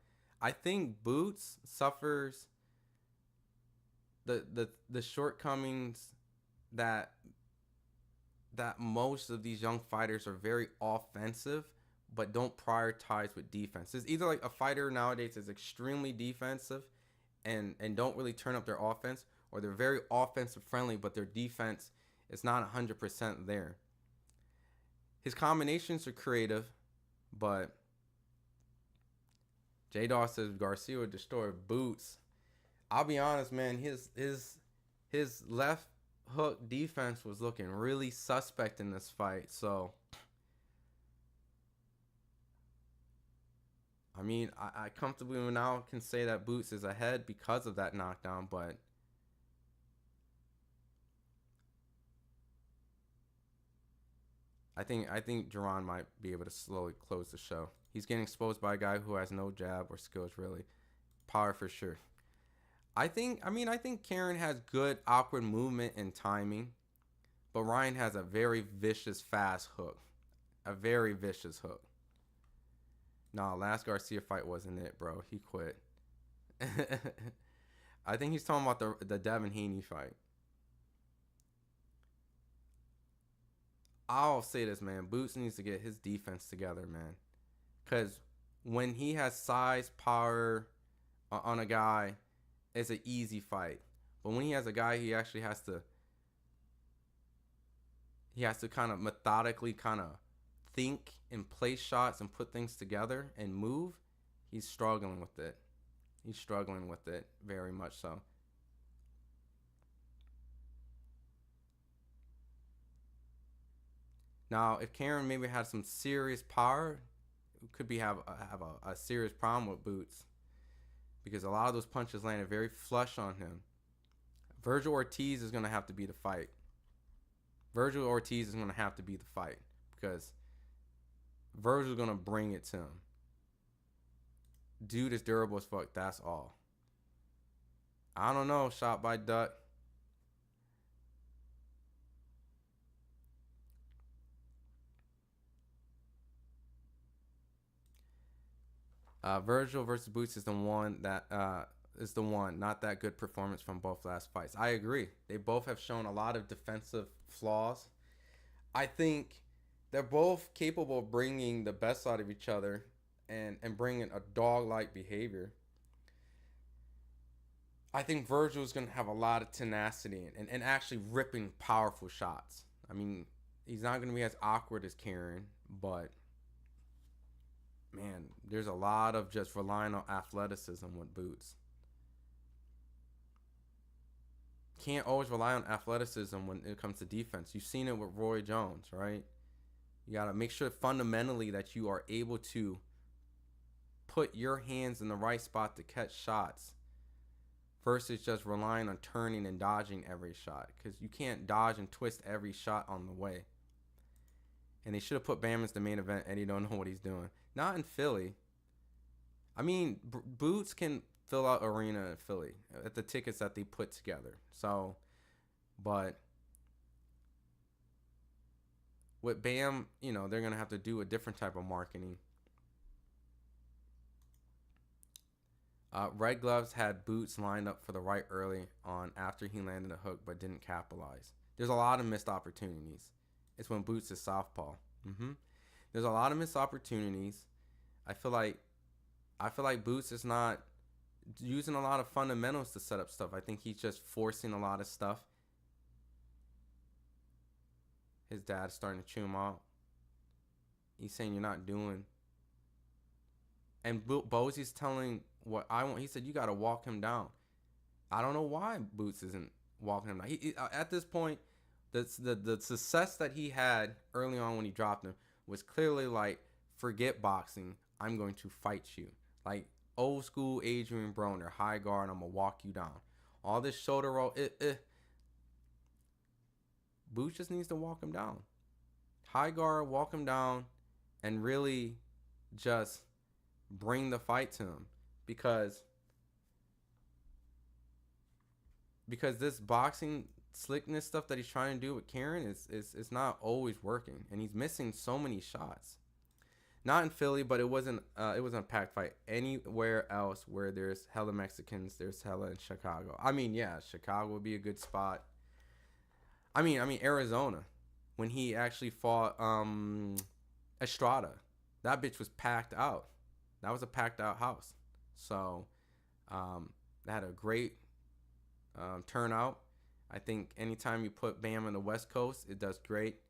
Speaker 1: I think Boots suffers the shortcomings that most of these young fighters are very offensive but don't prioritize with defense. It's either like a fighter nowadays is extremely defensive and don't really turn up their offense, or they're very offensive friendly but their defense is not 100% there. His combinations are creative, but J-Dog says Garcia would destroy Boots. I'll be honest, man, his left hook defense was looking really suspect in this fight. So, I mean, I comfortably now can say that Boots is ahead because of that knockdown, but I think Jaron might be able to slowly close the show. He's getting exposed by a guy who has no jab or skills really. Power for sure. I think Karen has good awkward movement and timing, but Ryan has a very vicious fast hook. A very vicious hook. Nah, last Garcia fight wasn't it, bro. He quit. I think he's talking about the Devin Haney fight. I'll say this, man. Boots needs to get his defense together, man. Because when he has size, power on a guy, it's an easy fight. But when he has a guy, he actually has to kind of methodically kind of think and place shots and put things together and move. He's struggling with it. He's struggling with it very much so. Now, if Karen maybe had some serious power, could be have a serious problem with Boots, because a lot of those punches landed very flush on him. Virgil Ortiz is going to have to be the fight. Virgil Ortiz is going to have to be the fight because Virgil's going to bring it to him. Dude is durable as fuck. That's all. I don't know. Shot by Duck. Virgil versus Boots is the one, not that good performance from both last fights. I agree. They both have shown a lot of defensive flaws. I think they're both capable of bringing the best out of each other and bringing a dog-like behavior. I think Virgil's going to have a lot of tenacity and actually ripping powerful shots. I mean, he's not going to be as awkward as Karen, but man, there's a lot of just relying on athleticism with Boots. Can't always rely on athleticism when it comes to defense. You've seen it with Roy Jones, right? You got to make sure fundamentally that you are able to put your hands in the right spot to catch shots versus just relying on turning and dodging every shot, because you can't dodge and twist every shot on the way. And they should have put Bam as the main event. Eddie don't know what he's doing. Not in Philly. I mean, Boots can fill out arena in Philly at the tickets that they put together. So, but with Bam, you know, they're going to have to do a different type of marketing. Red Gloves had Boots lined up for the right early on after he landed a hook but didn't capitalize. There's a lot of missed opportunities. It's when Boots is southpaw. There's a lot of missed opportunities. I feel like Boots is not using a lot of fundamentals to set up stuff. I think he's just forcing a lot of stuff. His dad's starting to chew him out. He's saying you're not doing. And Bosey's telling what I want. He said you got to walk him down. I don't know why Boots isn't walking him down. He at this point, the success that he had early on when he dropped him was clearly like, forget boxing. I'm going to fight you. Like old school Adrian Broner, high guard, I'm going to walk you down. All this shoulder roll, Boots just needs to walk him down. High guard, walk him down, and really just bring the fight to him. Because this boxing slickness stuff that he's trying to do with Karen is not always working. And he's missing so many shots. Not in Philly, but it wasn't a packed fight. Anywhere else where there's hella Mexicans, there's hella in Chicago. I mean, yeah, Chicago would be a good spot. I mean Arizona, when he actually fought Estrada, that bitch was packed out. That was a packed out house. So they had a great turnout. I think anytime you put Bam on the West Coast, it does great.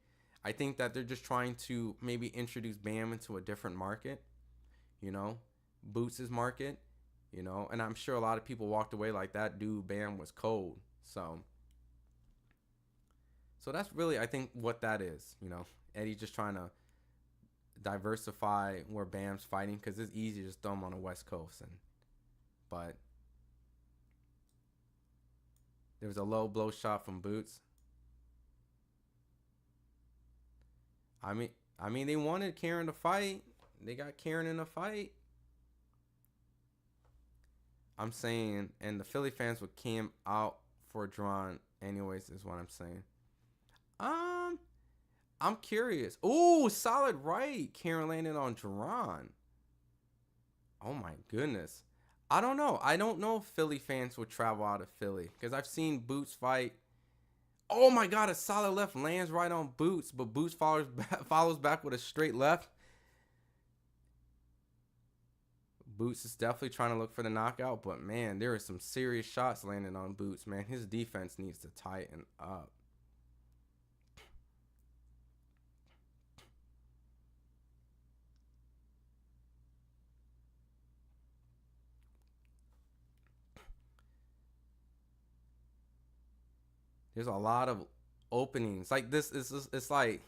Speaker 1: I think that they're just trying to maybe introduce Bam into a different market, you know, Boots' market, you know, and I'm sure a lot of people walked away like that dude Bam was cold. So that's really, I think, what that is, you know. Eddie just trying to diversify where Bam's fighting, because it's easy to just throw him on the West Coast. But there was a low blow shot from Boots. I mean, they wanted Karen to fight. They got Karen in a fight. I'm saying, and the Philly fans would came out for Jaron anyways, is what I'm saying. I'm curious. Ooh, solid right. Karen landed on Jaron. Oh my goodness. I don't know. I don't know if Philly fans would travel out of Philly, because I've seen Boots fight. Oh my God, a solid left lands right on Boots, but Boots follows back with a straight left. Boots is definitely trying to look for the knockout, but man, there are some serious shots landing on Boots, man. His defense needs to tighten up. There's a lot of openings. Like this is, it's like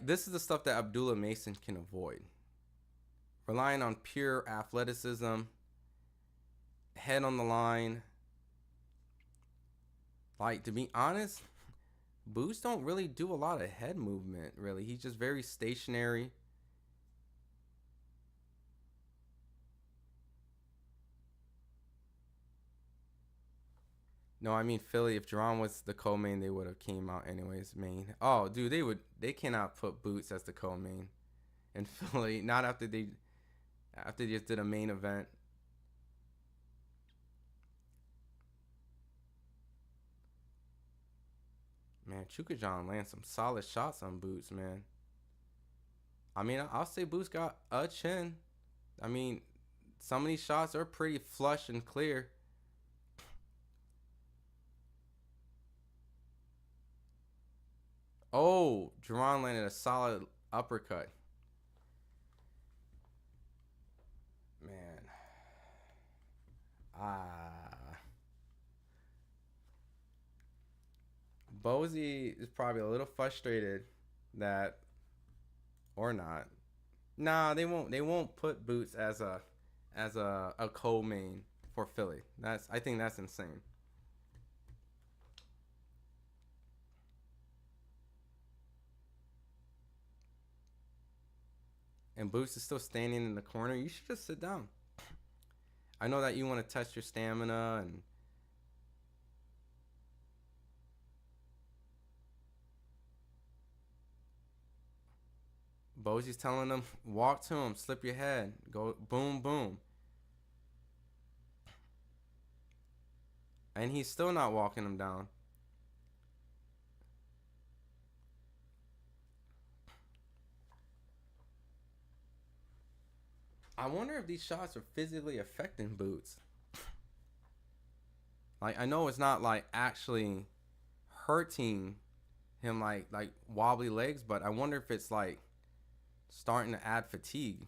Speaker 1: this is the stuff that Abdullah Mason can avoid. Relying on pure athleticism, head on the line. Like, to be honest, Boots don't really do a lot of head movement, really. He's just very stationary. No, I mean Philly. If Jaron was the co-main, they would have came out anyways. Main. Oh, dude, they cannot put Boots as the co-main in Philly. Not after they just did a main event. Man, Chukhadzhian lands some solid shots on Boots, man. I mean, I'll say Boots got a chin. I mean, some of these shots are pretty flush and clear. Oh, Jaron landed a solid uppercut. Man. Bosey is probably a little frustrated that or not. Nah, they won't. They won't put Boots as a co-main for Philly. I think that's insane. And Boots is still standing in the corner. You should just sit down. I know that you want to test your stamina and Bosie's telling him, walk to him, slip your head, go boom, boom. And he's still not walking him down. I wonder if these shots are physically affecting Boots. Like, I know it's not like actually hurting him like wobbly legs, but I wonder if it's like starting to add fatigue.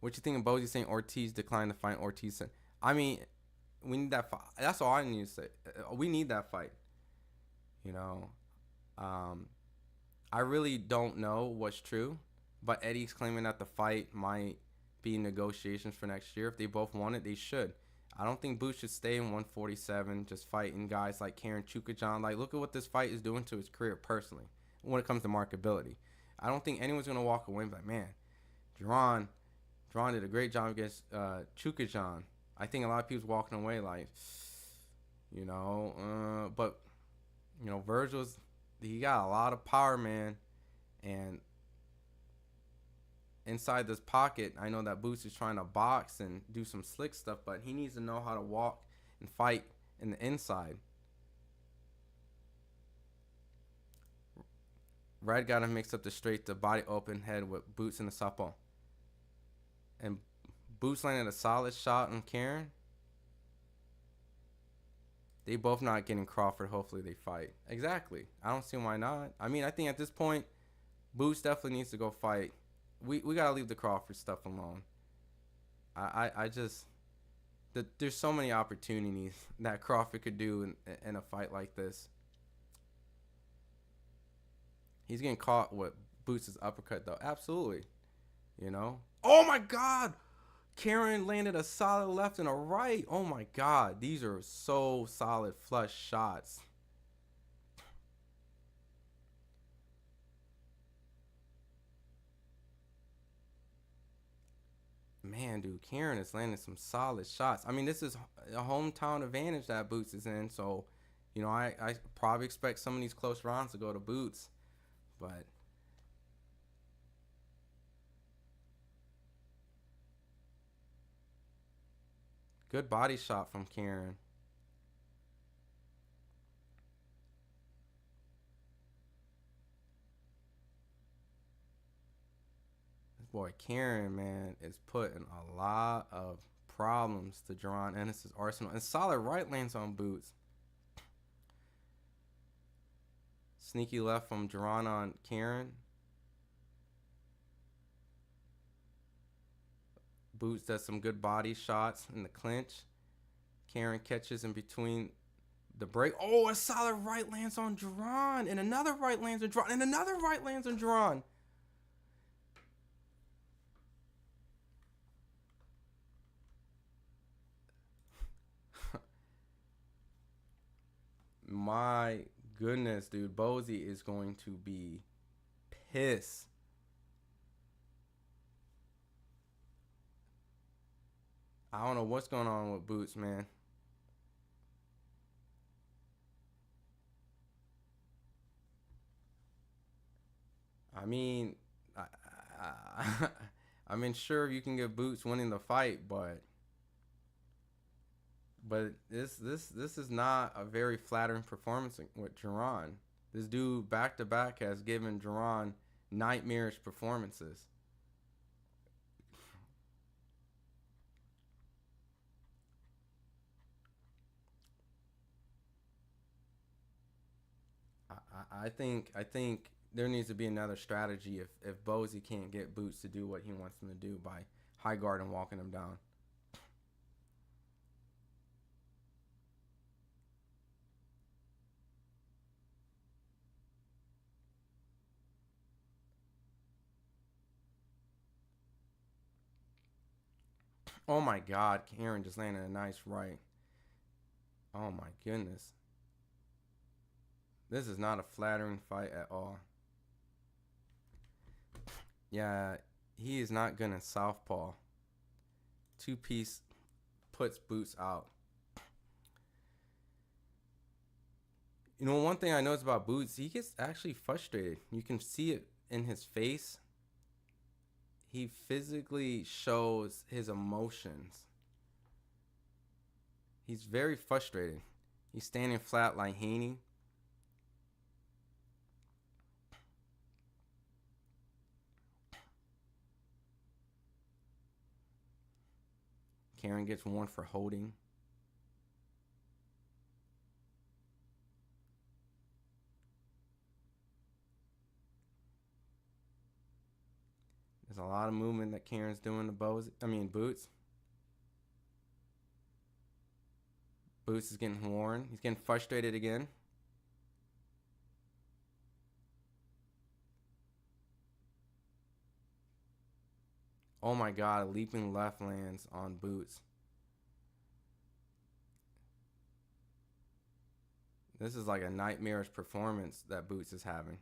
Speaker 1: What you think of Bosie saying Ortiz declined to fight? Ortiz said, I mean, we need that fight. That's all I need to say. We need that fight. You know, I really don't know what's true, but Eddie's claiming that the fight might be negotiations for next year. If they both want it, they should. I don't think Boots should stay in 147 just fighting guys like Karen Chukhadzhian. Like, look at what this fight is doing to his career personally when it comes to marketability. I don't think anyone's going to walk away and be like, man, Jaron did a great job against Chukhadzhian. I think a lot of people's walking away like, you know, but, you know, he got a lot of power, man. And inside this pocket, I know that Boots is trying to box and do some slick stuff, but he needs to know how to walk and fight in the inside. Red got to mix up the straight to body open head with Boots in the southpaw. And Boots landed a solid shot on Karen. They both not getting Crawford. Hopefully they fight. Exactly. I don't see why not. I mean, I think at this point, Boots definitely needs to go fight. We got to leave the Crawford stuff alone. I just... There's so many opportunities that Crawford could do in a fight like this. He's getting caught with Boots' uppercut, though. Absolutely. You know? Oh, my God! Karen landed a solid left and a right. Oh, my God. These are so solid flush shots. Man, dude, Karen is landing some solid shots. I mean, this is a hometown advantage that Boots is in. So, you know, I probably expect some of these close rounds to go to Boots. But good body shot from Karen. This boy Karen, man, is putting a lot of problems to Jaron Ennis' arsenal. And solid right lands on Boots. Sneaky left from Jaron on Karen. Boots does some good body shots in the clinch. Karen catches in between the break. Oh, a solid right lands on Jaron. And another right lands on Jaron. And another right lands on Jaron. My goodness, dude. Bosie is going to be pissed. I don't know what's going on with Boots, man. I mean, I mean, sure, you can get Boots winning the fight, but this is not a very flattering performance with Jaron. This dude back to back has given Jaron nightmarish performances. I think there needs to be another strategy if Bosie can't get Boots to do what he wants him to do by high guard and walking him down. Oh my God, Karen just landed a nice right. Oh my goodness. This is not a flattering fight at all. Yeah, he is not gonna southpaw. Two-piece puts Boots out. You know, one thing I noticed about Boots, he gets actually frustrated. You can see it in his face. He physically shows his emotions. He's very frustrated. He's standing flat like Haney. Karen gets warned for holding. There's a lot of movement that Karen's doing to Boots. Boots is getting warned. He's getting frustrated again. Oh my God, a leaping left lands on Boots. This is like a nightmarish performance that Boots is having.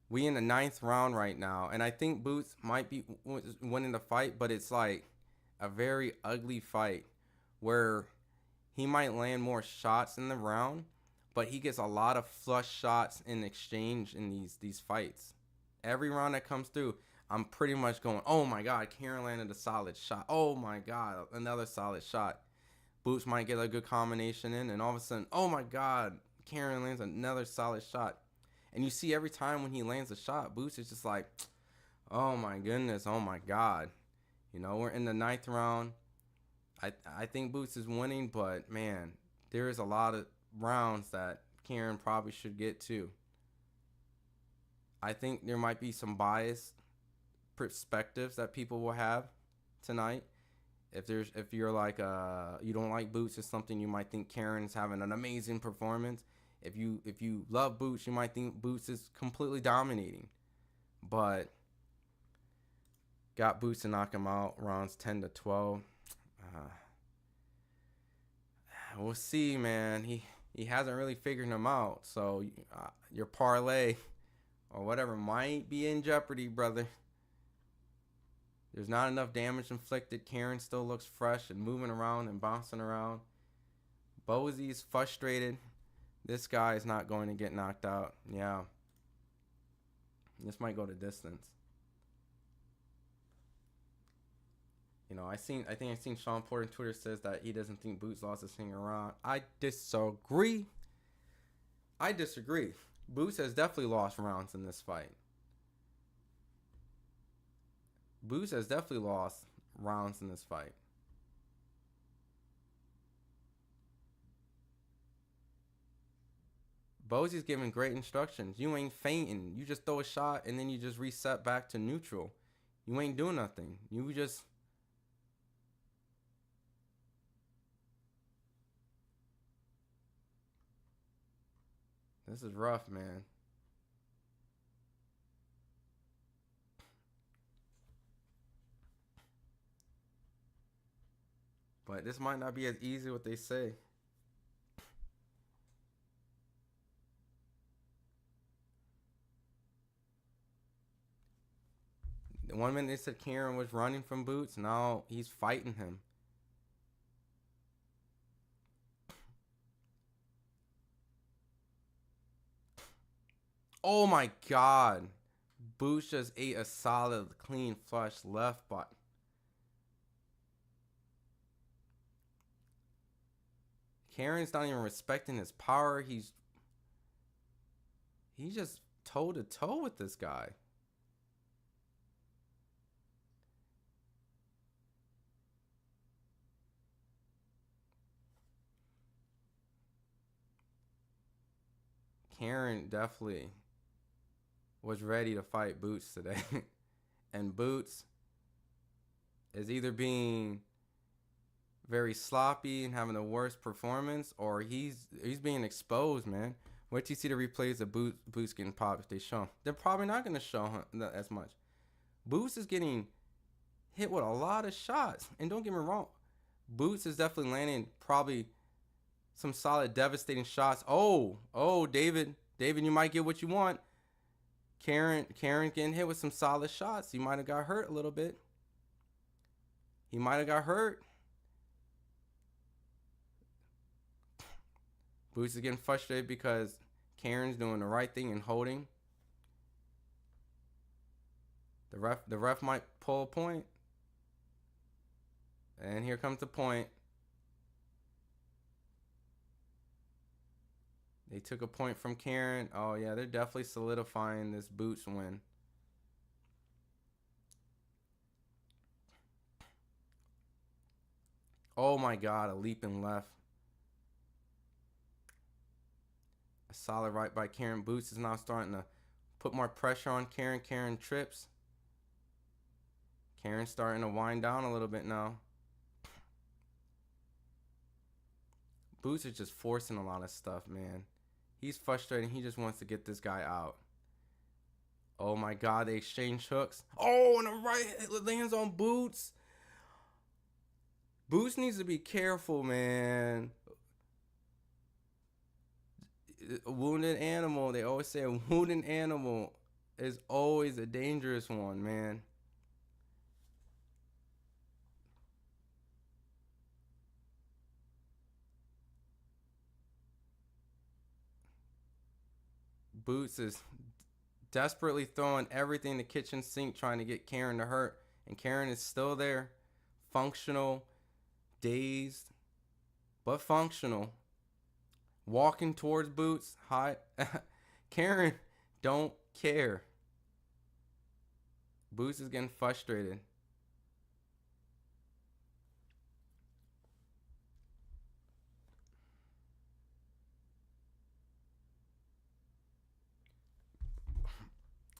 Speaker 1: We in the 9th round right now, and I think Boots might be winning the fight, but it's like a very ugly fight where he might land more shots in the round, but he gets a lot of flush shots in exchange in these fights. Every round that comes through, I'm pretty much going, oh my God, Karen landed a solid shot. Oh my God, another solid shot. Boots might get a good combination in, and all of a sudden, oh my God, Karen lands another solid shot. And you see every time when he lands a shot, Boots is just like, oh my goodness, oh my God. You know, we're in the 9th round. I think Boots is winning, but man, there is a lot of rounds that Karen probably should get to. I think there might be some biased perspectives that people will have tonight. If you're like you don't like Boots or something, you might think Karen's having an amazing performance. If you love Boots, you might think Boots is completely dominating. But got Boots to knock him out rounds 10-12. We'll see, man. He hasn't really figured him out. So your parlay or whatever might be in jeopardy, brother. There's not enough damage inflicted. Karen still looks fresh and moving around and bouncing around. Bozy is frustrated. This guy is not going to get knocked out. Yeah. This might go to distance. You know, I think I've seen Sean Porter on Twitter says that he doesn't think Boots lost a single round. I disagree. Boots has definitely lost rounds in this fight. Boots has definitely lost rounds in this fight. Bozy's giving great instructions. You ain't fainting. You just throw a shot and then you just reset back to neutral. You ain't doing nothing. You just... This is rough, man. But this might not be as easy as what they say. The 1 minute they said Karen was running from Boots. Now he's fighting him. Oh my God. Boots just ate a solid, clean, flush left butt. Karen's not even respecting his power. He's just toe to toe with this guy. Karen definitely was ready to fight Boots today. And Boots is either being very sloppy and having the worst performance, or he's being exposed, man. Wait till you see the replays of Boots getting popped if they show him. They're probably not going to show him as much. Boots is getting hit with a lot of shots. And don't get me wrong, Boots is definitely landing probably some solid, devastating shots. Oh, David, you might get what you want. Karen getting hit with some solid shots. He might have got hurt a little bit. He might have got hurt. Boots is getting frustrated because Karen's doing the right thing and holding. The ref might pull a point. And here comes the point. They took a point from Karen. Oh, yeah, they're definitely solidifying this Boots win. Oh, my God, a leaping left. A solid right by Karen. Boots is now starting to put more pressure on Karen. Karen trips. Karen's starting to wind down a little bit now. Boots is just forcing a lot of stuff, man. He's frustrated. He just wants to get this guy out. Oh my God, they exchange hooks. Oh, and the right lands on Boots. Boots needs to be careful, man. A wounded animal. They always say a wounded animal is always a dangerous one, man. Boots is desperately throwing everything in the kitchen sink trying to get Karen to hurt. And Karen is still there. Functional. Dazed. But functional. Walking towards Boots. High. Karen don't care. Boots is getting frustrated.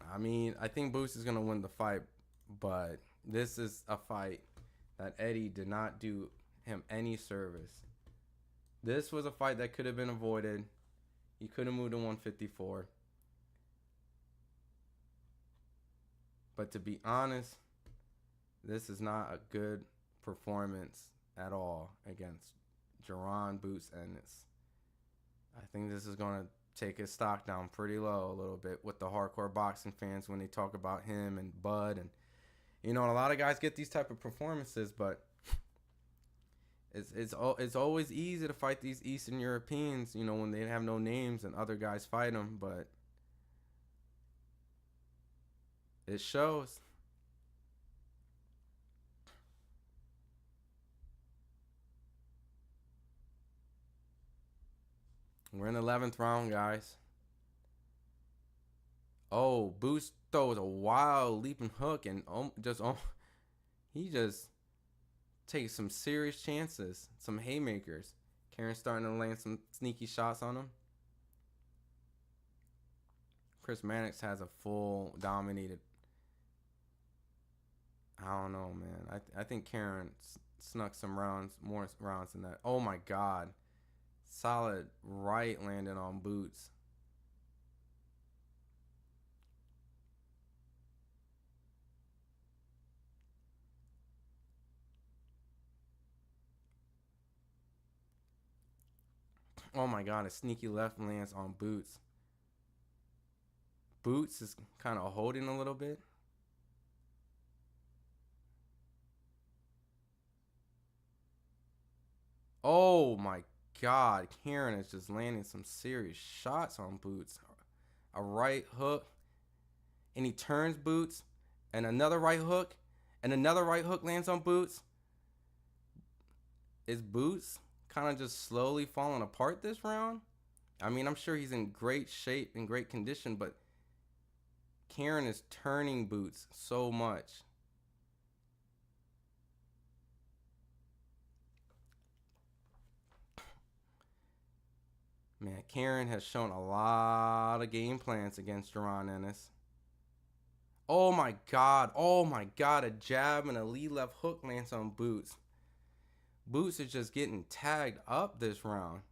Speaker 1: I mean, I think Boots is going to win the fight, but this is a fight that Eddie did not do him any service. This was a fight that could have been avoided. He could have moved to 154. But to be honest, this is not a good performance at all against Jaron Boots Ennis. I think this is going to take his stock down pretty low a little bit with the hardcore boxing fans when they talk about him and Bud. And, you know, a lot of guys get these type of performances, but it's always easy to fight these Eastern Europeans, you know, when they have no names and other guys fight them, but it shows. We're in the 11th round, guys. Oh, Boots throws a wild leaping hook and he just takes some serious chances, some haymakers. Karen's starting to land some sneaky shots on him. Chris Mannix has a full dominated. I don't know, man. I think Karen snuck some more rounds than that. Oh my God. Solid right landing on Boots. Oh my God, a sneaky left lands on Boots. Boots is kind of holding a little bit. Oh my God, Karen is just landing some serious shots on Boots. A right hook, and he turns Boots, and another right hook, and another right hook lands on Boots. Is Boots kind of just slowly falling apart this round? I mean, I'm sure he's in great shape and great condition, but Karen is turning Boots so much. Man, Karen has shown a lot of game plans against Jaron Ennis. Oh my God, a jab and a lead left hook lands on Boots. Boots is just getting tagged up this round.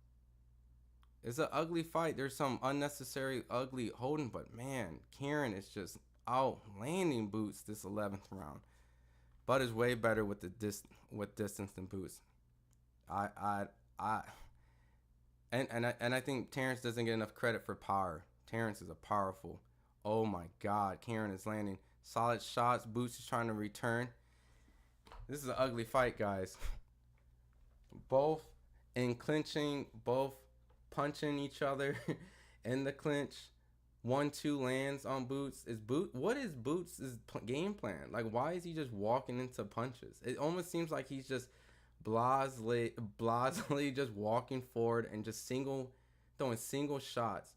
Speaker 1: It's an ugly fight. There's some unnecessary ugly holding, but man, Karen is just outlanding Boots this 11th round. Bud is way better with with distance than Boots. I I I and I think Terrence doesn't get enough credit for power. Terrence is a powerful. Oh my God, Karen is landing solid shots. Boots is trying to return. This is an ugly fight, guys. Both in clinching, both punching each other in the clinch. 1-2 lands on Boots. What is Boots' game plan? Like, why is he just walking into punches? It almost seems like he's just blasely just walking forward and just throwing single shots.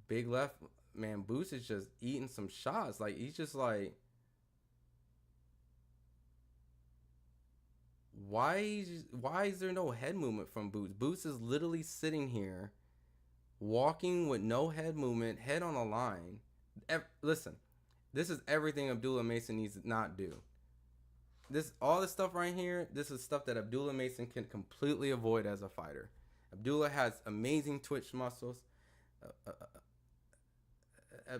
Speaker 1: Big left, man, Boots is just eating some shots. Like, he's just like, why is there no head movement from Boots? Boots is literally sitting here walking with no head movement, head on a line. Listen, this is everything Abdullah Mason needs to not do. All this stuff right here, this is stuff that Abdullah Mason can completely avoid as a fighter. Abdullah has amazing twitch muscles.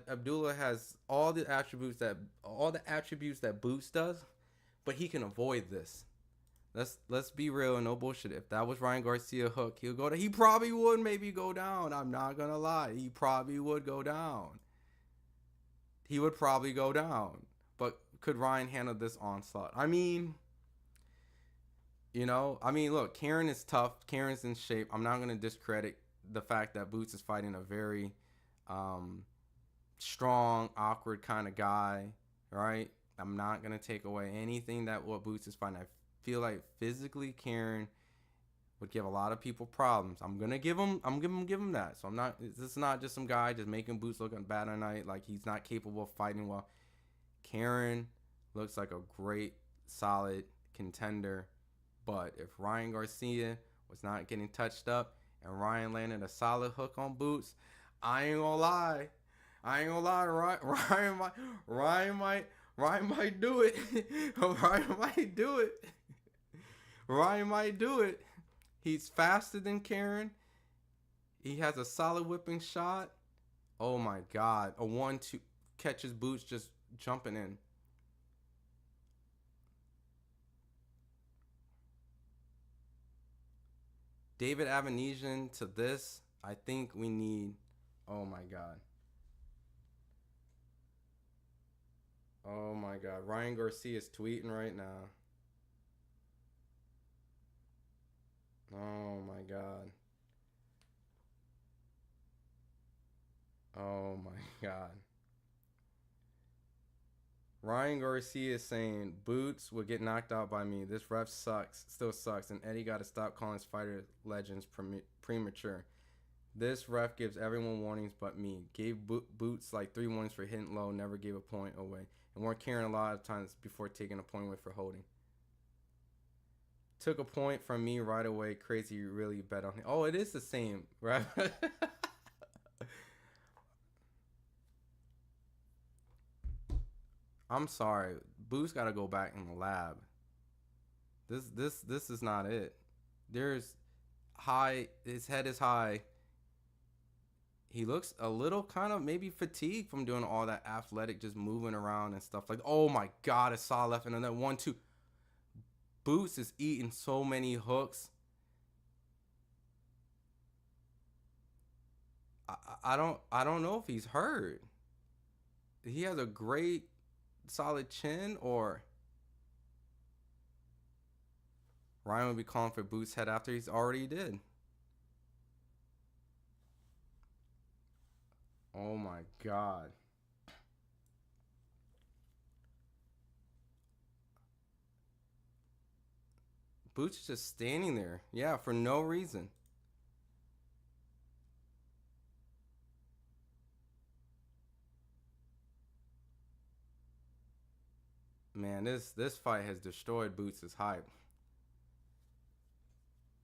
Speaker 1: Abdullah has all the attributes that Boots does, but he can avoid this. Let's be real, no bullshit. If that was Ryan Garcia hook, he probably would maybe go down. I'm not gonna lie. He probably would go down. He would probably go down. But could Ryan handle this onslaught? I mean, look, Karen is tough. Karen's in shape. I'm not gonna discredit the fact that Boots is fighting a very strong, awkward kind of guy, right? I'm not gonna take away anything that what Boots is fighting. I feel like physically Karen would give a lot of people problems. I'm gonna give him that. So this is not just some guy just making Boots look bad at night, like he's not capable of fighting well. Karen looks like a great, solid contender. But if Ryan Garcia was not getting touched up and Ryan landed a solid hook on Boots, I ain't gonna lie. Ryan might do it. Ryan might do it. He's faster than Karen. He has a solid whipping shot. Oh my God. A 1-2 catches Boots just jumping in. David Avanesian to this. I think we need. Oh my God. Oh my God. Ryan Garcia is tweeting right now. Oh my God. Oh my God. Ryan Garcia is saying Boots will get knocked out by me. This ref still sucks, and Eddie got to stop calling his fighter legends premature. This ref gives everyone warnings but me. Gave Boots like 3 warnings for hitting low, never gave a point away, and warned Karen a lot of times before taking a point away for holding. Took a point from me right away. Crazy, you really bet on him. Oh, it is the same, right? I'm sorry. Boots got to go back in the lab. This is not it. There's high. His head is high. He looks a little kind of maybe fatigued from doing all that athletic, just moving around and stuff like. Oh my God! I saw left and then 1-2. Boots is eating so many hooks. I don't know if he's hurt. He has a great solid chin, or Ryan would be calling for Boots' head after he's already did. Oh my God. Boots is just standing there. Yeah, for no reason. Man, this fight has destroyed Boots' hype.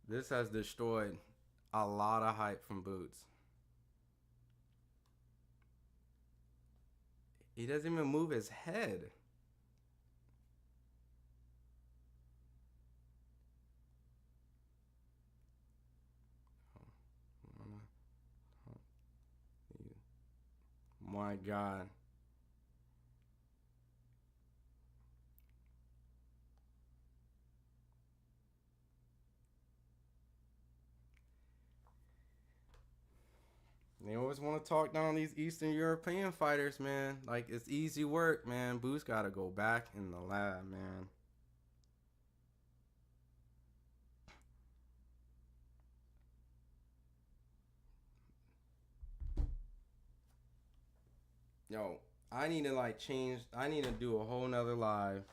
Speaker 1: This has destroyed a lot of hype from Boots. He doesn't even move his head. My God. They always want to talk down these Eastern European fighters, man. Like, it's easy work, man. Boots got to go back in the lab, man. Yo, I need to, like, change. I need to do a whole nother live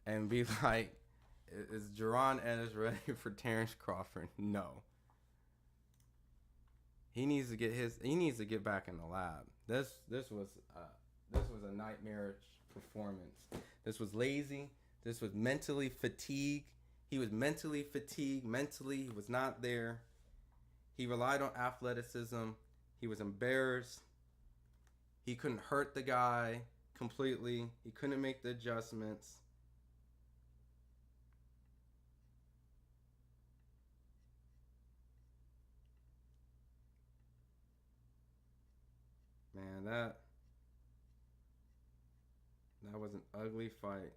Speaker 1: and be like, is Jaron Ennis ready for Terrence Crawford? No. He needs to get back in the lab. This was a nightmarish performance. This was lazy. This was mentally fatigued. He was mentally fatigued. Mentally, he was not there. He relied on athleticism. He was embarrassed. He couldn't hurt the guy completely. He couldn't make the adjustments. Man, that was an ugly fight.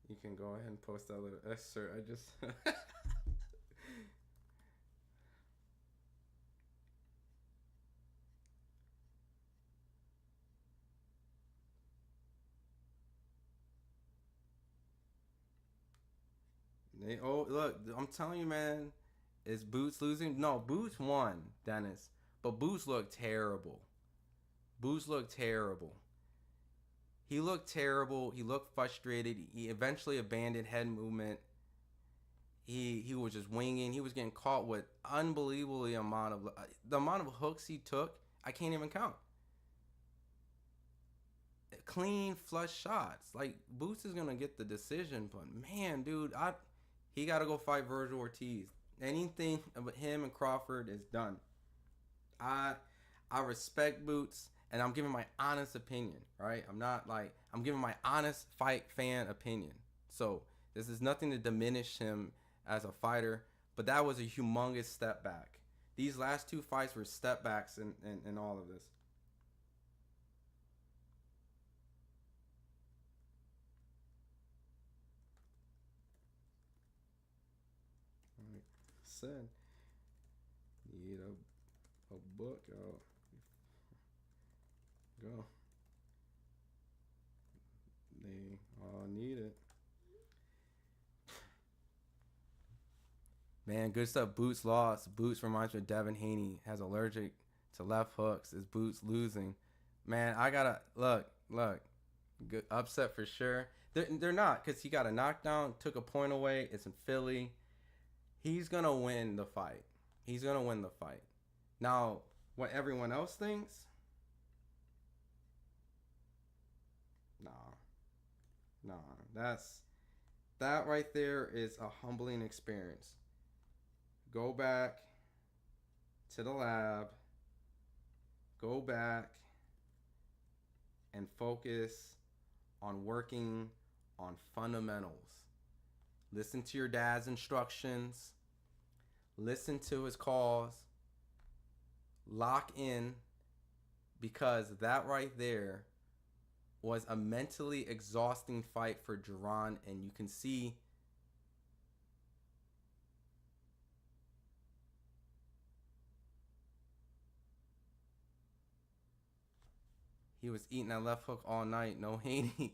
Speaker 1: You can go ahead and post that little excerpt. I just look, I'm telling you, man, is Boots losing? No, Boots won, Dennis. But Boots looked terrible. Boots looked terrible. He looked terrible. He looked frustrated. He eventually abandoned head movement. He was just winging. He was getting caught with unbelievably amount of the amount of hooks he took. I can't even count. Clean, flush shots. Like, Boots is gonna get the decision, but man, dude, he got to go fight Virgil Ortiz. Anything about him and Crawford is done. I respect Boots, and I'm giving my honest opinion, right? I'm giving my honest fight fan opinion. So this is nothing to diminish him as a fighter, but that was a humongous step back. These last two fights were step backs in all of this. Like I said, need a book out. Go. They all need it. Man, good stuff. Boots lost. Boots reminds me of Devin Haney. Has allergic to left hooks. Is Boots losing? Man, I gotta look. Good upset for sure. They're not, because he got a knockdown, took a point away. It's in Philly. He's gonna win the fight. He's gonna win the fight. Now, what everyone else thinks? Nah. That right there is a humbling experience. Go back to the lab. Go back and focus on working on fundamentals. Listen to your dad's instructions. Listen to his calls. Lock in, because that right there was a mentally exhausting fight for Jaron, and you can see he was eating that left hook all night. No Haney.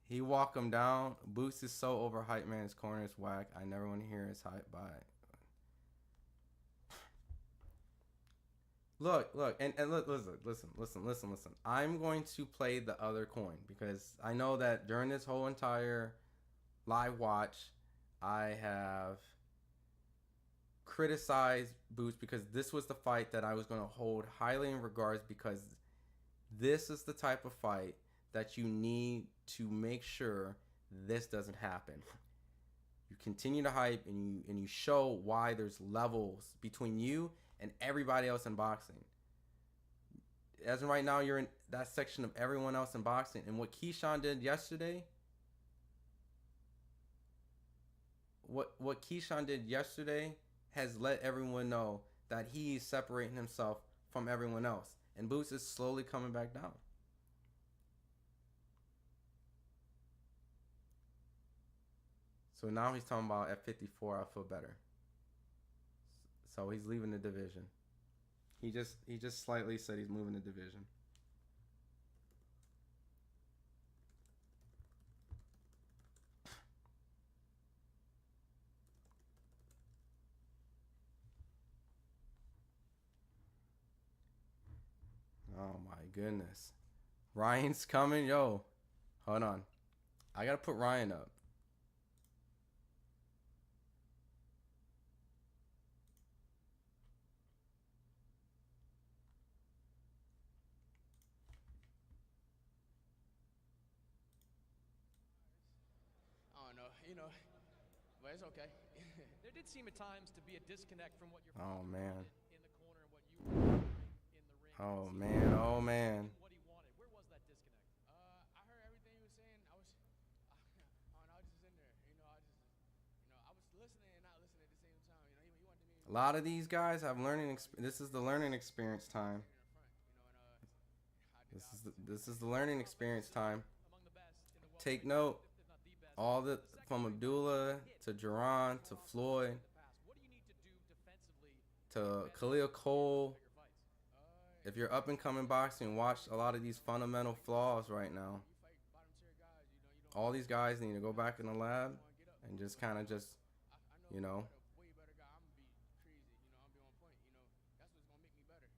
Speaker 1: He walked him down. Boots is so overhyped, man. His corner is whack. I never want to hear his hype by it. Look, and listen. I'm going to play the other coin, because I know that during this whole entire live watch, I have criticized Boots because this was the fight that I was going to hold highly in regards, because this is the type of fight that you need to make sure this doesn't happen. You continue to hype, and you show why there's levels between you and everybody else in boxing. As of right now, you're in that section of everyone else in boxing. And what Keyshawn did yesterday, what Keyshawn did yesterday has let everyone know that he's separating himself from everyone else. And Boots is slowly coming back down. So now he's talking about at 54, I feel better. So he's leaving the division. He just slightly said he's moving the division. Oh my goodness. Ryan's coming. Yo, hold on. I gotta put Ryan up.
Speaker 5: I don't know, you know, but it's okay.
Speaker 6: There did seem at times to be a disconnect from what your
Speaker 1: Oh
Speaker 6: father
Speaker 1: man.
Speaker 6: wanted in the corner and what you were doing in the ring.
Speaker 1: Oh man. Oh man.
Speaker 6: What he wanted. Where was that disconnect?
Speaker 5: I heard everything he was saying. I was just in there. I was listening and not listening at the same time. He wanted me.
Speaker 1: A lot of these guys have learning. This is the learning experience time. This is the learning experience time.
Speaker 6: Among the best in the
Speaker 1: Take
Speaker 6: welterweight
Speaker 1: note.
Speaker 6: if not the best.
Speaker 1: All the from Abdullah to Jaron to Floyd
Speaker 6: What do you need to do defensively
Speaker 1: to Khalil Cole.
Speaker 6: bigger fights?
Speaker 1: If you're up and coming boxing, watch a lot of these fundamental flaws right now.
Speaker 5: You fight bottom tier guys. You don't.
Speaker 1: All these guys need to go back in the lab and just kind of just,
Speaker 5: I
Speaker 1: you know.
Speaker 5: a way better guy. I'm gonna be crazy. I'm gonna be on point. That's what's gonna make me better.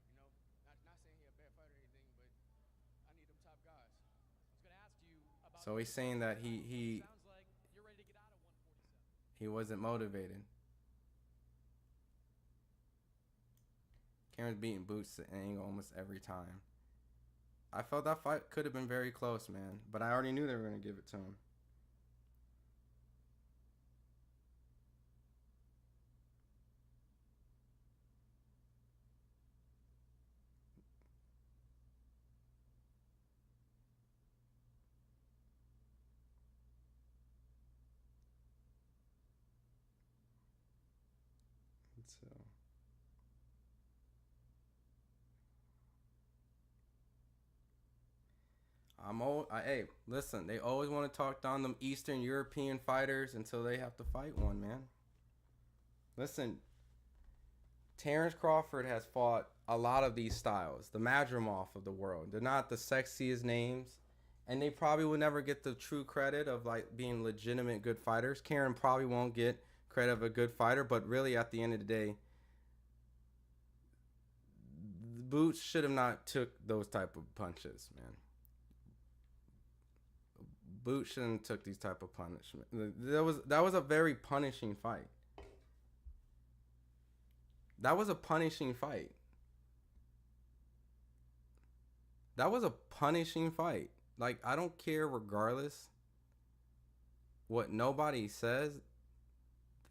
Speaker 5: Not saying he's a bad fighter or anything, but I need them top guys.
Speaker 6: I was going to ask you about
Speaker 1: So he's saying that he
Speaker 6: sounds like you're ready to get out of 147.
Speaker 1: he wasn't motivated. Karen's beating Boots to angle almost every time. I felt that fight could have been very close, man, but I already knew they were going to give it to him. So hey, listen, they always want to talk down them Eastern European fighters until they have to fight one, man. Listen, Terrence Crawford has fought a lot of these styles, the Madrimov of the world. They're not the sexiest names, and they probably will never get the true credit of like being legitimate good fighters. Karen probably won't get credit of a good fighter, but really at the end of the day, Boots should have not took those type of punches, man. Boots shouldn't have took these type of punishment. That was a very punishing fight. That was a punishing fight. That was a punishing fight. Like, I don't care regardless what nobody says.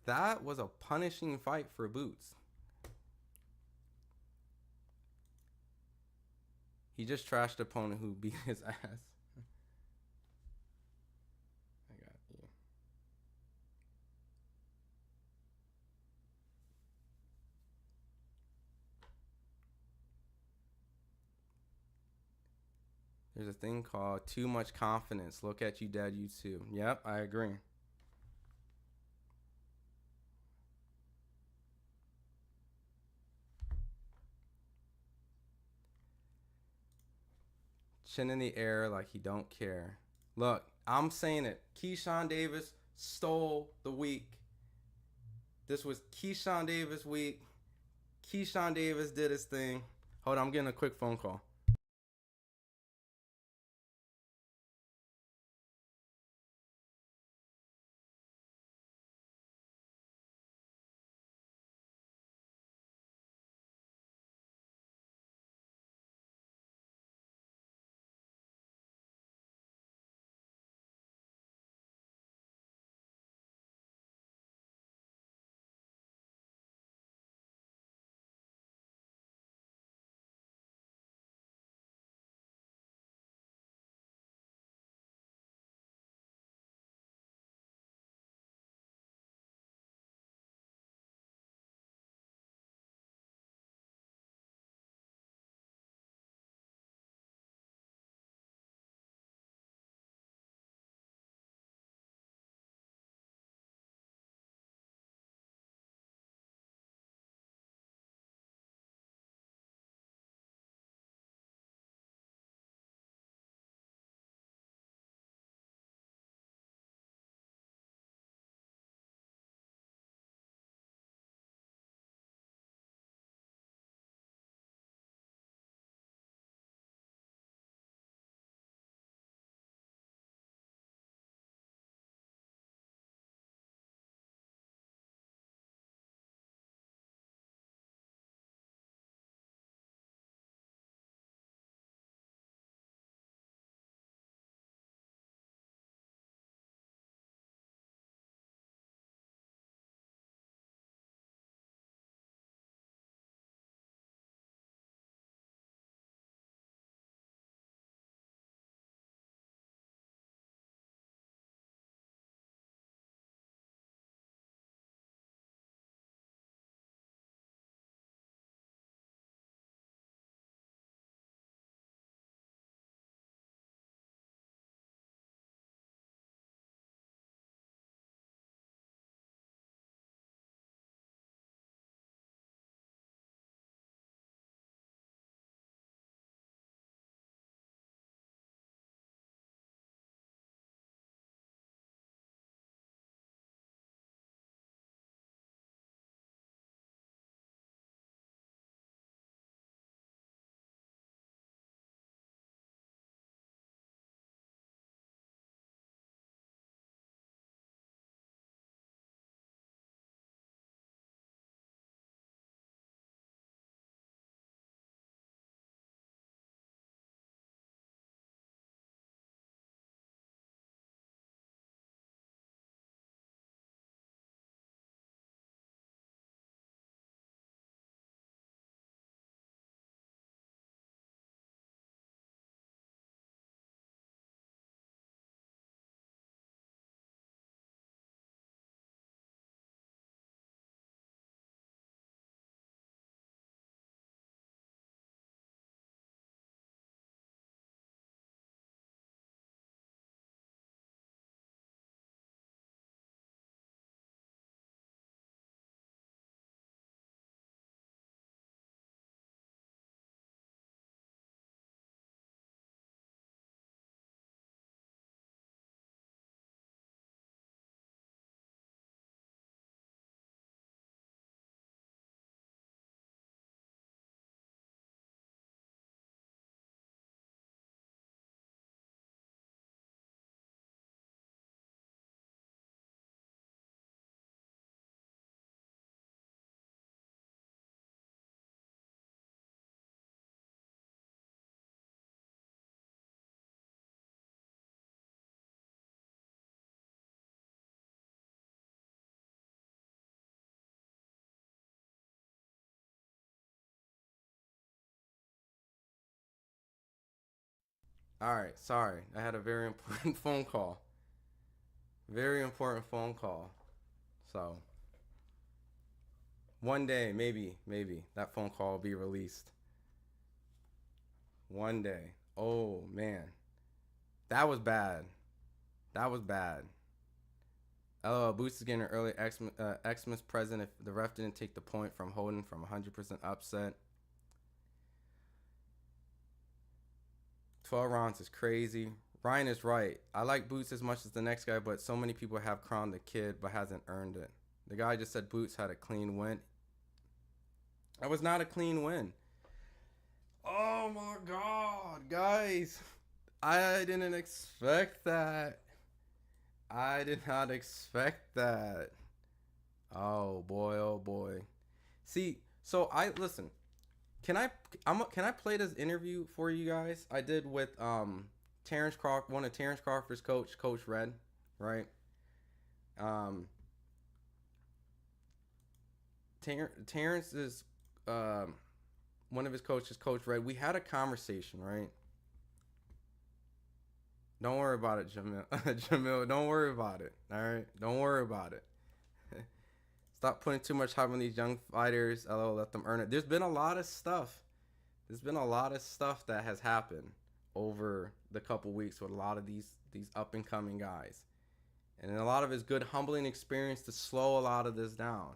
Speaker 1: That was a punishing fight for Boots. He just trashed the opponent who beat his ass. I got you. There's a thing called too much confidence. Look at you, Dad, you too. Yep, I agree. Chin in the air like he don't care. Look, I'm saying it. Keyshawn Davis stole the week. This was Keyshawn Davis week. Keyshawn Davis did his thing. Hold on, I'm getting a quick phone call. All right, sorry. I had a very important phone call. Very important phone call. So, one day, maybe, that phone call will be released. One day. Oh, man. That was bad. LOL, Boots is getting an early Xmas present if the ref didn't take the point from Holden from 100% upset. 12 rounds is crazy. Ryan is right. I like Boots as much as the next guy, but so many people have crowned the kid but hasn't earned it. The guy just said Boots had a clean win. That was not a clean win. Oh my God, guys. I didn't expect that. I did not expect that. Oh boy. See, so listen. Can I play this interview for you guys? I did with Terrence Crawford, one of Terrence Crawford's Coach Red, right? Terrence is one of his coaches, Coach Red. We had a conversation, right? Don't worry about it, Jamil. Jamil, don't worry about it. All right, don't worry about it. Stop putting too much hype on these young fighters. LOL, let them earn it. There's been a lot of stuff. That has happened over the couple weeks with a lot of these up and coming guys, and a lot of it's good, humbling experience to slow a lot of this down.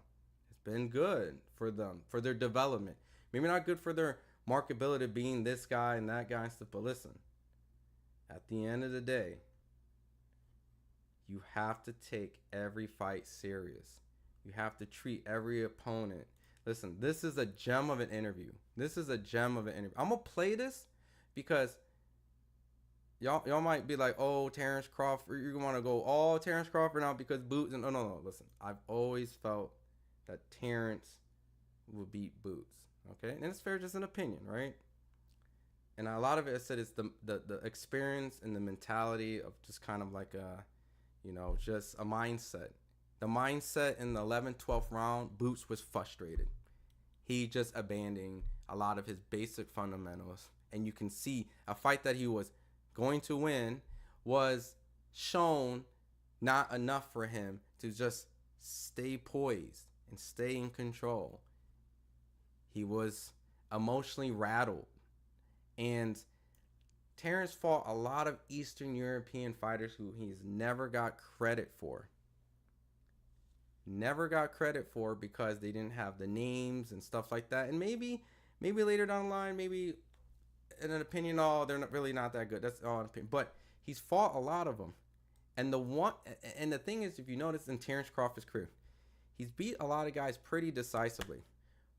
Speaker 1: It's been good for them, for their development. Maybe not good for their marketability being this guy and that guy and stuff, but listen, at the end of the day, you have to take every fight serious. You have to treat every opponent. Listen, this is a gem of an interview. I'm gonna play this because y'all might be like, oh, Terrence Crawford, you're gonna go all Terrence Crawford now because Boots. No. Listen, I've always felt that Terrence will beat Boots. Okay, and it's fair, just an opinion, right? And a lot of it, I said, is the experience and the mentality of just kind of like just a mindset. The mindset in the 11th, 12th round, Boots was frustrated. He just abandoned a lot of his basic fundamentals. And you can see a fight that he was going to win was shown not enough for him to just stay poised and stay in control. He was emotionally rattled. And Terrence fought a lot of Eastern European fighters who he's never got credit for. Because they didn't have the names and stuff like that. And maybe later down the line, maybe in an opinion, they're not that good. That's all an opinion. But he's fought a lot of them. And the thing is, if you notice in Terrence Crawford's career, he's beat a lot of guys pretty decisively.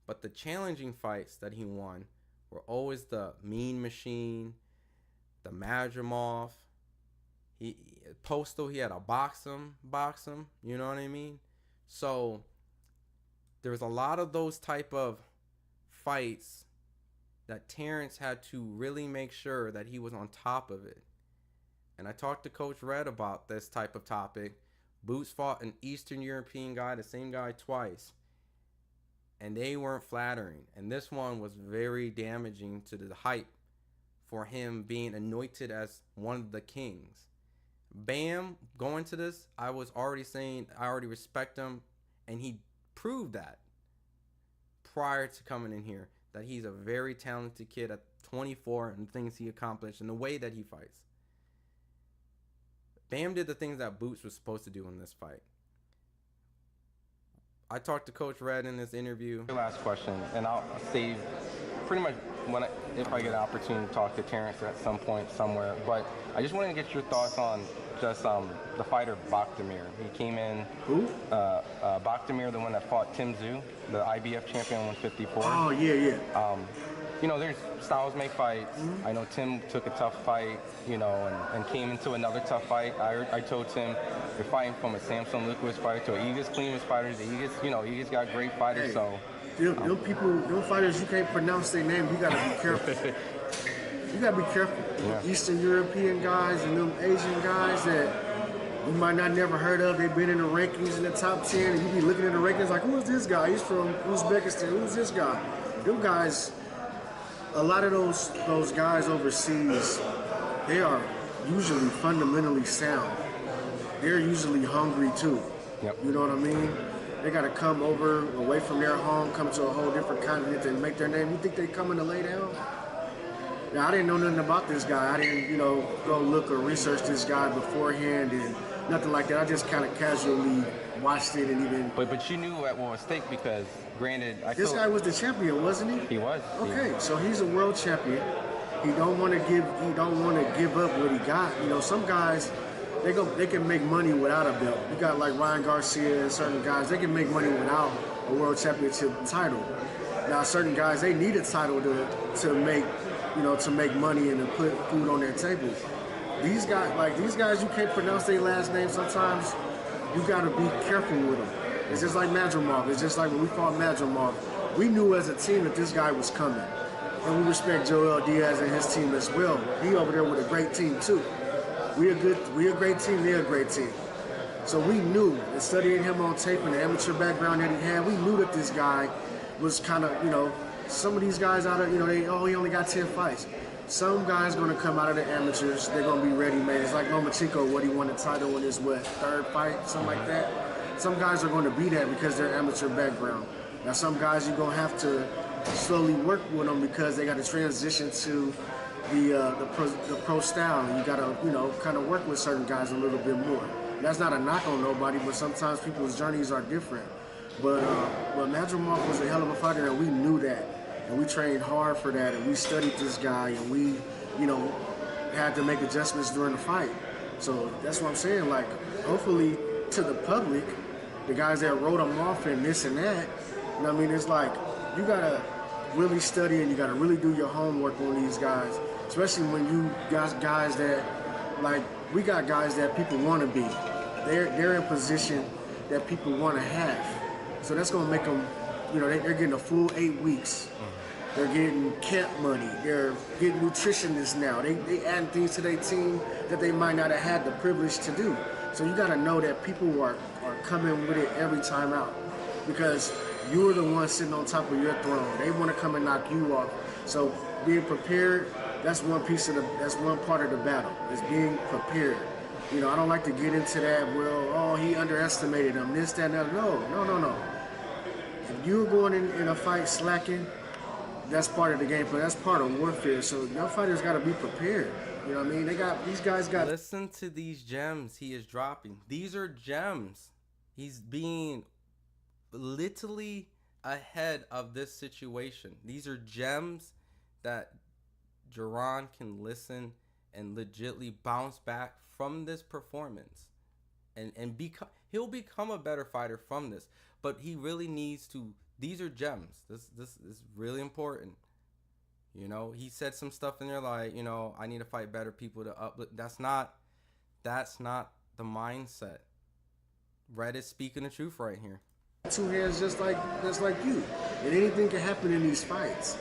Speaker 1: But the challenging fights that he won were always the Mean Machine, the Madrimov. Postal, he had a box him. You know what I mean? So there was a lot of those type of fights that Terrence had to really make sure that he was on top of it. And I talked to Coach Red about this type of topic. Boots fought an Eastern European guy, the same guy twice. And they weren't flattering. And this one was very damaging to the hype for him being anointed as one of the kings. Bam, going to this, I was already saying I already respect him. And he proved that prior to coming in here, that he's a very talented kid at 24 and things he accomplished and the way that he fights. Bam did the things that Boots was supposed to do in this fight. I talked to Coach Red in this interview. Last question, and I'll save pretty much if I get an opportunity to talk to Terrence at some point somewhere. But I just wanted to get your thoughts on just the fighter Bakhtimir. He came in.
Speaker 7: Who?
Speaker 1: Bakhtimir, the one that fought Tim Tszyu, the IBF champion, 154.
Speaker 7: Oh yeah.
Speaker 1: There's styles make fights.
Speaker 7: Mm-hmm.
Speaker 1: I know Tim took a tough fight, and came into another tough fight. I told Tim, you're fighting from a Samson Lukowicz fighter to a Igis Klimas fighter. Igis got great fighters, so.
Speaker 7: Them people, them fighters, you can't pronounce their name. You gotta be careful. You gotta be careful.
Speaker 1: Yeah.
Speaker 7: Eastern European guys and them Asian guys that you might not never heard of. They've been in the rankings in the top 10, and you be looking at the rankings like, who is this guy? He's from Uzbekistan. Who's this guy? Them guys, a lot of those guys overseas, they are usually fundamentally sound. They're usually hungry too.
Speaker 8: Yep.
Speaker 7: You know what I mean? They got to come over, away from their home, come to a whole different continent and make their name. You think they coming to lay down? Now, I didn't know nothing about this guy. I didn't, go look or research this guy beforehand and nothing like that. I just kind of casually watched it and even.
Speaker 8: But you knew what was at stake because, granted,
Speaker 7: this guy was the champion, wasn't he?
Speaker 8: He was.
Speaker 7: Okay, so he's a world champion. He don't want to give up what he got. Some guys, they can make money without a belt. You got like Ryan Garcia and certain guys, they can make money without a world championship title. Now certain guys, they need a title to make money and to put food on their table. These guys, you can't pronounce their last name sometimes. You got to be careful with them. It's just like Madrimov. It's just like when we fought Madrimov. We knew as a team that this guy was coming. And we respect Joel Diaz and his team as well. He over there with a great team too. We a great team, they're a great team. So we knew, and studying him on tape and the amateur background that he had, we knew that this guy was kind of, some of these guys out of, he only got 10 fights. Some guys going to come out of the amateurs, they're going to be ready-made. It's like Lomachenko, he won the title in his, third fight, something like that. Some guys are going to be that because they're amateur background. Now some guys you're going to have to slowly work with them because they got to transition to the pro style. You got to, kind of work with certain guys a little bit more. That's not a knock on nobody, but sometimes people's journeys are different. But Madrimov was a hell of a fighter, and we knew that. And we trained hard for that, and we studied this guy, and we, had to make adjustments during the fight. So that's what I'm saying. Like, hopefully to the public, the guys that wrote him off and this and that, it's like you got to really study and you got to really do your homework on these guys, especially when you got guys that, we got guys that people want to be. They're in position that people want to have. So that's going to make them, they're getting a full 8 weeks. They're getting camp money. They're getting nutritionists now. They adding things to their team that they might not have had the privilege to do. So you got to know that people are coming with it every time out because you're the one sitting on top of your throne. They want to come and knock you off. So being prepared, that's one part of the battle, is being prepared. I don't like to get into that, he underestimated him, this, that, and that. No. If you're going in a fight slacking, that's part of the game, but that's part of warfare. So your fighters got to be prepared. You know what I mean? These guys got.
Speaker 1: Listen to these gems he is dropping. These are gems. He's being literally ahead of this situation. These are gems that Jaron can listen and legitly bounce back from this performance, and he'll become a better fighter from this. But he really needs to. These are gems. This is really important. He said some stuff in there like, I need to fight better people to uplift. That's not the mindset. Red is speaking the truth right here.
Speaker 7: 2 hands just like you. And anything can happen in these fights.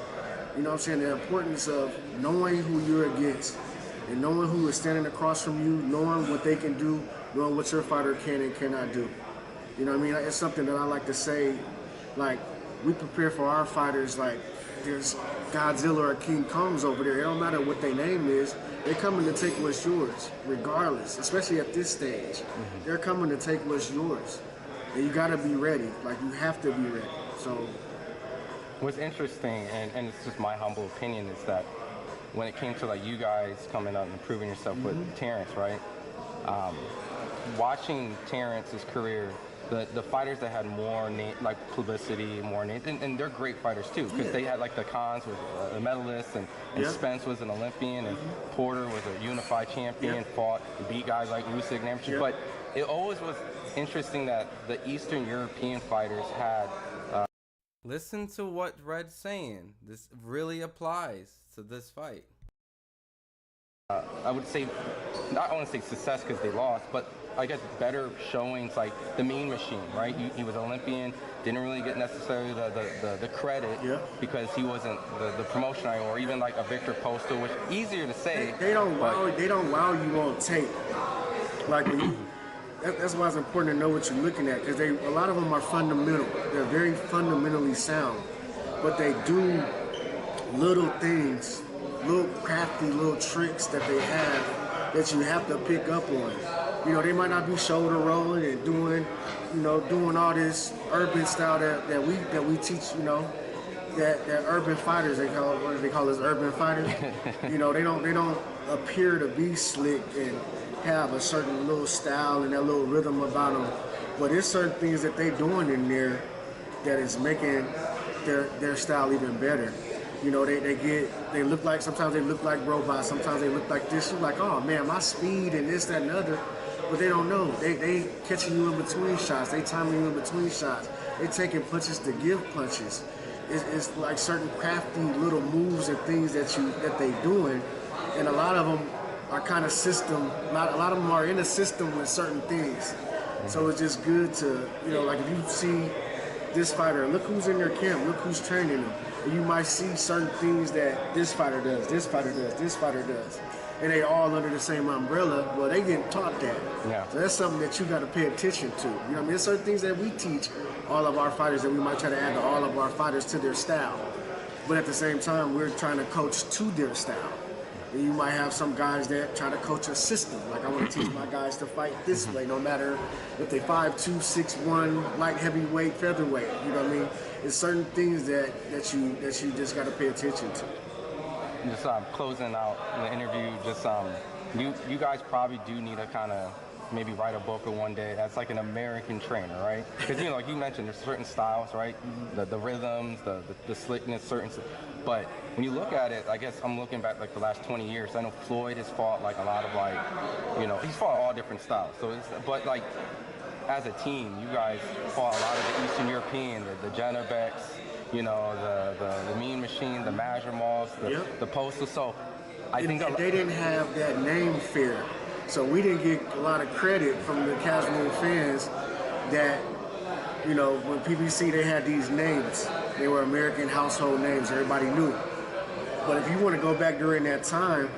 Speaker 7: You know what I'm saying? The importance of knowing who you're against and knowing who is standing across from you, knowing what they can do, knowing what your fighter can and cannot do. You know what I mean? It's something that I like to say, like, we prepare for our fighters like there's Godzilla or King Kong's over there. It don't matter what their name is. They're coming to take what's yours, regardless, especially at this stage. Mm-hmm. They're coming to take what's yours. And you got to be ready. Like, you have to be ready. So
Speaker 8: what's interesting, and it's just my humble opinion, is that when it came to like you guys coming up and proving yourself with Terrence, right? Watching Terrence's career, the fighters that had more publicity, more names, and they're great fighters too, because they had like the Khans was a medalist, and Spence was an Olympian, and Porter was a unified champion, fought, beat guys like Usyk and amateur. But it always was interesting that the Eastern European fighters had.
Speaker 1: Listen to what Red's saying. This really applies to this fight.
Speaker 8: I would say, I want to say success because they lost, but I guess better showings like the Mean Machine, right? He was Olympian, didn't really get necessarily the credit because he wasn't the promotion or even like a Victor Postal, which easier to say.
Speaker 7: They don't wow you on tape. Like that's why it's important to know what you're looking at, because a lot of them are fundamental. They're very fundamentally sound, but they do little things little crafty little tricks that they have that you have to pick up on. You know, they might not be shoulder rolling and doing all this urban style that we teach. You know, that urban fighters they call us urban fighters. You know, they don't appear to be slick and have a certain little style and that little rhythm about them. But there's certain things that they're doing in there that is making their style even better. You know, sometimes they look like robots, sometimes they look like this. You're like, oh man, my speed and this, that, and the other. But they don't know. They catching you in between shots. They timing you in between shots. They taking punches to give punches. It's like certain crafty little moves and things that they doing, and a lot of them are kind of system. A lot of them are in a system with certain things. So it's just good to, you know, like if you see this fighter, look who's in their camp, look who's training them. And you might see certain things that this fighter does, this fighter does, this fighter does. And they all under the same umbrella, well, they getting taught that.
Speaker 8: Yeah.
Speaker 7: So that's something that you got to pay attention to. You know what I mean? There's certain things that we teach all of our fighters that we might try to add to all of our fighters to their style. But at the same time, we're trying to coach to their style. And you might have some guys that try to coach a system. Like I want to teach my guys to fight this way, no matter if they 5'2", 6'1", light heavyweight, featherweight. You know what I mean? It's certain things that you just got to pay attention to.
Speaker 8: Just closing out the interview, just you guys probably do need to kind of maybe write a book one day as like an American trainer, right? Because you know, like you mentioned, there's certain styles, right? The rhythms, the slickness, but when you look at it, I guess I'm looking back like the last 20 years. I know Floyd has fought like a lot of like, you know, he's fought all different styles. So but like as a team, you guys fought a lot of the Eastern European, the Janabeks, you know, the Mean Machine, the Majormals, the Postal. So I think
Speaker 7: they didn't have that name fear. So we didn't get a lot of credit from the casual fans that, you know, when PBC they had these names. They were American household names. Everybody knew. But if you want to go back during that time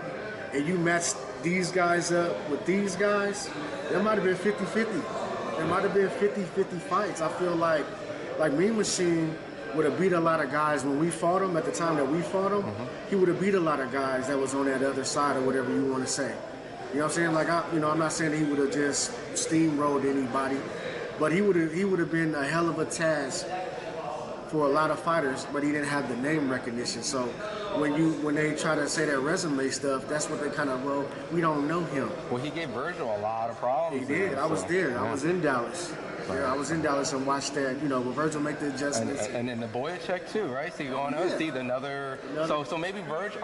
Speaker 7: and you match these guys up with these guys, there might have been 50-50. There might have been 50-50 fights. I feel like Mean Machine would have beat a lot of guys when we fought him, at the time that we fought him. He would have beat a lot of guys that was on that other side or whatever you want to say. You know what I'm saying? Like, I'm not saying that he would have just steamrolled anybody, but he would have been a hell of a task for a lot of fighters, but he didn't have the name recognition. So when they try to say that resume stuff, that's what they kind of, well, we don't know him.
Speaker 8: Well, he gave Virgil a lot of problems.
Speaker 7: He did. I was there.
Speaker 8: Yeah.
Speaker 7: I was in Dallas. Yeah, I was in Dallas and watched that, you know, when Virgil make the adjustments.
Speaker 8: And then the Boyacek too, right? So you go on see another. So maybe Virgil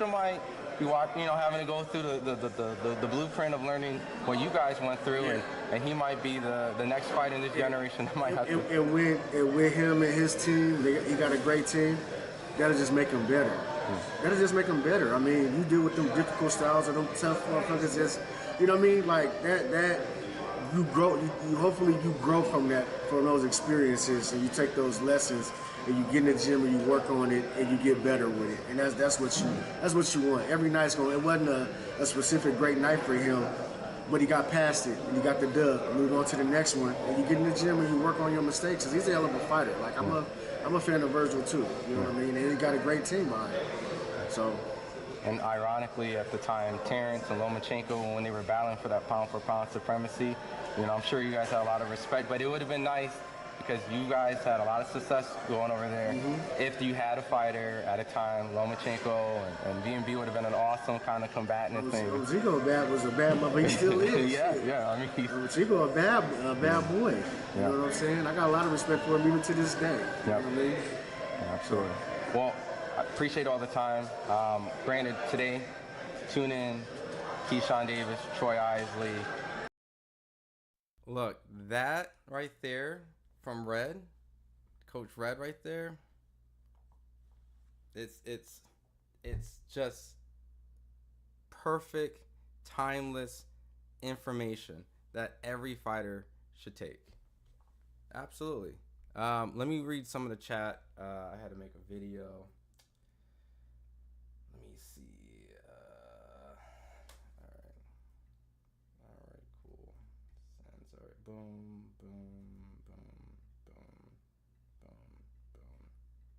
Speaker 8: might be, you know, having to go through the blueprint of learning what you guys went through, and he might be the next fight in this generation that might have to.
Speaker 7: And with him and his team, he got a great team. That'll just make him better. That'll just make him better. I mean, you deal with them difficult styles or them tough motherfuckers. Just, you know what I mean? Like that. You grow. You hopefully you grow from those experiences, and you take those lessons, and you get in the gym and you work on it, and you get better with it. And that's what you want. Every night's going. It wasn't a specific great night for him, but he got past it, and he got the dub. Move on to the next one, and you get in the gym and you work on your mistakes. Cause he's a hell of a fighter. Like I'm a fan of Virgil too. You know what I mean? And he got a great team behind him. So.
Speaker 8: And ironically, at the time, Terrence and Lomachenko, when they were battling for that pound-for-pound supremacy, you know, I'm sure you guys had a lot of respect, but it would have been nice because you guys had a lot of success going over there. If you had a fighter at a time, Lomachenko and B&B would have been an awesome kind of combatant thing.
Speaker 7: Chico was a bad mother. He still is.
Speaker 8: yeah. I mean,
Speaker 7: Chico a bad boy. You know what I'm saying? I got a lot of respect for him even to this day. You know what I mean?
Speaker 8: Yeah, absolutely. Well, I appreciate all the time. Granted, today, tune in, Keyshawn Davis, Troy Isley.
Speaker 1: Look, that right there from Red, Coach Red right there, it's just perfect, timeless information that every fighter should take. Absolutely. Let me read some of the chat. I had to make a video. Let me see. All right, cool. Sends. All right, boom, boom, boom, boom, boom, boom,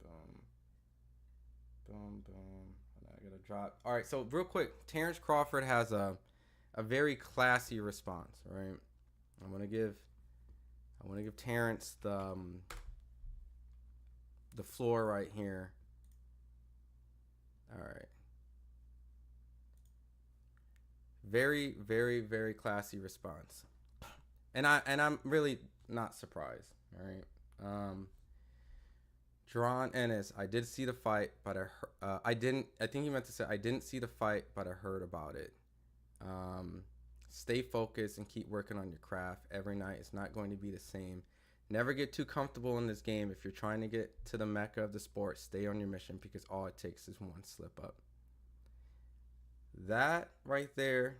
Speaker 1: boom, boom, boom. And I gotta drop. All right, so real quick, Terrence Crawford has a very classy response, right? I want to give Terrence the floor right here. All right. Very, very, very classy response. And I'm really not surprised, all right? Jaron Ennis, I did see the fight, but I didn't. I think he meant to say I didn't see the fight, but I heard about it. Stay focused and keep working on your craft. Every night it's not going to be the same. Never get too comfortable in this game. If you're trying to get to the mecca of the sport, stay on your mission because all it takes is one slip up. That right there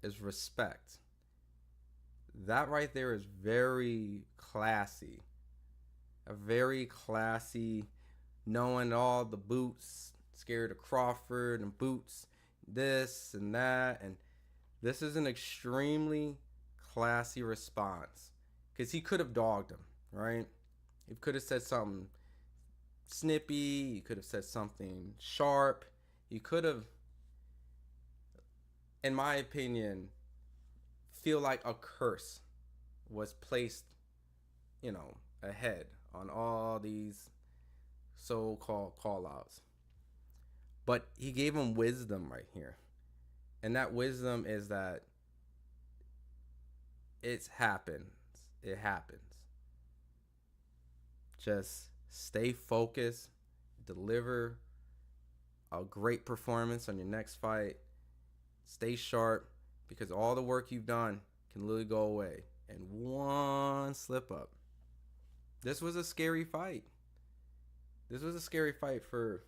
Speaker 1: is respect. That right there is very classy. A very classy, knowing all the boots, scared of Crawford and boots, this and that. And this is an extremely classy response. Because he could have dogged him, right? He could have said something snippy. He could have said something sharp. He could have, in my opinion, feel like a curse was placed, ahead on all these so-called call-outs. But he gave him wisdom right here. And that wisdom is that it happens. It happens. Just stay focused, deliver a great performance on your next fight, stay sharp, because all the work you've done can literally go away in one slip up. This was a scary fight. This was a scary fight from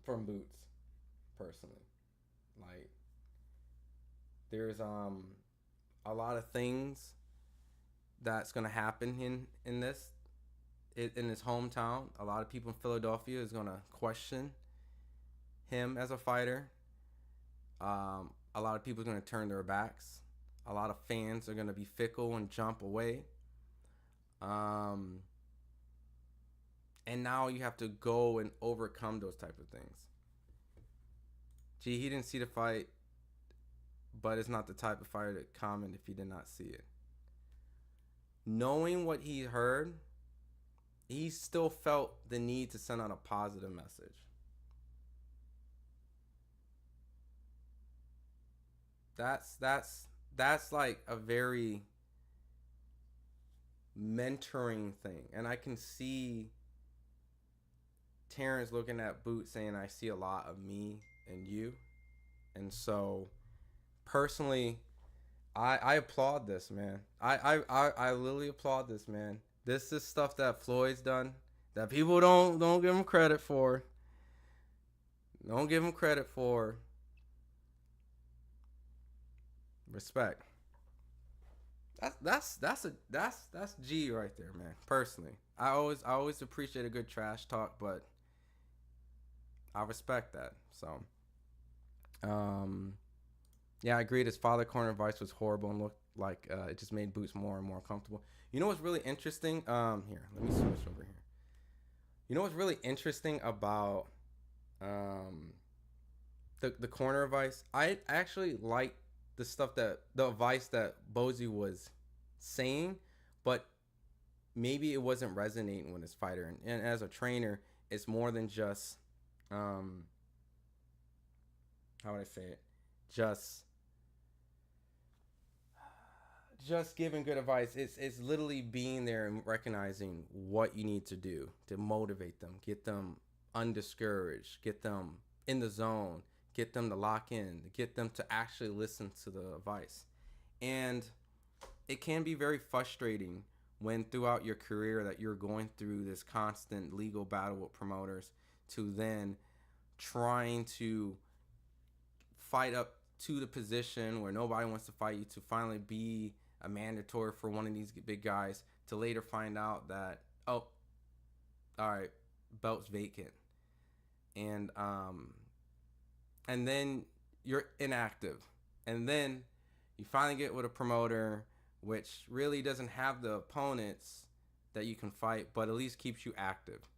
Speaker 1: Boots, personally. Like, there's a lot of things that's gonna happen in his hometown. A lot of people in Philadelphia is gonna question him as a fighter. A lot of people are gonna turn their backs. A lot of fans are gonna be fickle and jump away. And now you have to go and overcome those type of things. Gee, he didn't see the fight, but it's not the type of fighter to comment if he did not see it. Knowing what he heard, he still felt the need to send out a positive message. That's like a very mentoring thing. And I can see Terrence looking at Boots saying, I see a lot of me and you. And so personally, I applaud this, man. I literally applaud this, man. This is stuff that Floyd's done that people don't give him credit for. Don't give him credit for. Respect. That's G right there, man. Personally, I always appreciate a good trash talk, but I respect that. So, yeah, I agreed. His father corner advice was horrible and looked like it just made Boots more and more comfortable. You know what's really interesting? Here, let me switch over here. You know what's really interesting about the corner advice? I actually like the advice that Bozy was saying, but maybe it wasn't resonating with his fighter. And as a trainer, it's more than just how would I say it? Just giving good advice. It's literally being there and recognizing what you need to do to motivate them, get them undiscouraged, get them in the zone, get them to lock in, get them to actually listen to the advice. And it can be very frustrating when throughout your career that you're going through this constant legal battle with promoters to then trying to fight up to the position where nobody wants to fight you, to finally be a mandatory for one of these big guys, to later find out that, oh, all right, belt's vacant. And then you're inactive. And then you finally get with a promoter which really doesn't have the opponents that you can fight, but at least keeps you active.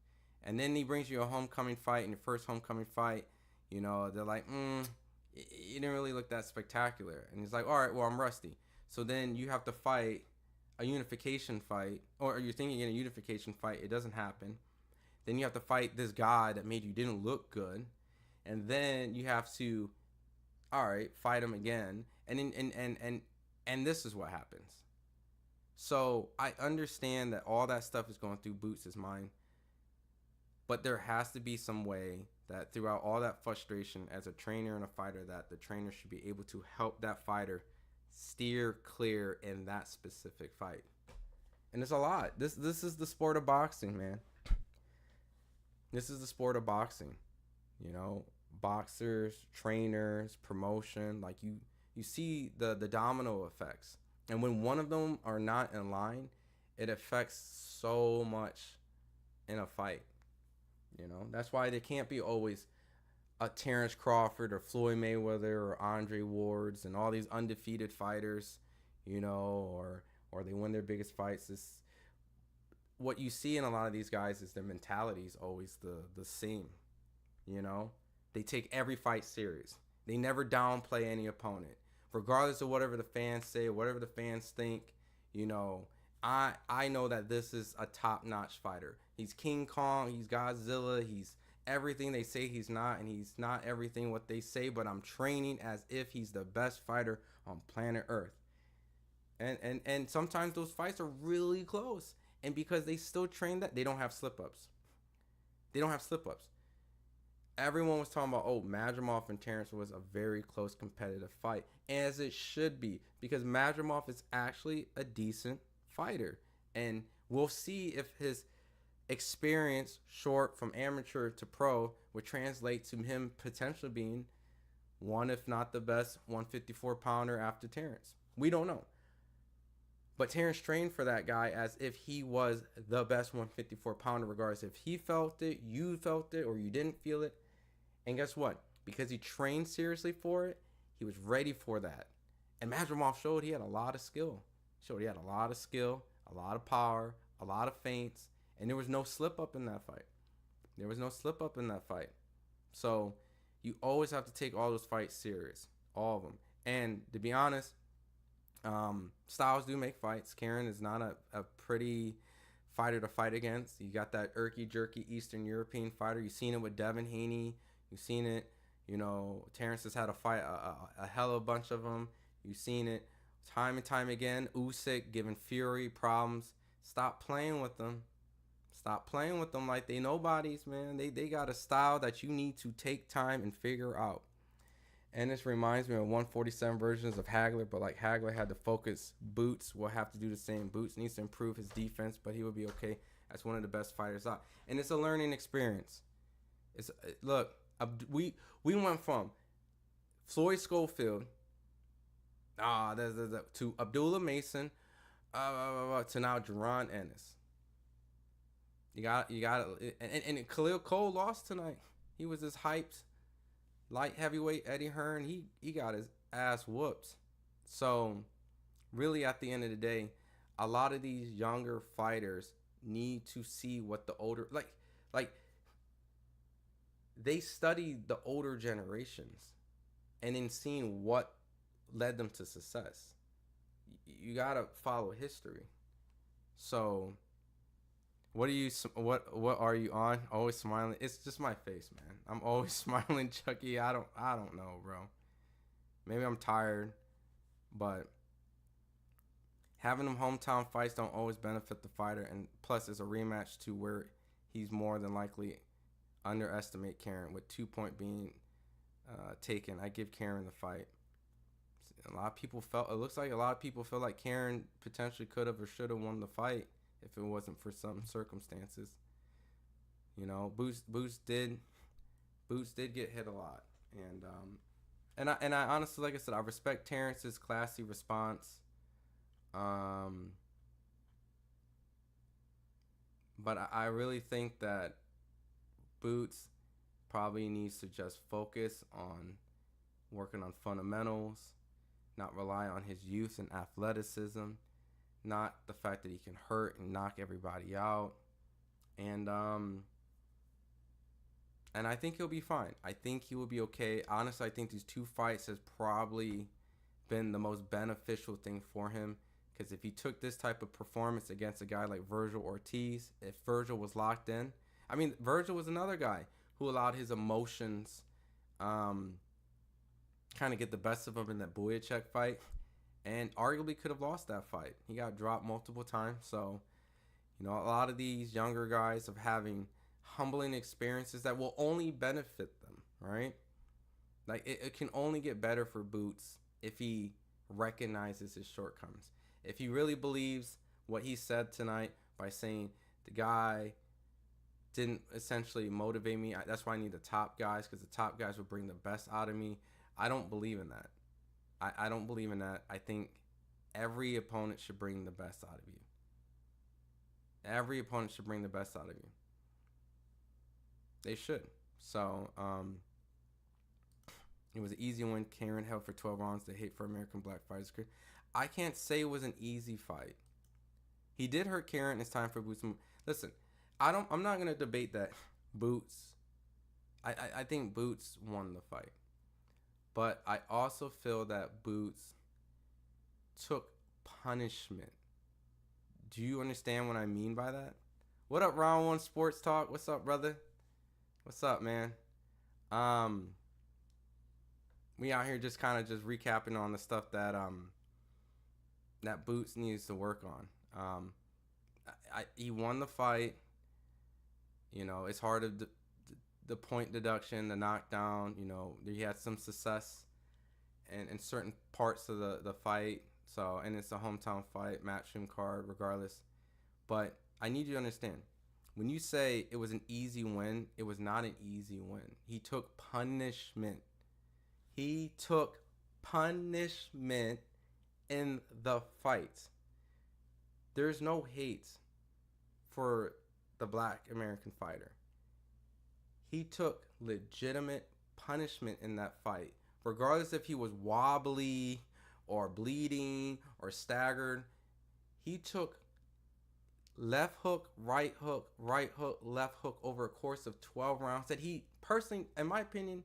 Speaker 1: And then he brings you a homecoming fight, and your first homecoming fight, you know, they're like, you didn't really look that spectacular. And he's like, all right, well, I'm rusty. So then you have to fight a unification fight, or you're thinking in a unification fight, it doesn't happen. Then you have to fight this guy that made you didn't look good. And then you have to, all right, fight him again. And this is what happens. So I understand that all that stuff is going through Boots' mind. But there has to be some way that throughout all that frustration as a trainer and a fighter, that the trainer should be able to help that fighter steer clear in that specific fight. And it's a lot. This is the sport of boxing, man. This is the sport of boxing. You know, boxers, trainers, promotion, like you see the domino effects. And when one of them are not in line, it affects so much in a fight. You know, that's why there can't be always a Terrence Crawford or Floyd Mayweather or Andre Wards and all these undefeated fighters, you know, or they win their biggest fights. What you see in a lot of these guys is their mentality is always the same. You know, they take every fight serious. They never downplay any opponent, regardless of whatever the fans say, whatever the fans think. You know, I know that this is a top-notch fighter. He's King Kong, he's Godzilla, he's everything they say he's not, and he's not everything what they say, but I'm training as if he's the best fighter on planet Earth. And sometimes those fights are really close. And because they still train that, they don't have slip-ups. They don't have slip-ups. Everyone was talking about, Madrimov and Terrence was a very close competitive fight. As it should be, because Madrimov is actually a decent fighter. And we'll see if his experience, short from amateur to pro, would translate to him potentially being one, if not the best 154-pounder after Terrence. We don't know. But Terrence trained for that guy as if he was the best 154-pounder, regardless if he felt it, you felt it, or you didn't feel it. And guess what? Because he trained seriously for it, he was ready for that. And Madrimov showed he had a lot of skill. He had a lot of skill, a lot of power, a lot of feints, and there was no slip-up in that fight. So you always have to take all those fights serious, all of them. And to be honest, styles do make fights. Karen is not a pretty fighter to fight against. You got that irky-jerky Eastern European fighter. You've seen it with Devin Haney. You've seen it, you know, Terrence has had a hell of a bunch of them. You've seen it time and time again. Usyk giving Fury problems. Stop playing with them. Stop playing with them like they nobodies, man. They got a style that you need to take time and figure out. And this reminds me of 147 versions of Hagler, but like Hagler had to focus. Boots will have to do the same. Boots needs to improve his defense, but he will be okay as one of the best fighters out. And it's a learning experience. We went from Floyd Schofield to Abdullah Mason to now Jaron Ennis. You got it. And Khalil Cole lost tonight. He was as hyped. Light heavyweight Eddie Hearn, he got his ass whooped. So really at the end of the day, a lot of these younger fighters need to see what the older like they studied the older generations and in seeing what led them to success. You gotta follow history. So what are you on? Always smiling. It's just my face, man. I'm always smiling, Chucky. I don't know, bro. Maybe I'm tired, but having them hometown fights don't always benefit the fighter, and plus it's a rematch to where he's more than likely underestimate Karen with 2 point being taken. I give Karen the fight. It looks like a lot of people feel like Karen potentially could have or should have won the fight if it wasn't for some circumstances. You know, Boots did get hit a lot, and I honestly, like I said, I respect Terrence's classy response. But I really think that Boots probably needs to just focus on working on fundamentals, not rely on his youth and athleticism, not the fact that he can hurt and knock everybody out. And And I think he'll be fine. I think he will be okay. Honestly, I think these 2 fights has probably been the most beneficial thing for him. Because if he took this type of performance against a guy like Virgil Ortiz, if Virgil was locked in, I mean, Virgil was another guy who allowed his emotions kind of get the best of him in that Boyacek fight, and arguably could have lost that fight. He got dropped multiple times. So, you know, a lot of these younger guys of having humbling experiences that will only benefit them, right? Like, it can only get better for Boots if he recognizes his shortcomings. If he really believes what he said tonight by saying the guy didn't essentially motivate me, that's why I need the top guys, because the top guys will bring the best out of me. I don't believe in that. I don't believe in that. I think every opponent should bring the best out of you. Every opponent should bring the best out of you. They should. So, it was an easy win. Karen held for 12 rounds. The hate for American Black Fighters. I can't say it was an easy fight. He did hurt Karen. It's time for Boots. Listen, I'm not gonna debate that Boots. I think Boots won the fight, but I also feel that Boots took punishment. Do you understand what I mean by that? What up, Round One Sports Talk? What's up, brother? What's up, man? We out here just kind of just recapping on the stuff that that Boots needs to work on. He won the fight. You know, it's hard to the point deduction, the knockdown. You know, he had some success in certain parts of the fight. So, and it's a hometown fight, matchroom card, regardless. But I need you to understand, when you say it was an easy win, it was not an easy win. He took punishment. He took punishment in the fight. There's no hate for the Black American fighter. He took legitimate punishment in that fight, regardless if he was wobbly or bleeding or staggered. He took left hook, right hook, left hook over a course of 12 rounds that he personally, in my opinion,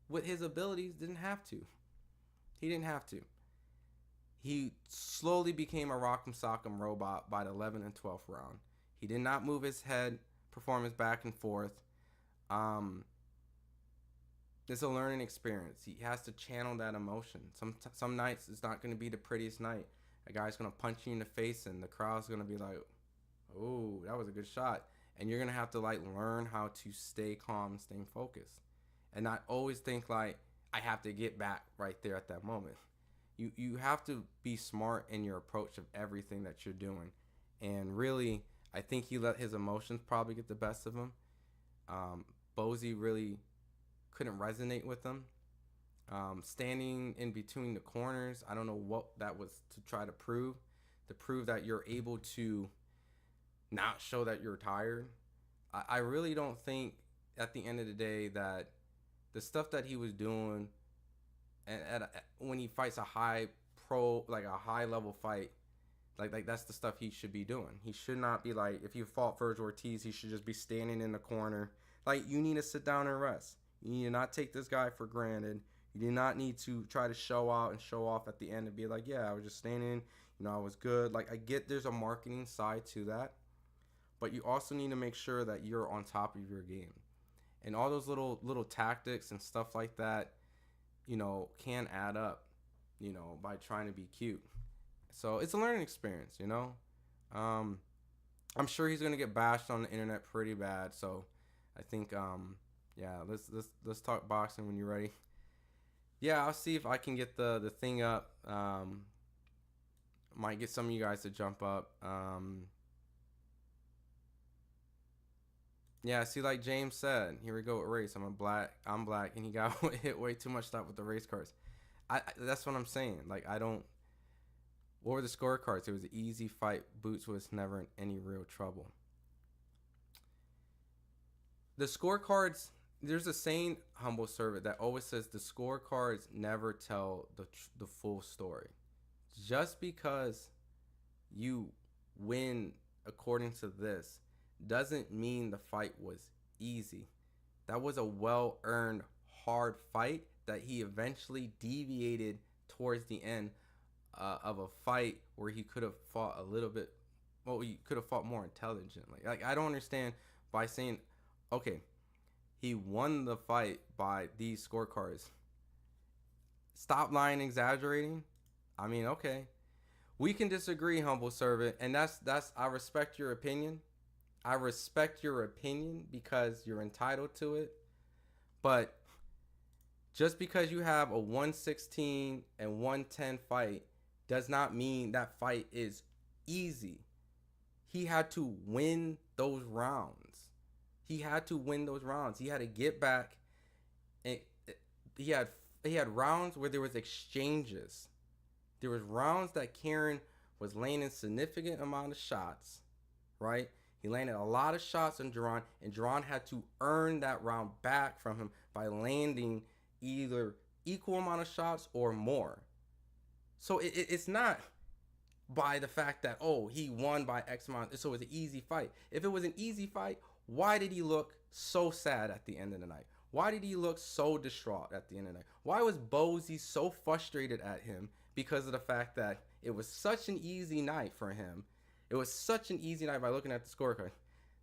Speaker 1: with his abilities, didn't have to. He didn't have to. He slowly became a rock'em sock'em robot by the 11th and 12th round. He did not move his head, perform his back and forth. It's a learning experience. He has to channel that emotion. Some nights it's not going to be the prettiest night. A guy's going to punch you in the face and the crowd's going to be like, oh, that was a good shot. And you're going to have to like learn how to stay calm and stay focused. And not always think like, I have to get back right there at that moment. You have to be smart in your approach of everything that you're doing. And really, I think he let his emotions probably get the best of him. Bozy really couldn't resonate with him. Standing in between the corners, I don't know what that was to try to prove that you're able to not show that you're tired. I really don't think at the end of the day that the stuff that he was doing when he fights a high level fight, like that's the stuff he should be doing. He should not be like, if you fought Virgil Ortiz, he should just be standing in the corner. Like, you need to sit down and rest. You need to not take this guy for granted. You do not need to try to show out and show off at the end and be like, yeah, I was just standing, I was good. Like, I get there's a marketing side to that, but you also need to make sure that you're on top of your game. And all those little tactics and stuff like that, can add up, by trying to be cute. So it's a learning experience, I'm sure he's gonna get bashed on the internet pretty bad. So I think, let's talk boxing when you're ready. Yeah, I'll see if I can get the thing up. Might get some of you guys to jump up. Yeah, see, like James said, here we go with race. I'm black, and he got hit way too much stuff with the race cards. That's what I'm saying. Like, what were the scorecards? It was an easy fight. Boots was never in any real trouble. The scorecards, there's a saying, humble servant, that always says the scorecards never tell the full story. Just because you win according to this doesn't mean the fight was easy. That was a well-earned, hard fight that he eventually deviated towards the end of a fight where he could have fought a little bit. Well, he could have fought more intelligently. Like, I don't understand by saying, okay, he won the fight by these scorecards. Stop lying, exaggerating. I mean, okay, we can disagree, humble servant, and that's. I respect your opinion. I respect your opinion because you're entitled to it. But just because you have a 116 and 110 fight does not mean that fight is easy. He had to win those rounds. He had to win those rounds. He had to get back, and he had rounds where there was exchanges. There was rounds that Karen was landing significant amount of shots, right? He landed a lot of shots on Jaron, and Jaron had to earn that round back from him by landing either equal amount of shots or more. So it's not by the fact that, oh, he won by X amount, so it was an easy fight. If it was an easy fight, why did he look so sad at the end of the night? Why did he look so distraught at the end of the night? Why was Bozy so frustrated at him because of the fact that it was such an easy night for him? It was such an easy night by looking at the scorecard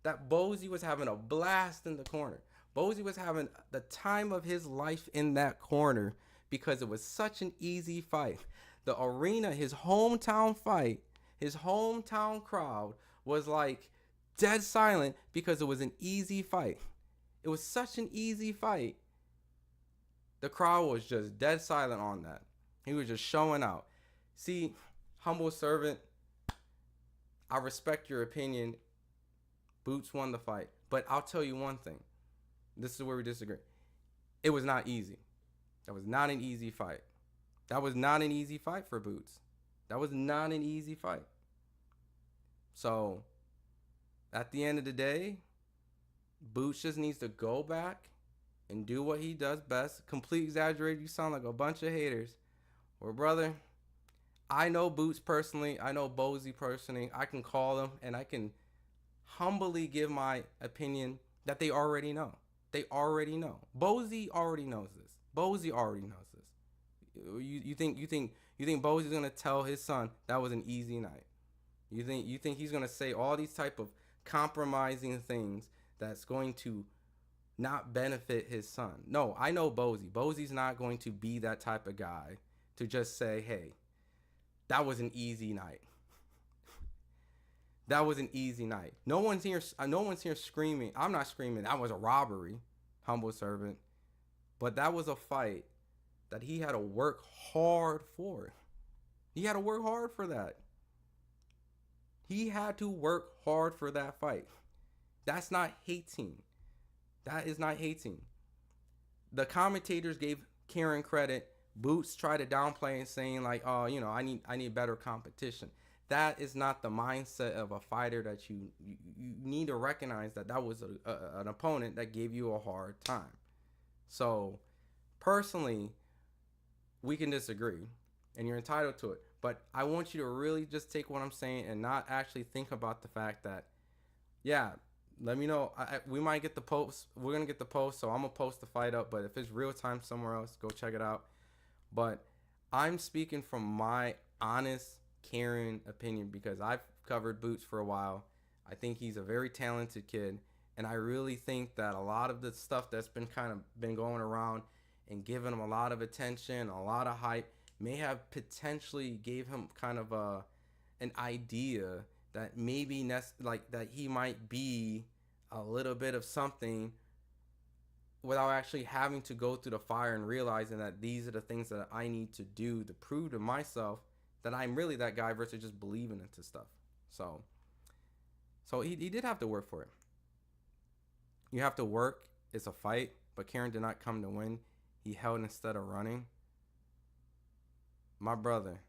Speaker 1: that Bozy was having a blast in the corner. Bozy was having the time of his life in that corner because it was such an easy fight. The arena, his hometown fight, his hometown crowd was like dead silent because it was an easy fight. It was such an easy fight. The crowd was just dead silent on that. He was just showing out. See, humble servant, I respect your opinion. Boots won the fight. But I'll tell you one thing. This is where we disagree. It was not easy. That was not an easy fight. That was not an easy fight for Boots. That was not an easy fight. So, at the end of the day, Boots just needs to go back and do what he does best. Complete exaggerate. You sound like a bunch of haters. Well, brother, I know Boots personally. I know Bozy personally. I can call them and I can humbly give my opinion that they already know. They already know. Bozy already knows this. Bozy already knows this. You think Bozy's gonna tell his son that was an easy night? You think he's gonna say all these type of compromising things that's going to not benefit his son? No, I know Bozy. Bozy's not going to be that type of guy to just say, hey, that was an easy night. That was an easy night. No one's here screaming. I'm not screaming. That was a robbery, humble servant. But that was a fight that he had to work hard for. He had to work hard for that. He had to work hard for that fight. That's not hating. That is not hating. The commentators gave Karen credit. Boots tried to downplay and saying like, oh, I need better competition. That is not the mindset of a fighter that you need to recognize that was an opponent that gave you a hard time. So, personally, we can disagree, and you're entitled to it. But I want you to really just take what I'm saying and not actually think about the fact that, yeah, let me know. We might get the post. We're going to get the post, so I'm going to post the fight up. But if it's real time somewhere else, go check it out. But I'm speaking from my honest Karen opinion because I've covered Boots for a while. I think he's a very talented kid, and I really think that a lot of the stuff that's been going around and giving him a lot of attention, a lot of hype, may have potentially gave him kind of an idea that maybe that he might be a little bit of something without actually having to go through the fire and realizing that these are the things that I need to do to prove to myself that I'm really that guy versus just believing into stuff. So he did have to work for it. You have to work. It's a fight, but Karen did not come to win. He held instead of running. My brother,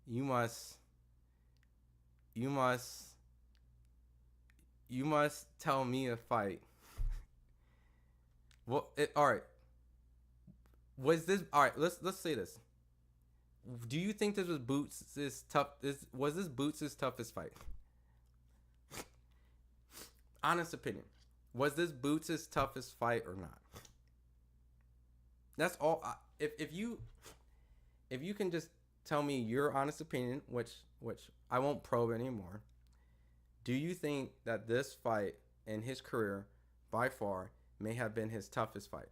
Speaker 1: you must tell me a fight. Well, all right. Was this all right? Let's say this. Do you think this was Boots' was this Boots' toughest fight? Honest opinion. Was this Boots' toughest fight or not? That's all. If you can just tell me your honest opinion, which I won't probe anymore. Do you think that this fight in his career, by far, may have been his toughest fight?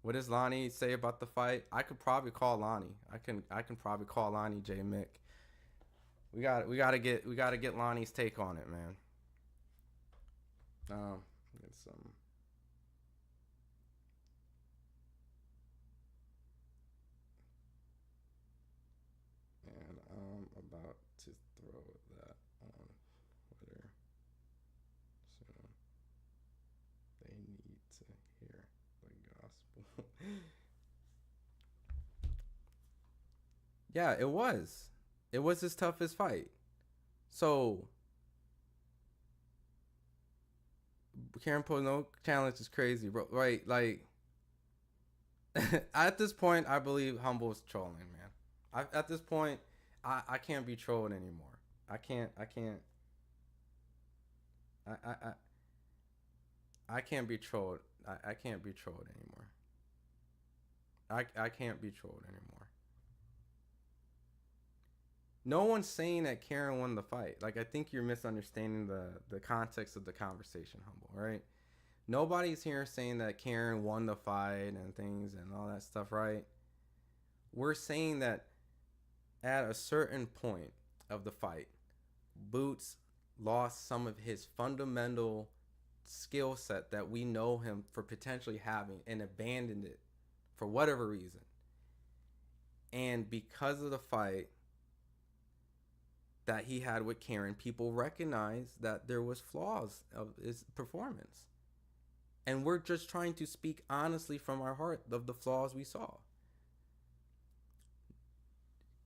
Speaker 1: What does Lonnie say about the fight? I could probably call Lonnie. I can probably call Lonnie J. Mick. We gotta get Lonnie's take on it, man. Get some. And I'm about to throw that on Twitter soon. They need to hear the gospel. Yeah, it was. It was his toughest fight. So, Karen no challenge is crazy, bro. Right? Like, at this point, I believe Humble is trolling, man. At this point, I can't be trolled anymore. I can't be trolled. I can't be trolled anymore. I can't be trolled anymore. No one's saying that Karen won the fight. Like, I think you're misunderstanding the context of the conversation, Humble, right? Nobody's here saying that Karen won the fight and things and all that stuff, right? We're saying that at a certain point of the fight, Boots lost some of his fundamental skill set that we know him for potentially having and abandoned it for whatever reason. And because of the fight that he had with Karen, people recognized that there was flaws of his performance. And we're just trying to speak honestly from our heart of the flaws we saw.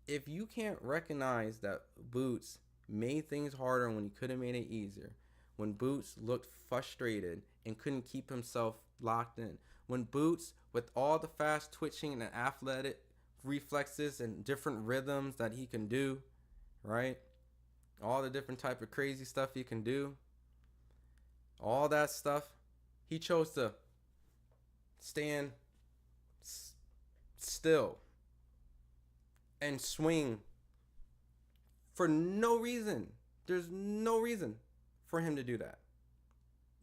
Speaker 1: If you can't recognize that Boots made things harder when he could have made it easier, when Boots looked frustrated and couldn't keep himself locked in, when Boots, with all the fast twitching and athletic reflexes and different rhythms that he can do, right? All the different type of crazy stuff he can do, all that stuff, he chose to stand still and swing for no reason. There's no reason for him to do that.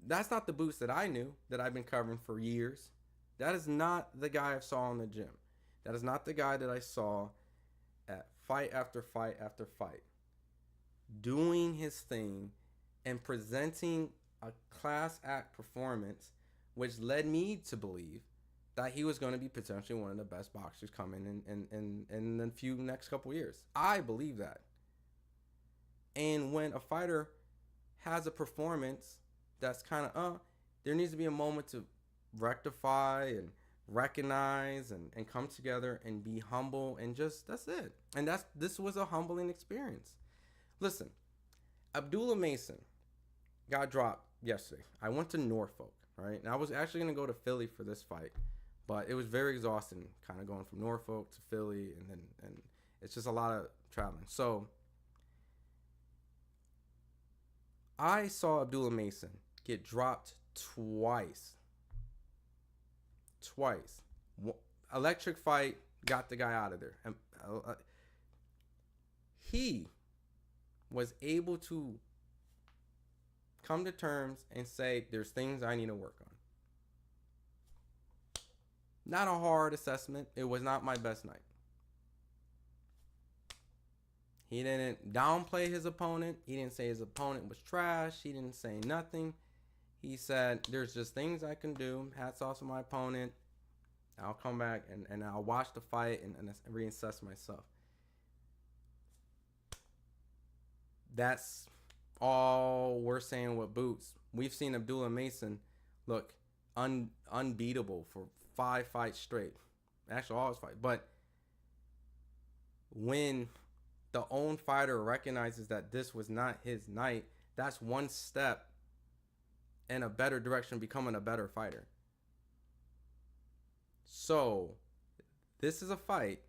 Speaker 1: That's not the Boots that I knew, that I've been covering for years. That is not the guy I saw in the gym. That is not the guy that I saw at fight after fight after fight, doing his thing and presenting a class act performance, which led me to believe that he was going to be potentially one of the best boxers coming in the few next couple years. I believe that. And when a fighter has a performance that's kind of, there needs to be a moment to rectify and recognize and come together and be humble and just, that's it. And this was a humbling experience. Listen, Abdullah Mason got dropped yesterday. I went to Norfolk, right? And I was actually going to go to Philly for this fight, but it was very exhausting kind of going from Norfolk to Philly, and it's just a lot of traveling. So I saw Abdullah Mason get dropped twice. Electric fight got the guy out of there. He was able to come to terms and say, there's things I need to work on. Not a hard assessment. It was not my best night. He didn't downplay his opponent. He didn't say his opponent was trash. He didn't say nothing. He said, there's just things I can do. Hats off to my opponent. I'll come back and I'll watch the fight and reassess myself. That's all we're saying with Boots. We've seen Abdullah Mason look unbeatable for 5 fights straight. Actually, all his fights. But when the own fighter recognizes that this was not his night, that's one step in a better direction, becoming a better fighter. So, this is a fight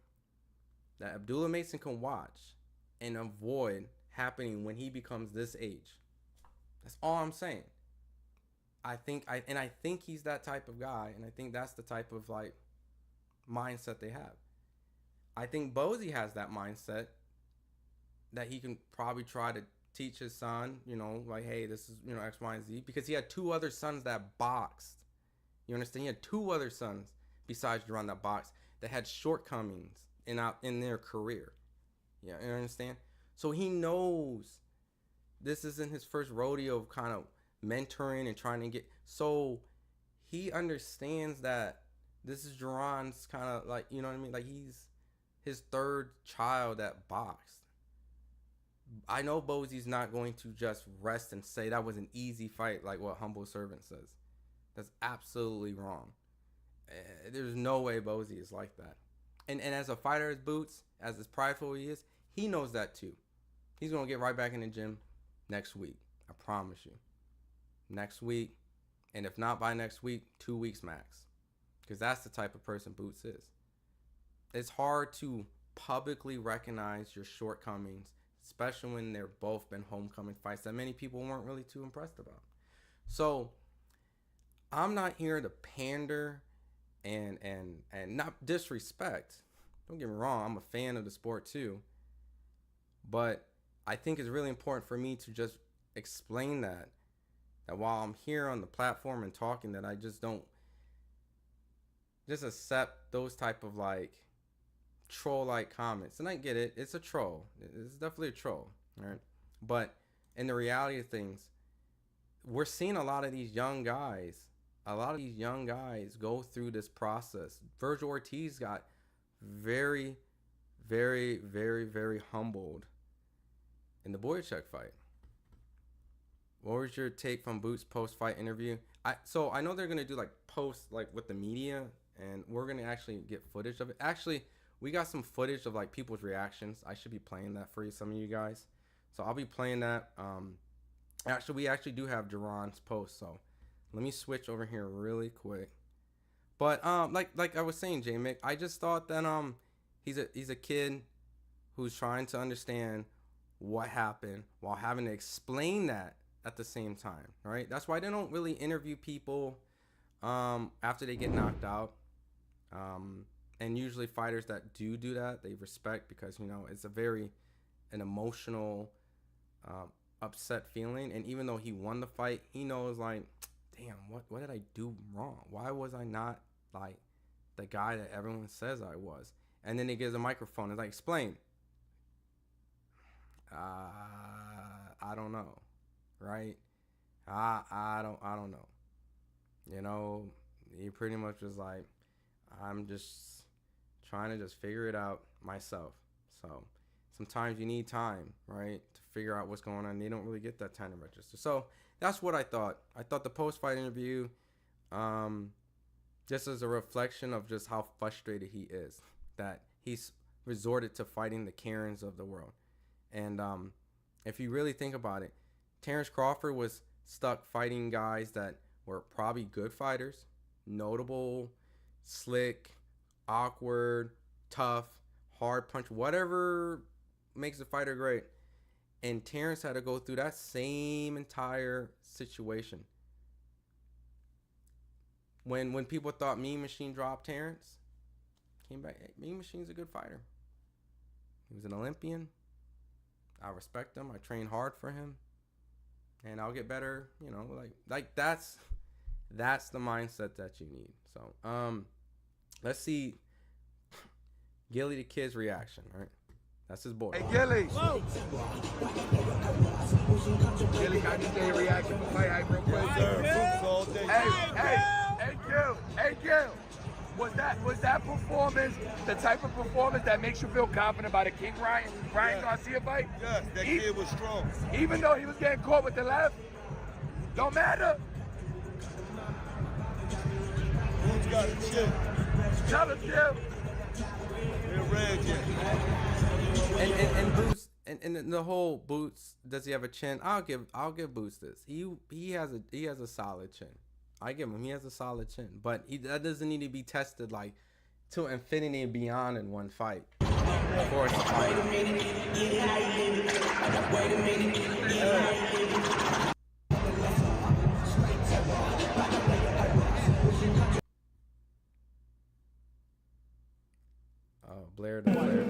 Speaker 1: that Abdullah Mason can watch and avoid happening when he becomes this age. That's all I'm saying. I think he's that type of guy, and I think that's the type of like mindset they have. I think Bozy has that mindset that he can probably try to teach his son, you know, like, hey, this is, you know, X, Y, and Z, because he had 2 other sons that boxed. You understand? He had 2 other sons besides Jaron that boxed that had shortcomings in their career. Yeah, you understand? So he knows this isn't his first rodeo of kind of mentoring and trying to get. So he understands that this is Jaron's kind of like, you know what I mean? Like he's his 3rd child that boxed. I know Bozy's not going to just rest and say that was an easy fight like what Humble Servant says. That's absolutely wrong. There's no way Bozy is like that. And as a fighter, as Boots, as prideful he is, he knows that too. He's going to get right back in the gym next week. I promise you. Next week. And if not by next week, 2 weeks max. Because that's the type of person Boots is. It's hard to publicly recognize your shortcomings, especially when they're both been homecoming fights that many people weren't really too impressed about. So I'm not here to pander and not disrespect. Don't get me wrong, I'm a fan of the sport too. But I think it's really important for me to just explain that while I'm here on the platform and talking, that I just don't just accept those type of like troll-like comments. And I get it, it's a troll. It's definitely a troll, right? But in the reality of things, we're seeing a lot of these young guys go through this process. Virgil Ortiz got very, very, very, very humbled in the Boyachuk fight. What was your take from Boots post-fight interview? So I know they're gonna do like post like with the media, and we're gonna actually get footage of it. Actually, we got some footage of like people's reactions. I should be playing that for you, some of you guys. So I'll be playing that. Actually, we actually do have Jaron's post. So let me switch over here really quick. But like I was saying, J-Mick, I just thought that he's a kid who's trying to understand what happened while having to explain that at the same time, right? That's why they don't really interview people after they get knocked out. And usually fighters that do that, they respect, because, you know, it's an emotional, upset feeling. And even though he won the fight, he knows, like, damn, what did I do wrong? Why was I not like the guy that everyone says I was? And then he gives a microphone and like, explain. I don't know, right? I don't know. You know, he pretty much was like, I'm just trying to just figure it out myself. So sometimes you need time, right, to figure out what's going on. They don't really get that time to register. So that's what I thought. I thought the post-fight interview, just as a reflection of just how frustrated he is, that he's resorted to fighting the Karens of the world. And if you really think about it, Terrence Crawford was stuck fighting guys that were probably good fighters, notable, slick, awkward, tough, hard punch, whatever makes a fighter great. And Terrence had to go through that same entire situation. When people thought Mean Machine dropped Terrence, came back, hey, Mean Machine's a good fighter. He was an Olympian. I respect him. I train hard for him. And I'll get better, you know, like that's the mindset that you need. So, let's see Gilly the Kid's reaction, right? That's his boy.
Speaker 9: Hey, Gilly. Whoa. Gilly, can I just get your reaction from FightHype real quick? Hey, Gil. Was that performance the type of performance that makes you feel confident about a King Ryan Garcia fight?
Speaker 10: Yes, that kid was strong.
Speaker 9: Even though he was getting caught with the left, don't matter.
Speaker 10: Who's got a chip?
Speaker 9: Tell us, Gil.
Speaker 10: They're red,
Speaker 1: And Boots and the whole Boots, does he have a chin? I'll give Boots this. He has a solid chin. I give him. He has a solid chin, but that doesn't need to be tested like to infinity and beyond in one fight. Of course. Oh, Blair to Blair.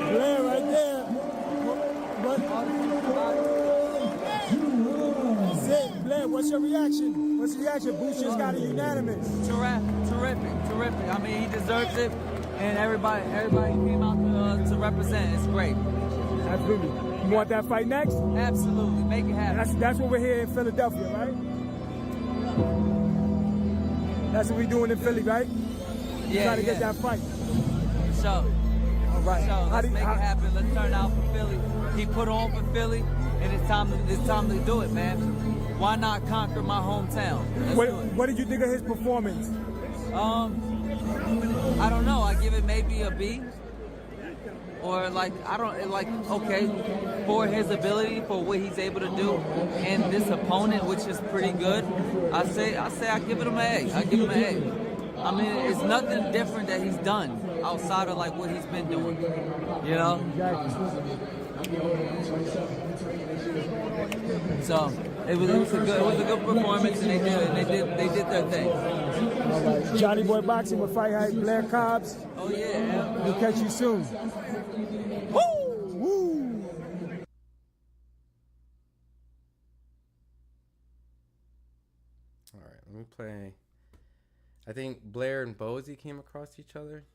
Speaker 11: Blair right there. Zig, Blair, what's your reaction? What's your reaction? Boots just got a unanimous.
Speaker 12: Terrific. I mean, he deserves it, and everybody came out to represent. It's great.
Speaker 11: Absolutely. You want that fight next?
Speaker 12: Absolutely. Make it happen.
Speaker 11: That's what we're here in Philadelphia, right? That's what we're doing in Philly, right?
Speaker 12: Yeah,
Speaker 11: Trying to get that fight.
Speaker 12: So,
Speaker 11: all right.
Speaker 12: Let's make it happen. Let's turn out for Philly. He put on for Philly, and it's time to do it, man. Why not conquer my hometown?
Speaker 11: What did you think of his performance?
Speaker 12: I don't know. I give it maybe a B. Or okay, for his ability, for what he's able to do, and this opponent, which is pretty good, I say I give it him an A. I give him an A. I mean, it's nothing different that he's done outside of like what he's been doing, you know. So it was a good performance, and they did their thing.
Speaker 11: All right, Johnny Boy Boxing with FightHype, Blair Cobbs.
Speaker 12: Oh yeah.
Speaker 11: We'll catch you soon. Woo! Woo!
Speaker 1: All right, let me play. I think Blair and Bozy came across each other.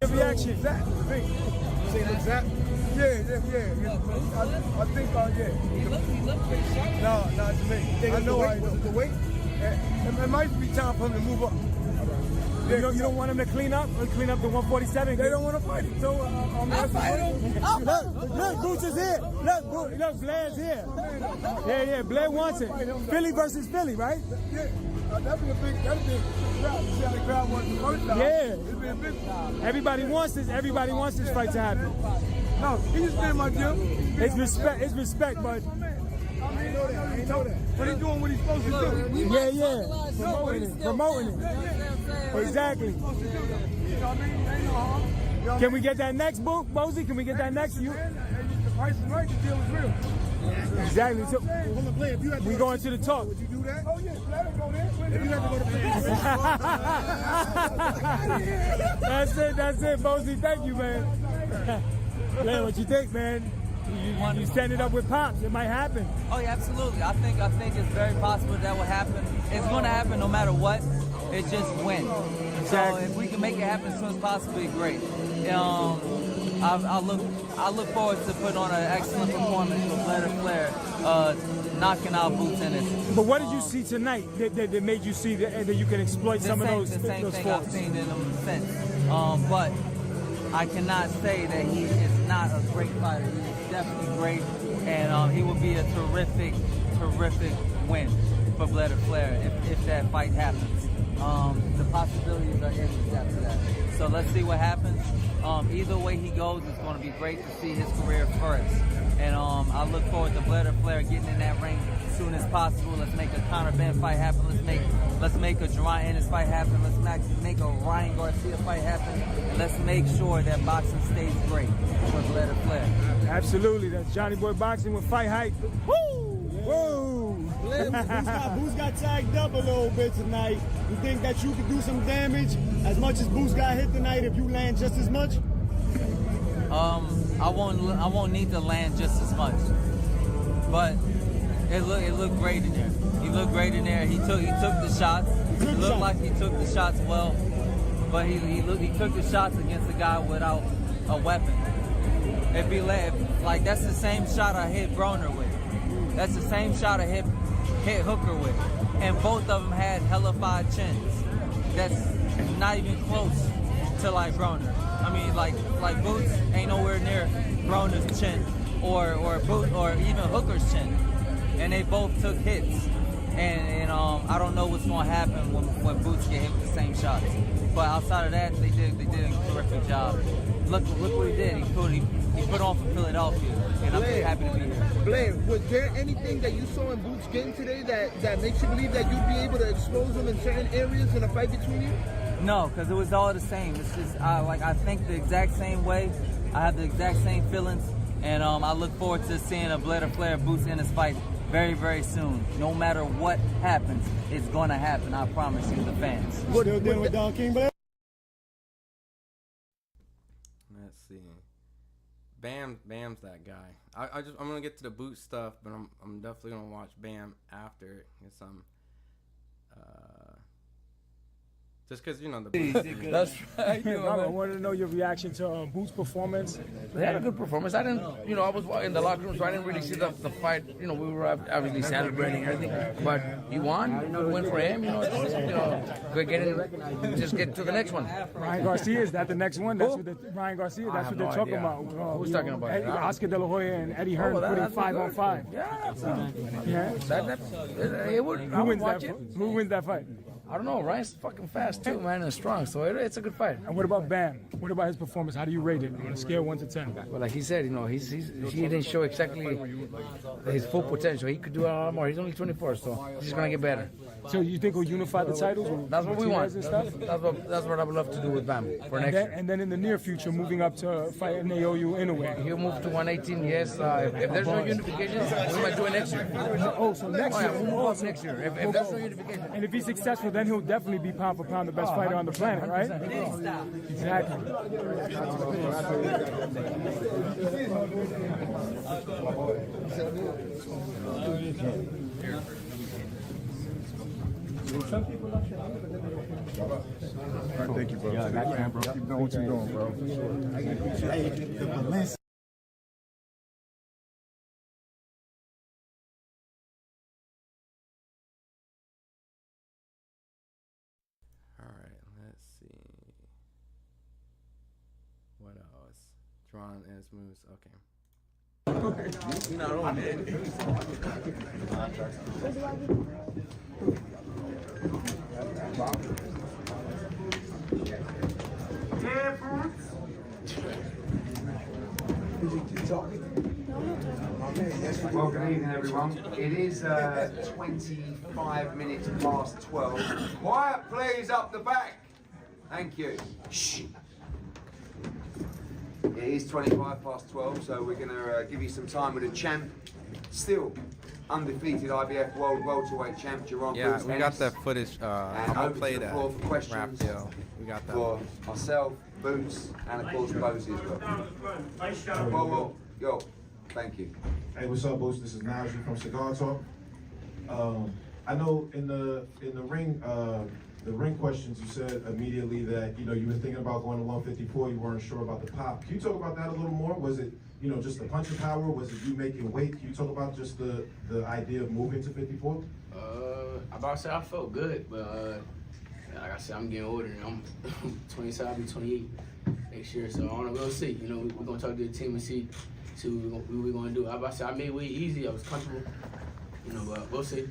Speaker 11: Reaction, Zach.
Speaker 10: Say it, Zach? Yeah. I think, yeah.
Speaker 12: He looked pretty sharp.
Speaker 10: No, it's me. I know I was it the weight? It might be time for him to move up.
Speaker 11: You don't want him to clean up the 147?
Speaker 10: They don't want to fight him, so
Speaker 11: I'll fight him. Look, Boots is here. Look, Blair's here. Yeah, Blair wants it. Philly versus Philly, right?
Speaker 10: Yeah. That'd be a big crowd. See how the crowd wants the first time.
Speaker 11: Yeah.
Speaker 10: It'd be a big crowd.
Speaker 11: Everybody wants this fight to happen.
Speaker 10: No, he just been my gym.
Speaker 11: It's respect, but
Speaker 10: I know that. But he's doing what he's supposed to do.
Speaker 11: Yeah. Promoting it. Exactly. Can we get that next, Bozy? Can we get that next?
Speaker 10: The price is right, the deal is real.
Speaker 11: Exactly. So we going to the talk.
Speaker 10: Would you do that? Oh, yeah. Let him go there. If you have to go to
Speaker 11: That's it, Bozy. Thank you, man. Blair, what you think, man? You stand it up with Pops. It might happen.
Speaker 12: Oh yeah, absolutely. I think it's very possible that will happen. It's going to happen no matter what. It's just when. Exactly. So if we can make it happen as soon as possible, it'd be great. I look forward to putting on an excellent performance with Flair, knocking out Boots Ennis.
Speaker 11: But what did you see tonight that made you see that you can exploit some of those
Speaker 12: the same
Speaker 11: those
Speaker 12: thing
Speaker 11: faults?
Speaker 12: I've seen in him since. But I cannot say that he is not a great fighter. He's definitely great, and he will be a terrific win for Flair if that fight happens. The possibilities are endless after that. So let's see what happens. Either way he goes, it's going to be great to see his career first. And I look forward to Flair getting in that ring as soon as possible. Let's make a Conor Ben fight happen. Let's make a Jaron Ennis fight happen. Let's make a Ryan Garcia fight happen. And let's make sure that boxing stays great for Flair.
Speaker 11: Absolutely. That's Johnny Boy Boxing with FightHype. Woo! Whoa!
Speaker 13: Boots got tagged up a little bit tonight. You think that you could do some damage as much as Boots got hit tonight if you land just as much?
Speaker 12: I won't need to land just as much, but it looked great in there. He looked great in there. He took the shots. It looked like he took the shots well, but he took the shots against a guy without a weapon. It'd be like that's the same shot I hit Broner with. That's the same shot I hit Hooker with, and both of them had hellified chins. That's not even close to like Broner. I mean, like Boots ain't nowhere near Broner's chin, or even Hooker's chin, and they both took hits. And I don't know what's gonna happen when Boots get hit with the same shots. But outside of that, they did a terrific job. Look what he did. He put on for Philadelphia, and I'm really happy to be here.
Speaker 14: Blair, was there anything that you saw in Boots' game today that makes you believe that you'd be able to expose him in certain areas in a fight between you?
Speaker 12: No, because it was all the same. It's just I think the exact same way. I have the exact same feelings, and I look forward to seeing a Blair Flair Boots Ennis fight very, very soon. No matter what happens, it's going to happen. I promise you, the fans.
Speaker 13: Still dealing with Don King, Blair?
Speaker 1: Let's see. Bam's that guy. I'm gonna get to the boot stuff, but I'm definitely gonna watch Bam after. Get some. Just because, you know, the
Speaker 11: That's right. I wanted to know your reaction to Boots' performance.
Speaker 2: They had a good performance. I didn't, I was in the locker room, so I didn't really see the fight. We were obviously celebrating everything, but he won. Win for him. Just get to the next one.
Speaker 11: Ryan Garcia, is that the next one? That's Ryan Garcia. That's what they're talking about.
Speaker 2: Who's talking about it?
Speaker 11: Oscar De La Hoya and Eddie Hearn putting 5-on-5. Who wins that fight?
Speaker 2: I don't know. Ryan's fucking fast too, man, and strong. So it's a good fight.
Speaker 11: And what about Bam? What about his performance? How do you rate it on a scale 1 to 10?
Speaker 2: Well, like he said, he didn't show exactly his full potential. He could do a lot more. He's only 24, so he's gonna get better.
Speaker 11: So you think he'll unify the titles?
Speaker 2: That's what we want. That's what I would love to do with Bam for next year.
Speaker 11: And then in the near future, moving up to fight Naoya Inoue.
Speaker 2: He'll move to 118. Yes. If there's no unification, we might do it next year.
Speaker 11: Oh, so next year.
Speaker 2: We'll move up next year. If there's no unification.
Speaker 11: And if he's successful, then he'll definitely be pound for pound the best fighter on the planet, right? Exactly.
Speaker 15: Thank you, bro. Keep doing what you're doing, bro.
Speaker 1: What else? Jaron Ennis moves. Okay.
Speaker 16: Not on it.
Speaker 17: Well, good evening, everyone. It is 25 minutes past 12. Quiet, please, up the back. Thank you. Shh. It is 25 past 12, so we're going to give you some time with the champ, still undefeated IBF World Welterweight champ, Jaron Ennis.
Speaker 1: Yeah, we got that footage. I'm going to play that.
Speaker 17: For questions
Speaker 1: we got that.
Speaker 17: For myself, Boots, and of course, Bosie as well. Whoa, yo, thank you.
Speaker 15: Hey, what's up, Boots? This is Najee from Cigar Talk. I know in the ring questions, you said immediately that you were thinking about going to 154. You weren't sure about the pop. Can you talk about that a little more? Was it just the punching power? Was it you making weight? Can you talk about just the idea of moving to 54?
Speaker 2: About to say I felt good, but like I said, I'm getting older. I'm 27, I'll be 28 next year. So I don't know. We'll see. We're gonna talk to the team and see what we're gonna do. I about to say I made weight easy. I was comfortable. But we'll see.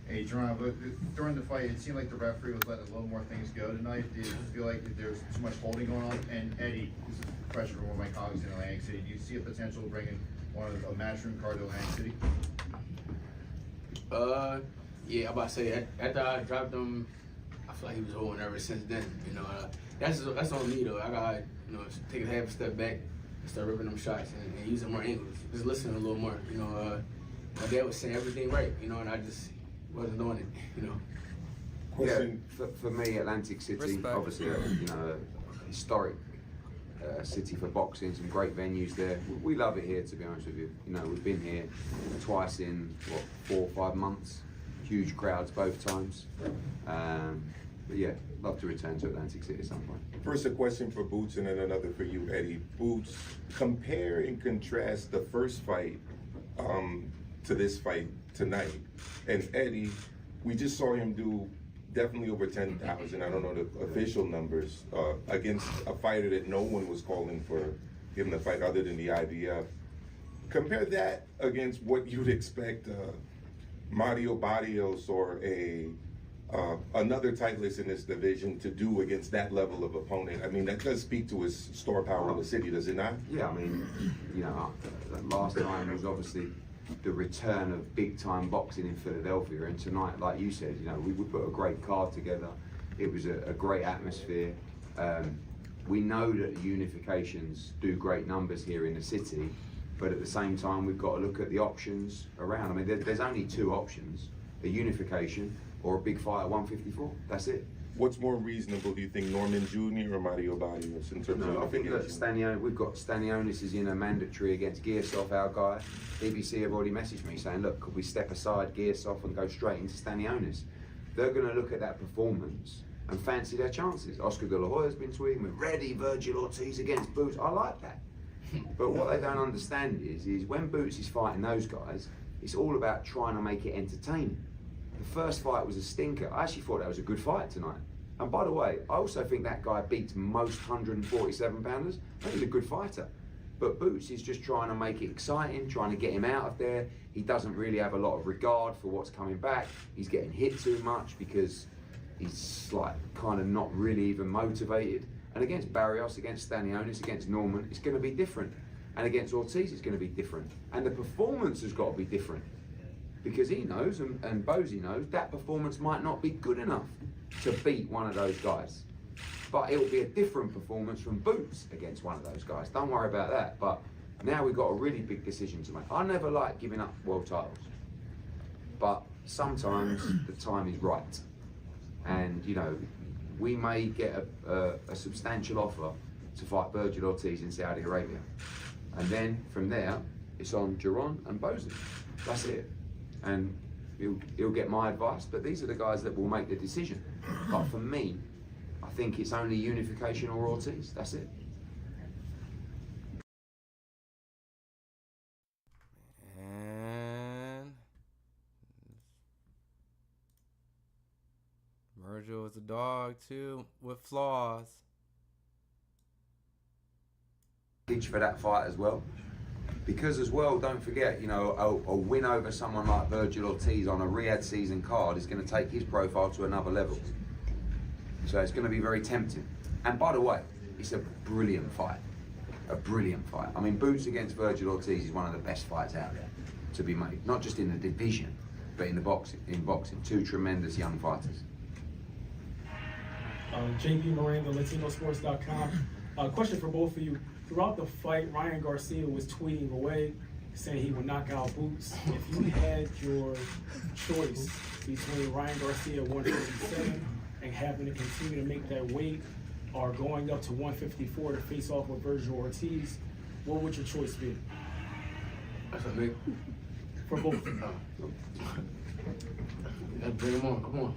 Speaker 18: Hey, Jaron, but during the fight, it seemed like the referee was letting a little more things go tonight. Did you feel like there's too much holding going on? And Eddie, this is a question from one of my colleagues in Atlantic City. Do you see a potential of bringing a matchroom card to Atlantic City?
Speaker 2: Yeah, I'm about to say, after I dropped him, I feel like he was holding ever since then. That's on me, though. I got to, take a half a step back and start ripping them shots and using more angles. Just listening a little more. My dad was saying everything right, and I just wasn't doing it,
Speaker 17: Question. Yeah, for me, Atlantic City,
Speaker 1: Respect.
Speaker 17: obviously, a historic city for boxing, some great venues there. We love it here, to be honest with you. We've been here twice in, 4 or 5 months. Huge crowds both times. But yeah, love to return to Atlantic City at some point.
Speaker 19: First, a question for Boots and then another for you, Eddie. Boots, compare and contrast the first fight to this fight tonight. And Eddie, we just saw him do definitely over 10,000, I don't know the official numbers, against a fighter that no one was calling for him to fight other than the IBF. Compare that against what you'd expect Mario Barrios or another titleist in this division to do against that level of opponent. I mean, that does speak to his star power in the city, does it not?
Speaker 17: Yeah, I mean, the last time was obviously the return of big-time boxing in Philadelphia. And tonight, like you said, you know, we put a great card together. It was a great atmosphere. We know that the unifications do great numbers here in the city, but at the same time, we've got to look at the options around. I mean, there's only two options: a unification or a big fight at 154. That's it.
Speaker 19: What's more reasonable, do you think, Norman Jr. or Mario Barrios in terms of
Speaker 17: I think that we've got Stanionis is in a mandatory against Gearsov, our guy. BBC have already messaged me saying, look, could we step aside Gearsov and go straight into Stanionis? They're going to look at that performance and fancy their chances. Oscar De La Hoya's been tweeting, we're ready, Virgil Ortiz against Boots. I like that. But what they don't understand is when Boots is fighting those guys, it's all about trying to make it entertaining. The first fight was a stinker. I actually thought that was a good fight tonight. And by the way, I also think that guy beats most 147 pounders. I think he's a good fighter. But Boots is just trying to make it exciting, trying to get him out of there. He doesn't really have a lot of regard for what's coming back. He's getting hit too much because he's like kind of not really even motivated. And against Barrios, against Stanionis, against Norman, it's going to be different. And against Ortiz, it's going to be different. And the performance has got to be different. Because he knows, and Bozy knows, that performance might not be good enough to beat one of those guys. But it'll be a different performance from Boots against one of those guys. Don't worry about that. But now we've got a really big decision to make. I never like giving up world titles. But sometimes the time is right. And, you know, we may get a substantial offer to fight Virgil Ortiz in Saudi Arabia. And then from there, it's on Jaron and Bozy. That's it. And he'll get my advice, but these are the guys that will make the decision. But for me, I think it's only unification or Ortiz. That's it.
Speaker 1: And Virgil is a dog too, with flaws.
Speaker 17: For that fight as well. Because as well, don't forget, you know, a win over someone like Virgil Ortiz on a Riyadh season card is going to take his profile to another level. So it's going to be very tempting. And by the way, it's a brilliant fight. A brilliant fight. I mean, Boots against Virgil Ortiz is one of the best fights out there to be made. Not just in the division, but in the boxing. Two tremendous young fighters.
Speaker 20: JP Miranda, LatinoSports.com. Question for both of you. Throughout the fight, Ryan Garcia was tweeting away, saying he would knock out Boots. If you had your choice between Ryan Garcia at 157 and having to continue to make that weight, or going up to 154 to face off with Virgil Ortiz, what would your choice be?
Speaker 2: That's a big.
Speaker 20: For both.
Speaker 2: Bring him on, come on.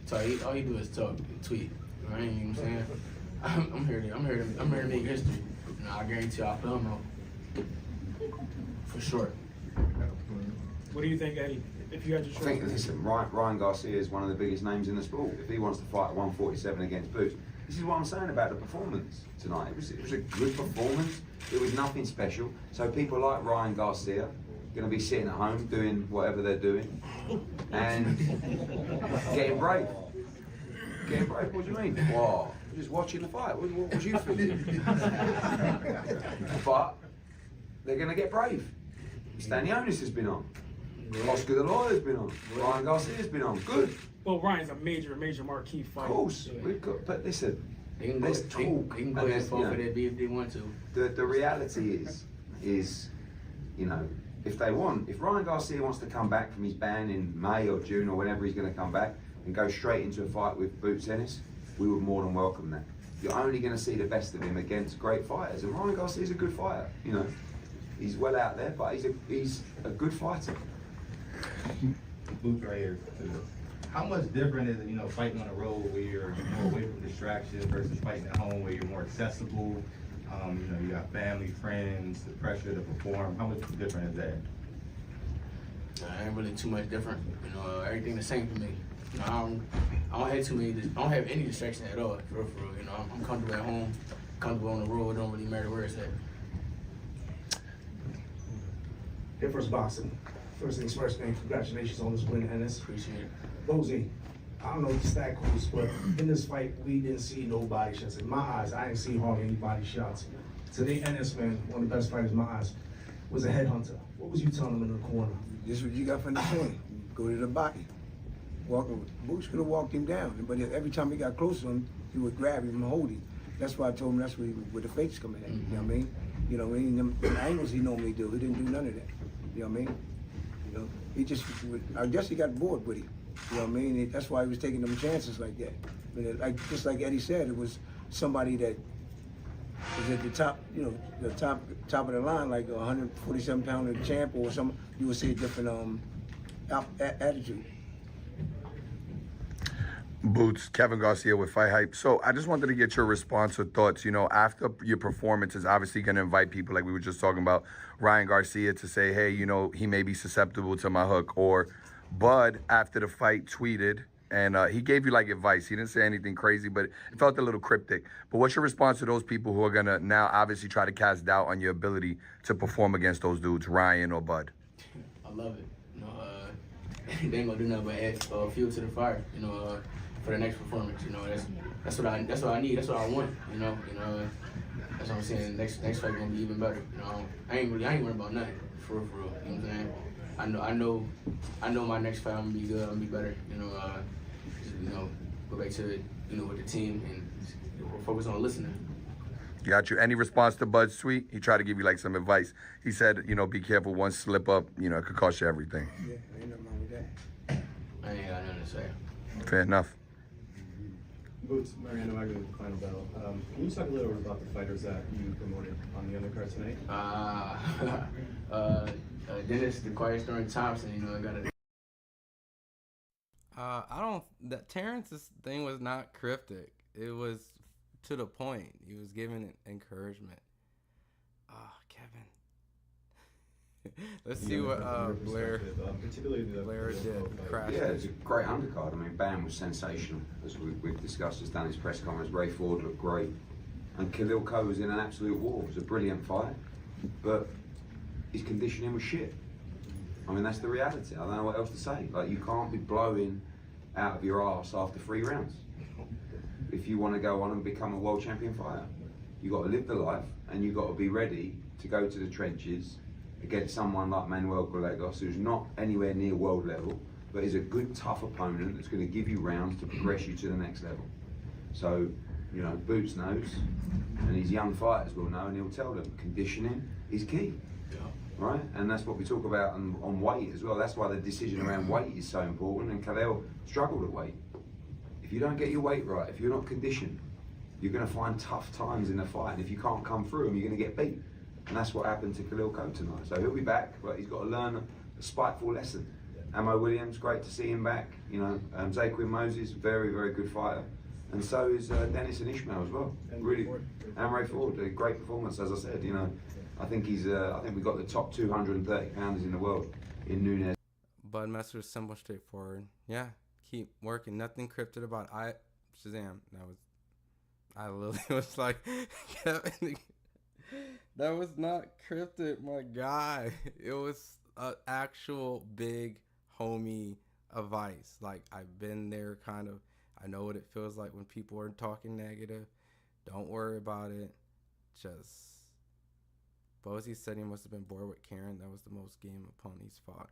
Speaker 2: So all he do is talk, tweet. Right? You know what I'm saying? I'm here to make history. And I guarantee I'll put him out. For sure.
Speaker 20: What do you think, Eddie? If you had your choice?
Speaker 17: I think, listen, Ryan Garcia is one of the biggest names in the sport. If he wants to fight at 147 against Boots, this is what I'm saying about the performance tonight. It was a good performance. It was nothing special. So people like Ryan Garcia going to be sitting at home doing whatever they're doing and getting brave. Getting brave? What do you mean? Wow. Just watching the fight. What was you thinking? But they're going to get brave. Stanionis has been on. Oscar De La Hoya has been on. Ryan Garcia has been on. Good.
Speaker 20: Well, Ryan's a major marquee fight.
Speaker 17: Of course. Yeah. We've got, but listen,
Speaker 2: they can
Speaker 17: let's talk.
Speaker 2: They can go ahead and fall for that beef if they want to.
Speaker 17: The reality is, you know, if Ryan Garcia wants to come back from his ban in May or June or whenever he's going to come back and go straight into a fight with Boots Ennis, we would more than welcome that. You're only going to see the best of him against great fighters, and Ryan Garcia's a good fighter. You know, he's well out there, but he's a good fighter.
Speaker 21: Boots right here. How much different is it, you know, fighting on the road where you're more away from distractions versus fighting at home where you're more accessible? You know, you got family, friends, the pressure to perform. How much different is that?
Speaker 2: Ain't really too much different. You know, everything the same for me. You know, I don't have any distractions at all. For real. You know, I'm comfortable at home, comfortable on the road. It don't really matter where it's at.
Speaker 22: Here first boxing. First things first, man, congratulations on this win, Ennis.
Speaker 2: Appreciate it.
Speaker 22: Bozy, I don't know if the stat quotes, but in this fight, we didn't see no body shots. In my eyes, I didn't see hardly any body shots. Today, Ennis, man, one of the best fighters in my eyes. was a headhunter. What was you telling him in the corner?
Speaker 10: This is what you got to understand. Go to the body. Boots could have walked him down, but every time he got close to him, he would grab him and hold him. That's why I told him that's where the fakes coming in. You know what I mean? You know what I mean? Them angles he normally do, he didn't do none of that. You know what I mean? You know, he just, I guess he got bored with him. You know what I mean? That's why he was taking them chances like that. But just like Eddie said, it was somebody that was at the top, you know, the top of the line, like a 147-pounder champ or something. You would see a different attitude.
Speaker 9: Boots, Kevin Garcia with FightHype. So I just wanted to get your response or thoughts. You know, after your performance is obviously going to invite people, like we were just talking about, Ryan Garcia to say, hey, you know, he may be susceptible to my hook. Or Bud, after the fight, tweeted, and he gave you, like, advice. He didn't say anything crazy, but it felt a little cryptic. But what's your response to those people who are going to now obviously try to cast doubt on your ability to perform against those dudes, Ryan or Bud?
Speaker 2: I love it. You know, they ain't gonna do nothing but add fuel to the fire. You know, for the next performance. You know, that's what I need. That's what I want. You know, that's what I'm saying. Next fight gonna be even better. You know, I ain't worried about nothing. For real. You know what I'm saying? I know my next fight I'm gonna be good. I'm gonna be better. You know, go back to it. You know, with the team and focus on listening.
Speaker 9: Got you. Any response to Bud's tweet? He tried to give you like some advice. He said, you know, be careful. One slip up, you know, it could cost you everything.
Speaker 10: Yeah, ain't nothing wrong with that.
Speaker 2: I ain't got nothing to say.
Speaker 9: Fair enough.
Speaker 3: Boots, Mariano Magno with the final battle. Can you talk a little bit about the fighters that you promoted on the undercard tonight?
Speaker 2: Dennis, the Quiet Storm Thompson, you know, I got it.
Speaker 1: That Terrence's thing was not cryptic. It was to the point. He was giving encouragement. Kevin. Let's see what Blair did. Crashed.
Speaker 17: Yeah, it's a great undercard. I mean, Bam was sensational, as we've discussed. Just done his press conference. Ray Ford looked great, and Khalil Coe was in an absolute war. It was a brilliant fight, but his conditioning was shit. I mean, that's the reality. I don't know what else to say. Like, you can't be blowing out of your arse after 3 rounds. If you want to go on and become a world champion fighter, you got to live the life, and you got to be ready to go to the trenches against someone like Manuel Gallegos, who's not anywhere near world level, but is a good, tough opponent that's going to give you rounds to progress you to the next level. So, you know, Boots knows, and these young fighters will know, and he'll tell them conditioning is key. Right, and that's what we talk about on weight as well. That's why the decision around weight is so important. And Khalil struggled at weight. If you don't get your weight right, if you're not conditioned, you're going to find tough times in the fight. And if you can't come through them, you're going to get beat. And that's what happened to Khalil Coe tonight. So he'll be back, but he's got to learn a spiteful lesson. Amo Williams, great to see him back. You know, Zaquin Moses, very, very good fighter. And so is Dennis and Ishmael as well. Really, and Ray Ford, a great performance, as I said. You know, I think he's. I think we got the top 230 pounders in the world in Nunes.
Speaker 1: Bud Messer was simple, straightforward. Yeah, keep working. Nothing cryptic about Shazam. I literally was like, Kevin, that was not cryptic, my guy. It was an actual big homie advice. Like, I've been there, kind of. I know what it feels like when people are talking negative. Don't worry about it. Just. Bozy said he must have been bored with Karen. That was the most game opponent he's fought.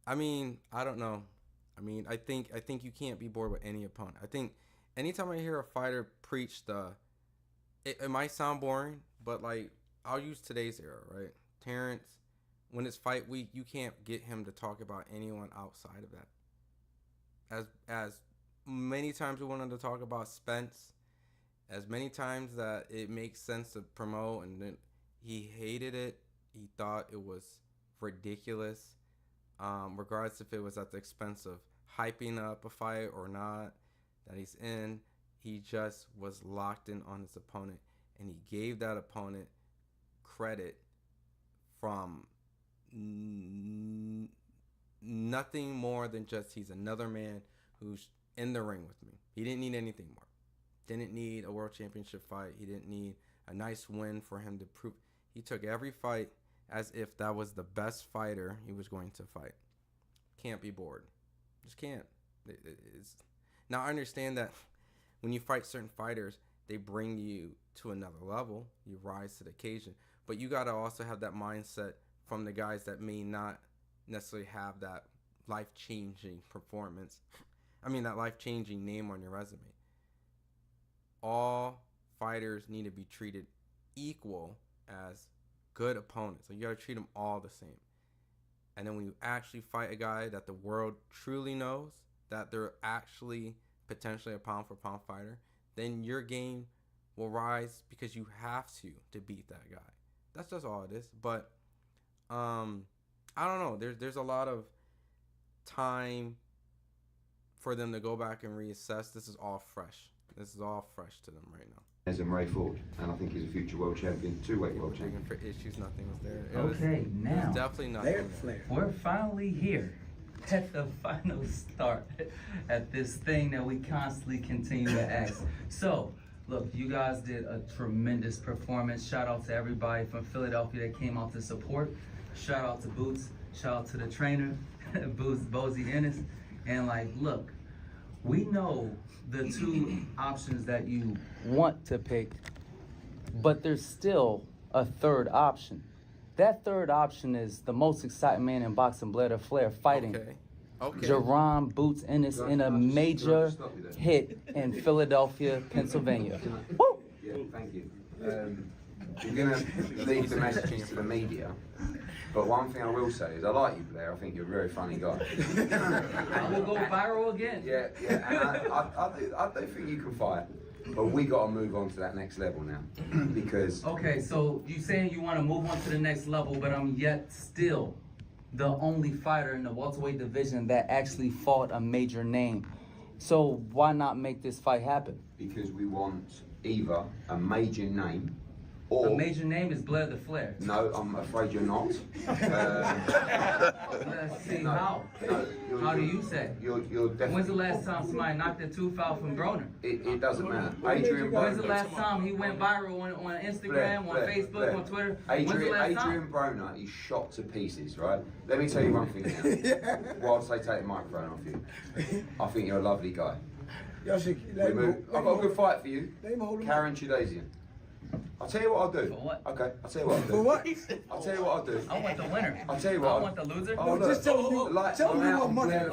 Speaker 1: I mean, I don't know. I mean, I think you can't be bored with any opponent. I think anytime I hear a fighter preach it might sound boring, but like, I'll use today's era, right? Terrence, when it's fight week, you can't get him to talk about anyone outside of that. As many times we wanted to talk about Spence, as many times that it makes sense to promote, and then he hated it. He thought it was ridiculous, regardless if it was at the expense of hyping up a fight or not that he's in. He just was locked in on his opponent, and he gave that opponent credit from nothing more than just he's another man who's in the ring with me. He didn't need anything more. Didn't need a world championship fight. He didn't need a nice win for him to prove. He took every fight as if that was the best fighter he was going to fight. Can't be bored. Just can't. Now, I understand that when you fight certain fighters, they bring you to another level. You rise to the occasion. but you got to also have that mindset from the guys that may not necessarily have that life-changing performance. I mean, that life-changing name on your resume. All fighters need to be treated equal as good opponents. So you got to treat them all the same. And then when you actually fight a guy that the world truly knows, that they're actually potentially a pound-for-pound fighter, then your game will rise because you have to beat that guy. That's just all it is. But I don't know. There's a lot of time for them to go back and reassess. This is all fresh. This is all fresh to them right now.
Speaker 17: There's Raymond Ford, and I think he's a future world champion, two-weight world champion.
Speaker 1: For issues, nothing was there.
Speaker 4: Now,
Speaker 1: was definitely nothing there.
Speaker 4: We're finally here at the final start at this thing that we constantly continue to ask. So, look, you guys did a tremendous performance. Shout out to everybody from Philadelphia that came out to support. Shout out to Boots. Shout out to the trainer, Bozy Ennis. And like, look, we know the two options that you want to pick, but there's still a third option. That third option is the most exciting man in boxing, Blair the Flair, fighting Jaron Boots Ennis in a major hit in Philadelphia, Pennsylvania. Woo!
Speaker 17: Yeah, thank you. We're going to leave the messages to the media, but one thing I will say is I like you, Blair. I think you're a very funny guy.
Speaker 4: And we'll go viral again.
Speaker 17: Yeah, and I do think you can fight, but we got to move on to that next level now, because...
Speaker 4: Okay, so you saying you want to move on to the next level, but I'm yet still the only fighter in the welterweight division that actually fought a major name. So why not make this fight happen?
Speaker 17: Because we want either a major name, or...
Speaker 4: A major name is Blair the Flair.
Speaker 17: No, I'm afraid you're not.
Speaker 4: Let's see, how? How do you say?
Speaker 17: You're definitely...
Speaker 4: When's the last time somebody knocked a tooth out from Broner?
Speaker 17: It doesn't matter. Adrian Broner...
Speaker 4: When's the last time he went viral on Instagram, on Facebook, on Twitter? When's the last time?
Speaker 17: Adrian Broner is shot to pieces, right? Let me tell you one thing now. Whilst I take the microphone off you, I think you're a lovely guy. I've got a good fight for you. Karen Chukhadzhian. I'll tell you what I'll do.
Speaker 4: For what?
Speaker 17: Okay, I'll tell you what I'll do.
Speaker 4: For what?
Speaker 17: I'll tell you what I'll do.
Speaker 4: I want the winner.
Speaker 17: I'll tell you what.
Speaker 4: I want the loser.
Speaker 17: Oh, look.
Speaker 4: Just tell me.
Speaker 17: Tell me what money.
Speaker 4: I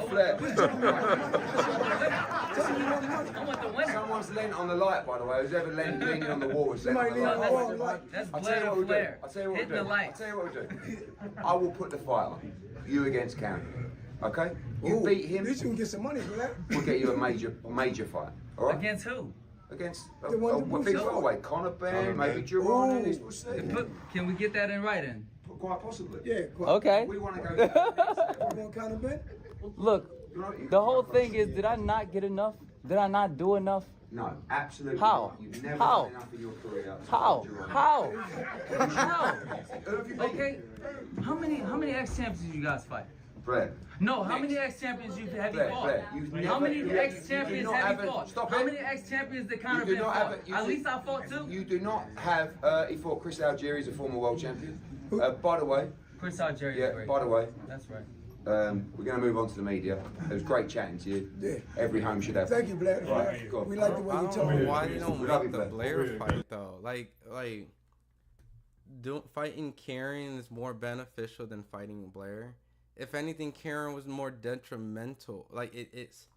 Speaker 4: want the winner.
Speaker 17: Someone's lent on the light, by the way. Who's ever leaning on the wall was lent on the light.
Speaker 4: That's
Speaker 17: I'll tell you what we'll do. I'll tell you what
Speaker 4: Hit
Speaker 17: we'll
Speaker 4: the
Speaker 17: do.
Speaker 4: light.
Speaker 17: I'll tell you what we'll do. I will put the fight on. You against Karen. Okay? You beat him.
Speaker 10: At least you can get some money for that.
Speaker 17: We'll get you a major fight. All right?
Speaker 4: Against who?
Speaker 17: Against
Speaker 10: The one that
Speaker 17: big
Speaker 10: moves
Speaker 17: welterweight, Conor Ben, maybe Jaron Ennis. We'll see.
Speaker 4: Can we get that in writing?
Speaker 17: Quite possibly.
Speaker 10: Yeah.
Speaker 4: Okay.
Speaker 17: We want to go.
Speaker 4: Look, the whole thing is, did I not get enough? Did I not do enough?
Speaker 17: No, absolutely
Speaker 4: How?
Speaker 17: not. You've never
Speaker 4: How?
Speaker 17: done enough in your career.
Speaker 4: How? How? How?
Speaker 17: Who have you beaten?
Speaker 4: Okay. How many ex-champions did you guys fight?
Speaker 17: Blair.
Speaker 4: No, how many ex-champions have you fought?
Speaker 17: Blair,
Speaker 4: How many ex-champions have you fought?
Speaker 17: Stop
Speaker 4: How
Speaker 17: it.
Speaker 4: many ex-champions did Conor
Speaker 17: You do
Speaker 4: Ben
Speaker 17: not
Speaker 4: fought?
Speaker 17: have
Speaker 4: At least I fought two.
Speaker 17: You do not have. He fought Chris Algieri, he's a former world champion. By the way.
Speaker 4: Chris Algieri.
Speaker 17: Yeah.
Speaker 4: Great.
Speaker 17: By the way.
Speaker 4: That's right.
Speaker 17: We're going to move on to the media. It was great chatting to you.
Speaker 10: Yeah.
Speaker 17: Every home should have.
Speaker 10: Thank you, Blair.
Speaker 17: Right, go on.
Speaker 10: We like the way you talk.
Speaker 1: I don't know why they don't
Speaker 17: We love
Speaker 1: make
Speaker 17: you,
Speaker 1: the
Speaker 17: Blair.
Speaker 1: Blair fight though. Like fighting Karen is more beneficial than fighting Blair. If anything, Karen was more detrimental. Like it's.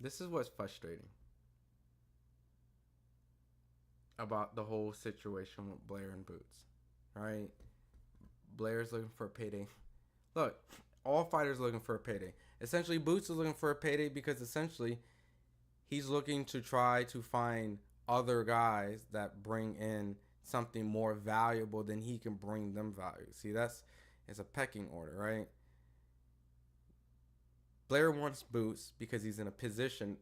Speaker 1: This is what's frustrating about the whole situation with Blair and Boots, right? Blair's looking for a payday. Look, all fighters are looking for a payday. Essentially, Boots is looking for a payday because essentially he's looking to try to find other guys that bring in something more valuable than he can bring them value. See, it's a pecking order, right? Blair wants Boots because he's in a position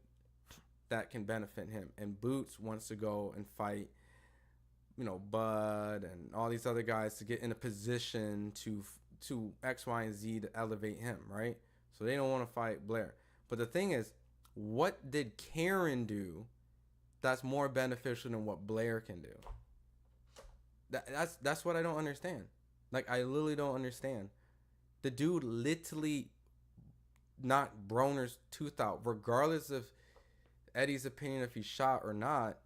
Speaker 1: that can benefit him, and Boots wants to go and fight, Bud and all these other guys to get in a position to X, Y, and Z to elevate him, right? So they don't want to fight Blair. But the thing is, what did Karen do that's more beneficial than what Blair can do? That's what I don't understand. Like, I literally don't understand. The dude literally knocked Broner's tooth out, regardless of Eddie's opinion if he shot or not.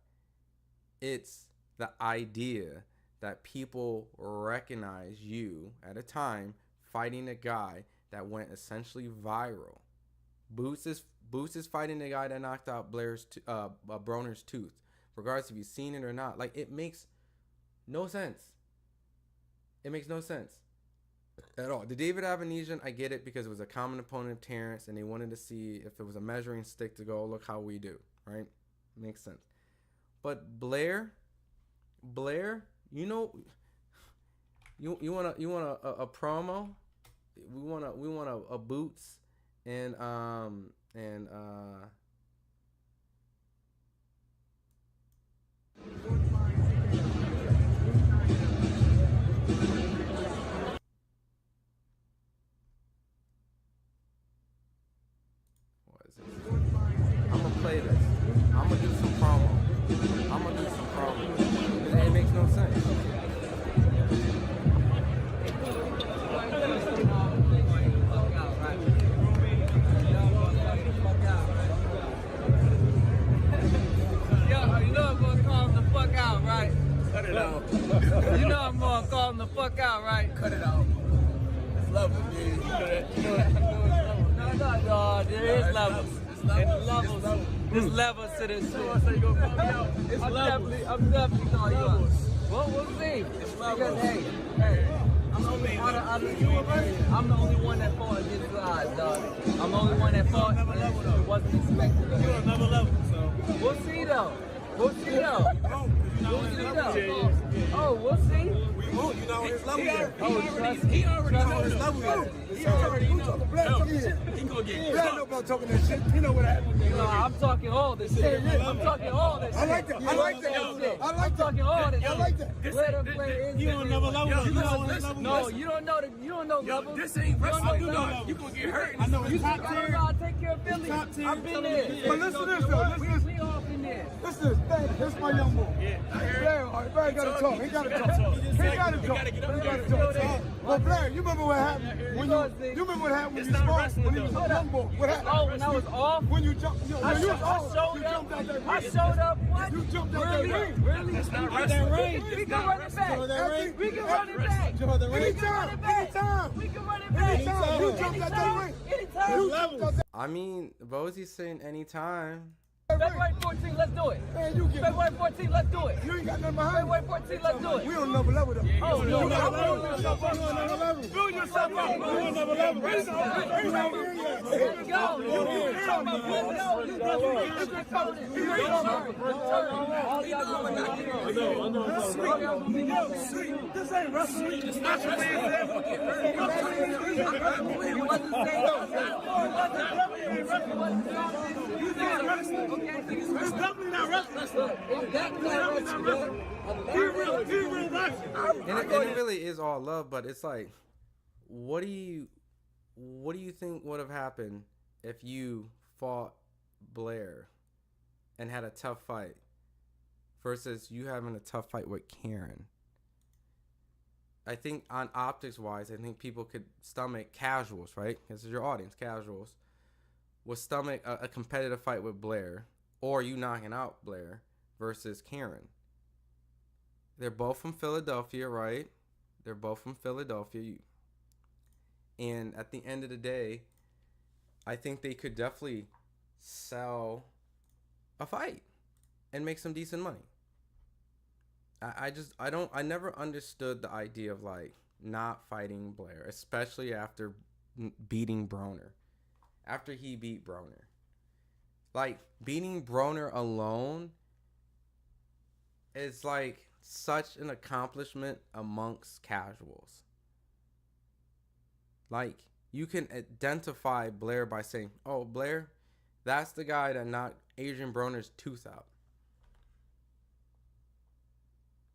Speaker 1: It's the idea that people recognize you at a time fighting a guy that went essentially viral. Boots is fighting the guy that knocked out Broner's tooth, regardless if you've seen it or not. Like, it makes no sense. It makes no sense at all. The David Avenesian, I get it because it was a common opponent of Terrence, and they wanted to see if it was a measuring stick to go, look how we do, right? Makes sense. But Blair, you know, you want a promo? We want a Boots and what is this? I'm gonna play this. I'm gonna do some promo. It makes no sense.
Speaker 12: Right? Cut it out. You know I'm gonna call him the fuck out, right? Cut it out. It's levels, dude. No, there is levels. And levels. There's levels to this shit. I'm definitely calling you out. Well, we'll see. Because, hey, I'm the only one that fought against the odds, dog. I'm the only one that fought. It wasn't expected. You're another level, so. We'll see, though. We'll see, though. Oh, we'll see.
Speaker 10: You know his level.
Speaker 12: He already knows his level.
Speaker 10: He gonna get Brad know about talking that shit. He know what happened.
Speaker 12: No, I'm talking all this shit. I'm talking all this shit.
Speaker 10: I like that.
Speaker 12: I'm talking all this shit.
Speaker 10: I like that.
Speaker 12: You don't know level. No, you don't know level.
Speaker 16: This ain't wrestling. You gonna get hurt.
Speaker 12: I know. You top tier. I take care of Philly. I've been there.
Speaker 10: But listen to this, though.
Speaker 12: We all been there.
Speaker 10: Listen, that's my young boy. Blair, all right, Blair gotta talk. He gotta talk. Well, Blair, you remember what happened when you remember what happened when you sparked when you was a young boy? What happened?
Speaker 12: Oh, when I was off?
Speaker 10: When you jumped,
Speaker 12: I showed up. What?
Speaker 10: You jumped out that ring.
Speaker 12: Really? We can run it back. We can run it back. Anytime. We can run it back.
Speaker 10: Anytime. You jumped out that ring.
Speaker 12: Anytime.
Speaker 1: I mean, Bosie's saying anytime.
Speaker 12: February 14th, let's do it.
Speaker 10: Man, you get
Speaker 12: February 14th, let's do it.
Speaker 10: You ain't got nothing behind
Speaker 12: February 14th, let's do it.
Speaker 10: We on another level though.
Speaker 12: Oh, no.
Speaker 10: Build yourself up. We on another level. This ain't wrestling. It's not your It's definitely not wrestling.
Speaker 1: And it really is all love, but it's like, what do you think would have happened if you fought Blair and had a tough fight versus you having a tough fight with Karen? I think on optics wise, I think people could stomach casuals, right? This is your audience, casuals, would stomach a competitive fight with Blair or you knocking out Blair versus Karen. They're both from Philadelphia, right? They're both from Philadelphia. And at the end of the day, I think they could definitely sell a fight and make some decent money. I never understood the idea of like not fighting Blair, especially after beating Broner. After he beat Broner. Like, beating Broner alone is like such an accomplishment amongst casuals. Like, you can identify Blair by saying, oh, Blair, that's the guy that knocked Adrian Broner's tooth out.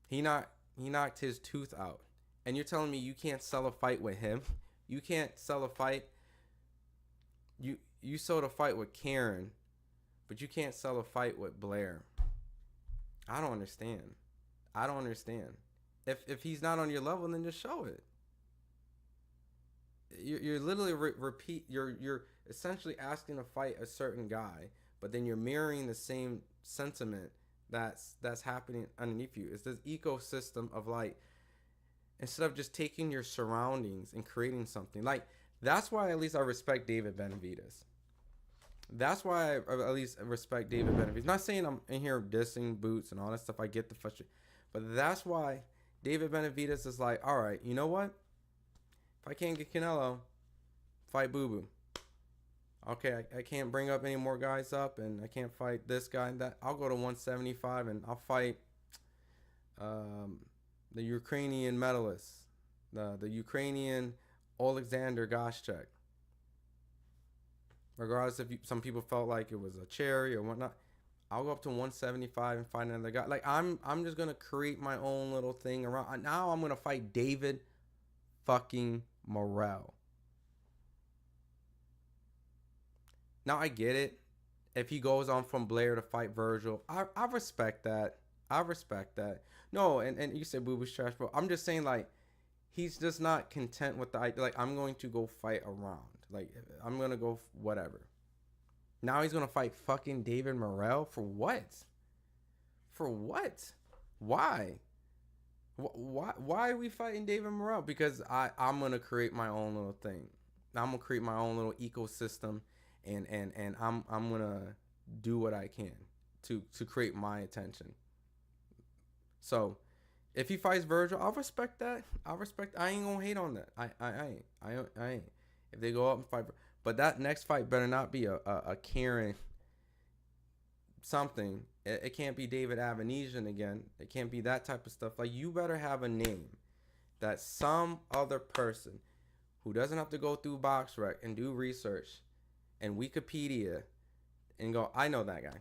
Speaker 1: He knocked his tooth out. And you're telling me you can't sell a fight with him? You can't sell a fight. You sold a fight with Karen, but you can't sell a fight with Blair. I don't understand. If he's not on your level, then just show it. You're literally you're essentially asking to fight a certain guy, but then you're mirroring the same sentiment that's happening underneath you. It's this ecosystem of like, instead of just taking your surroundings and creating something. Like, that's why at least I respect David Benavidez. That's why I at least respect David Benavidez. Not saying I'm in here dissing Boots and all that stuff. I get the frustration. But that's why David Benavidez is like, all right, you know what? If I can't get Canelo, fight Boo Boo. Okay, I can't bring up any more guys up, and I can't fight this guy and that. I'll go to 175 and I'll fight the Ukrainian medalist, the Ukrainian Alexander Goschek. Regardless if some people felt like it was a cherry or whatnot, I'll go up to 175 and fight another guy. Like, I'm just gonna create my own little thing around. Now I'm gonna fight David fucking Morrell. Now I get it. If he goes on from Blair to fight Virgil, I respect that. I respect that. No, and you said Boo Boo's trash, bro. I'm just saying, like, he's just not content with the idea. Like, I'm going to go fight around. Like, I'm going to go whatever. Now he's going to fight fucking David Morrell? For what? For what? Why? Why are we fighting David Morrell? Because I'm going to create my own little thing. I'm going to create my own little ecosystem. And I'm going to do what I can to create my attention. So, if he fights Virgil, I'll respect that. I ain't gonna hate on that. I ain't. If they go up and fight, but that next fight better not be a Karen something. It can't be David Avanesian again. It can't be that type of stuff. Like, you better have a name that some other person who doesn't have to go through BoxRec and do research and Wikipedia and go, I know that guy.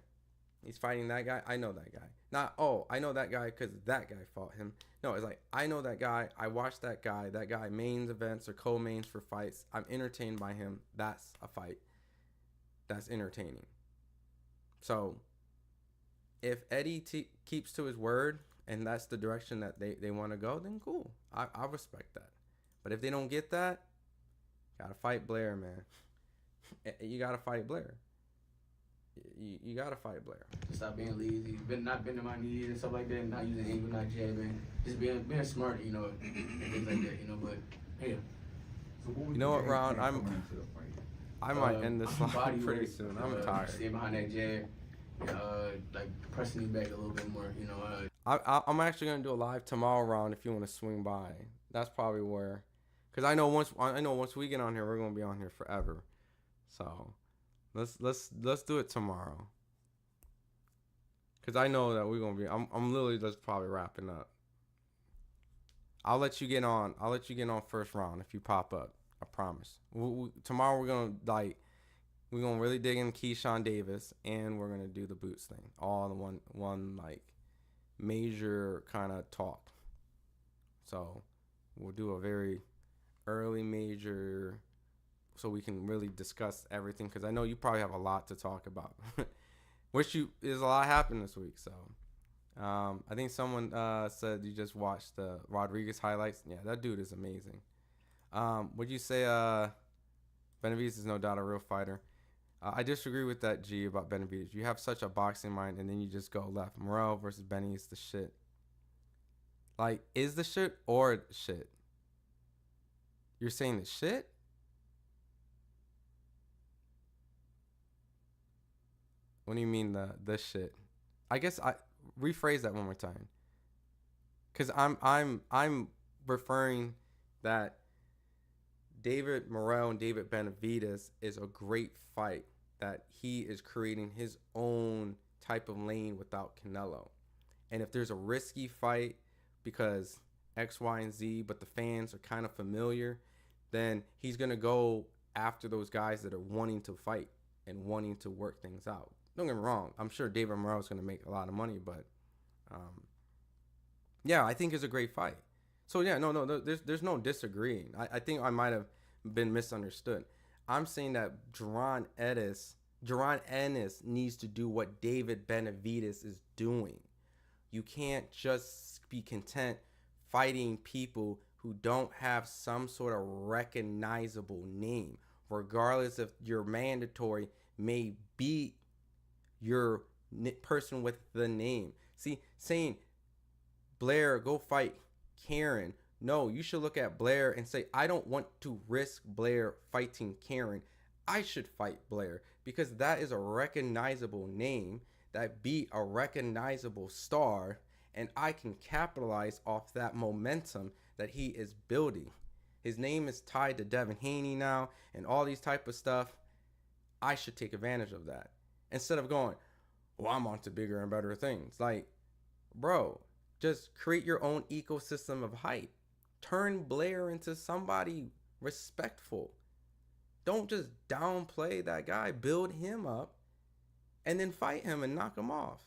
Speaker 1: He's fighting that guy. I know that guy. Not, oh, I know that guy because that guy fought him. No, it's like, I know that guy. I watched that guy. That guy mains events or co-mains for fights. I'm entertained by him. That's a fight. That's entertaining. So, if Eddie keeps to his word and that's the direction that they want to go, then cool. I respect that. But if they don't get that, gotta fight Blair, man. You gotta fight Blair. You gotta fight Blair.
Speaker 2: Stop being lazy. Not bending my knees and stuff like that. Not using angle, not jabbing. Just being smart, you know, and things like that, you know. But yeah.
Speaker 1: You know what, Ron? I might end this live pretty soon. I'm tired.
Speaker 2: Stay behind that jab. Like pressing you back a little bit more, you know.
Speaker 1: I'm actually gonna do a live tomorrow, Ron. If you want to swing by, that's probably where. Cause I know once we get on here, we're gonna be on here forever. So. Let's do it tomorrow. Cause I know that we're gonna be. I'm literally just probably wrapping up. I'll let you get on. First round if you pop up. I promise. Tomorrow we're gonna really dig in Keyshawn Davis and we're gonna do the Boots thing. All in one like major kind of talk. So we'll do a very early major. So we can really discuss everything, because I know you probably have a lot to talk about. There's a lot happened this week. So I think someone said you just watched the Rodriguez highlights. Yeah, that dude is amazing. Would you say Benavidez is no doubt a real fighter? I disagree with that, G, about Benavidez. You have such a boxing mind, and then you just go left. Morrell versus Benny is the shit. Like, is the shit or shit? You're saying the shit? What do you mean the shit? I guess I rephrase that one more time. Cause I'm referring that David Morrell and David Benavidez is a great fight, that he is creating his own type of lane without Canelo. And if there's a risky fight because X, Y, and Z, but the fans are kind of familiar, then he's gonna go after those guys that are wanting to fight and wanting to work things out. Don't get me wrong. I'm sure David Morrell is going to make a lot of money, but yeah, I think it's a great fight. So yeah, no, there's no disagreeing. I think I might have been misunderstood. I'm saying that Jaron Ennis needs to do what David Benavidez is doing. You can't just be content fighting people who don't have some sort of recognizable name, regardless if your mandatory may beat your person with the name. See, saying Blair, go fight Karen. No, you should look at Blair and say, I don't want to risk Blair fighting Karen. I should fight Blair because that is a recognizable name that beat a recognizable star, and I can capitalize off that momentum that he is building. His name is tied to Devin Haney now and all these type of stuff. I should take advantage of that instead of going, well, I'm on to bigger and better things. Like, bro, just create your own ecosystem of hype. Turn Blair into somebody respectful. Don't just downplay that guy. Build him up and then fight him and knock him off.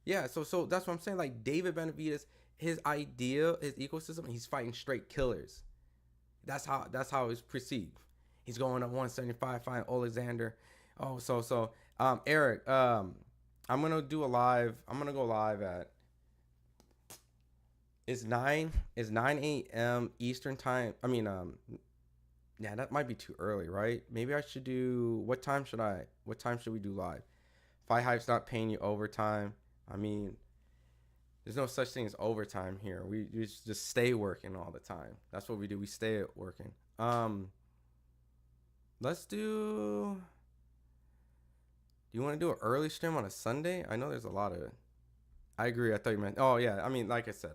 Speaker 1: Yeah, so that's what I'm saying. Like David Benavidez, his idea, his ecosystem, he's fighting straight killers. That's how it's perceived. He's going up 175, fighting Alexander. Oh, so Eric, I'm gonna do a live. I'm gonna go live at It's 9 a.m. Eastern time. I mean, yeah, that might be too early, right? Maybe I should do, what time should we do live? FightHype's not paying you overtime. I mean, there's no such thing as overtime here. We just stay working all the time. That's what we do. We stay at working. Let's do you want to do an early stream on a Sunday? I know there's a lot of, I agree. I thought you meant, oh yeah. I mean, like I said,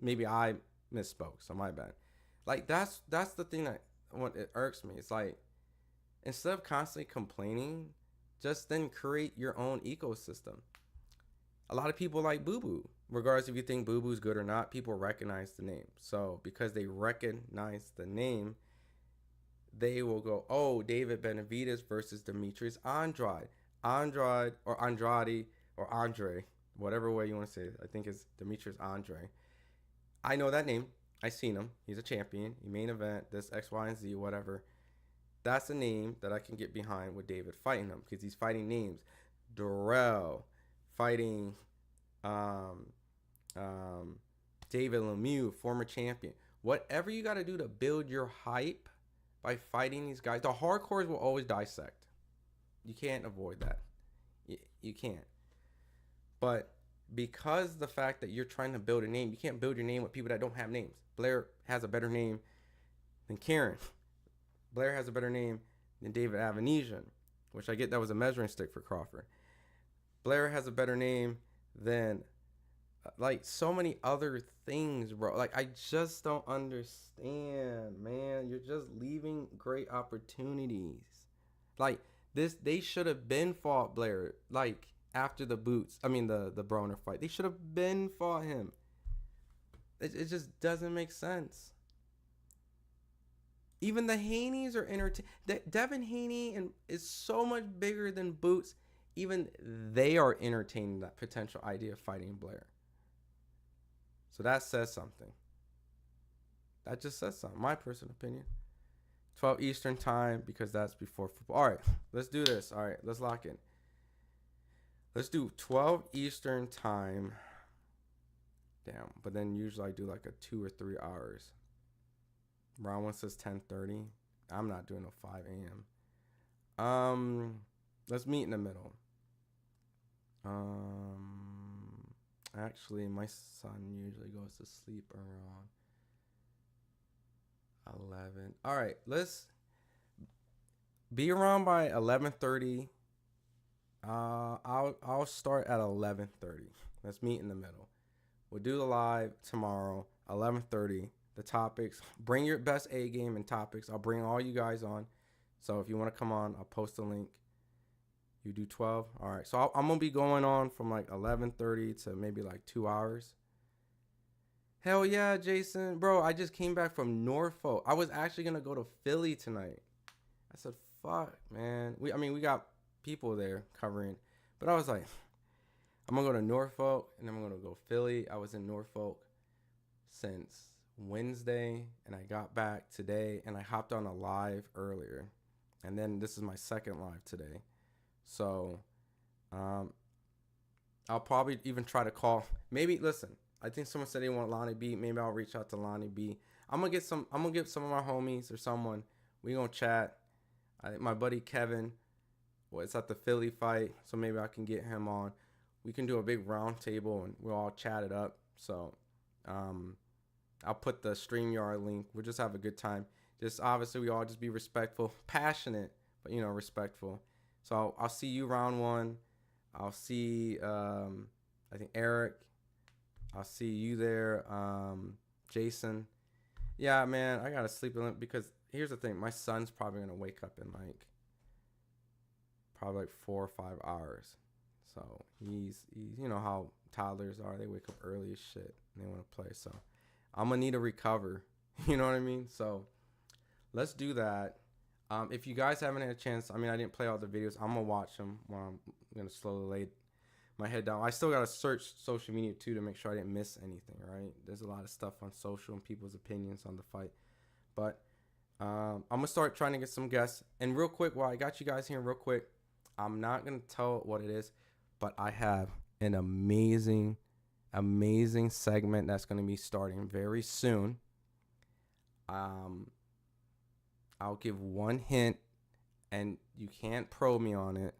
Speaker 1: maybe I misspoke. So my bad. Like that's the thing that it irks me. It's like, instead of constantly complaining, just then create your own ecosystem. A lot of people like Boo Boo. Regardless if you think Boo Boo's good or not, people recognize the name. So because they recognize the name, they will go, oh, David Benavidez versus Demetrius Andrade. Andrade, or Andre, whatever way you want to say it. I think it's Demetrius Andrade. I know that name. I seen him. He's a champion. He main event, this X, Y, and Z, whatever. That's a name that I can get behind with David fighting him because he's fighting names. Darrell fighting David Lemieux, former champion. Whatever you got to do to build your hype by fighting these guys. The hardcores will always dissect. You can't avoid that. You can't. But because the fact that you're trying to build a name, you can't build your name with people that don't have names. Blair has a better name than Karen. Blair has a better name than David Avenesian, which I get that was a measuring stick for Crawford. Blair has a better name than like so many other things, bro. Like I just don't understand, man. You're just leaving great opportunities. Like this, they should have been fought Blair. Like after the Broner fight, they should have been fought him. It just doesn't make sense. Even the Haneys are entertaining. Devin Haney is so much bigger than Boots. Even they are entertaining that potential idea of fighting Blair. So that says something. That just says something. My personal opinion. 12 Eastern time because that's before football. All right, let's do this. All right, let's lock in. Let's do 12 Eastern time. Damn, but then usually I do like a 2 or 3 hours. Round one says 10:30. I'm not doing no 5 a.m. Let's meet in the middle. Actually, my son usually goes to sleep around 11. All right, let's be around by 11:30. I'll start at 11:30. Let's meet in the middle. We'll do the live tomorrow, 11:30. The topics, bring your best A game and topics. I'll bring all you guys on. So if you want to come on, I'll post a link. You do 12. All right. So I'm going to be going on from like 11:30 to maybe like 2 hours. Hell yeah, Jason. Bro, I just came back from Norfolk. I was actually going to go to Philly tonight. I said, fuck, man. We got people there covering. But I was like, I'm going to go to Norfolk and then I'm going to go Philly. I was in Norfolk since Wednesday and I got back today and I hopped on a live earlier. And then this is my second live today. So I'll probably even try to call. Maybe, listen, I think someone said they want Lonnie B. Maybe I'll reach out to Lonnie B. I'm gonna get some of my homies or someone. We gonna chat. My buddy Kevin well, it's at the Philly fight, so maybe I can get him on. We can do a big round table and we'll all chat it up. So I'll put the StreamYard link. We'll just have a good time. Just obviously we all just be respectful, passionate, but you know, respectful. So I'll see you round one. I'll see I think Eric. I'll see you there, Jason. Yeah, man, I gotta sleep in because here's the thing. My son's probably gonna wake up in probably 4 or 5 hours. So he's you know how toddlers are. They wake up early as shit and they want to play. So I'm gonna need to recover. You know what I mean? So let's do that. If you guys haven't had a chance, I mean, I didn't play all the videos. I'm gonna watch them while I'm gonna slowly lay my head down. I still gotta search social media too to make sure I didn't miss anything. Right? There's a lot of stuff on social and people's opinions on the fight, but I'm gonna start trying to get some guests. And real quick, while I got you guys here, real quick, I'm not gonna tell what it is, but I have an amazing segment that's gonna be starting very soon. I'll give one hint, and you can't probe me on it,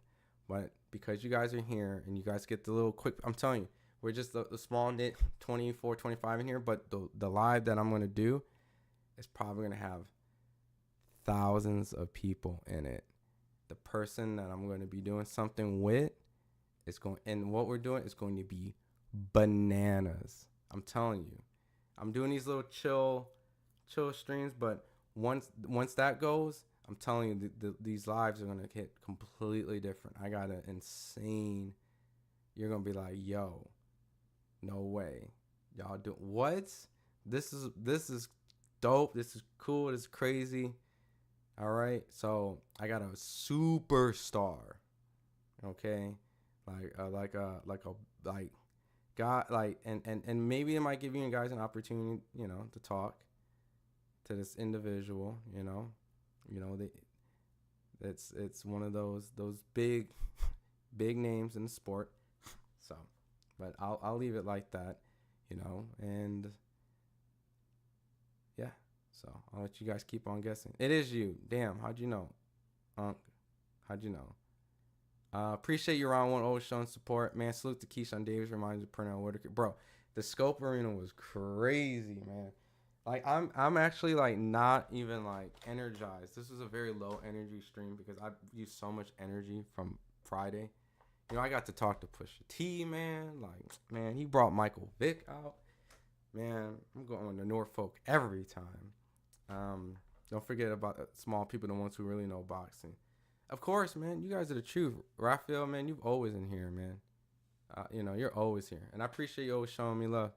Speaker 1: but because you guys are here and you guys get the little quick, I'm telling you, we're just the small knit 24, 25 in here, but the live that I'm going to do is probably going to have thousands of people in it. The person that I'm going to be doing something with and what we're doing is going to be bananas. I'm telling you. I'm doing these little chill streams, but once that goes, I'm telling you, these lives are going to hit completely different. I got an insane, you're going to be like, yo, no way. Y'all do what? This is dope. This is cool. This is crazy. All right. So I got a superstar. Okay. And maybe it might give you guys an opportunity, you know, to talk to this individual, you know, it's one of those big names in the sport. So, but I'll leave it like that, you know, and yeah. So I'll let you guys keep on guessing. It is you. Damn, how'd you know? How'd you know? Appreciate your round one always showing support, man. Salute to Keyshawn Davis, reminds of Pernell Whitaker, bro. The Scope Arena was crazy, man. Like I'm actually like not even like energized. This was a very low energy stream because I've used so much energy from Friday. You know, I got to talk to Pusha T, man. Like, man, he brought Michael Vick out. Man, I'm going to Norfolk every time. Don't forget about the small people, the ones who really know boxing. Of course, man, you guys are the truth. Raphael, man, you've always in here, man. You know, you're always here. And I appreciate you always showing me love.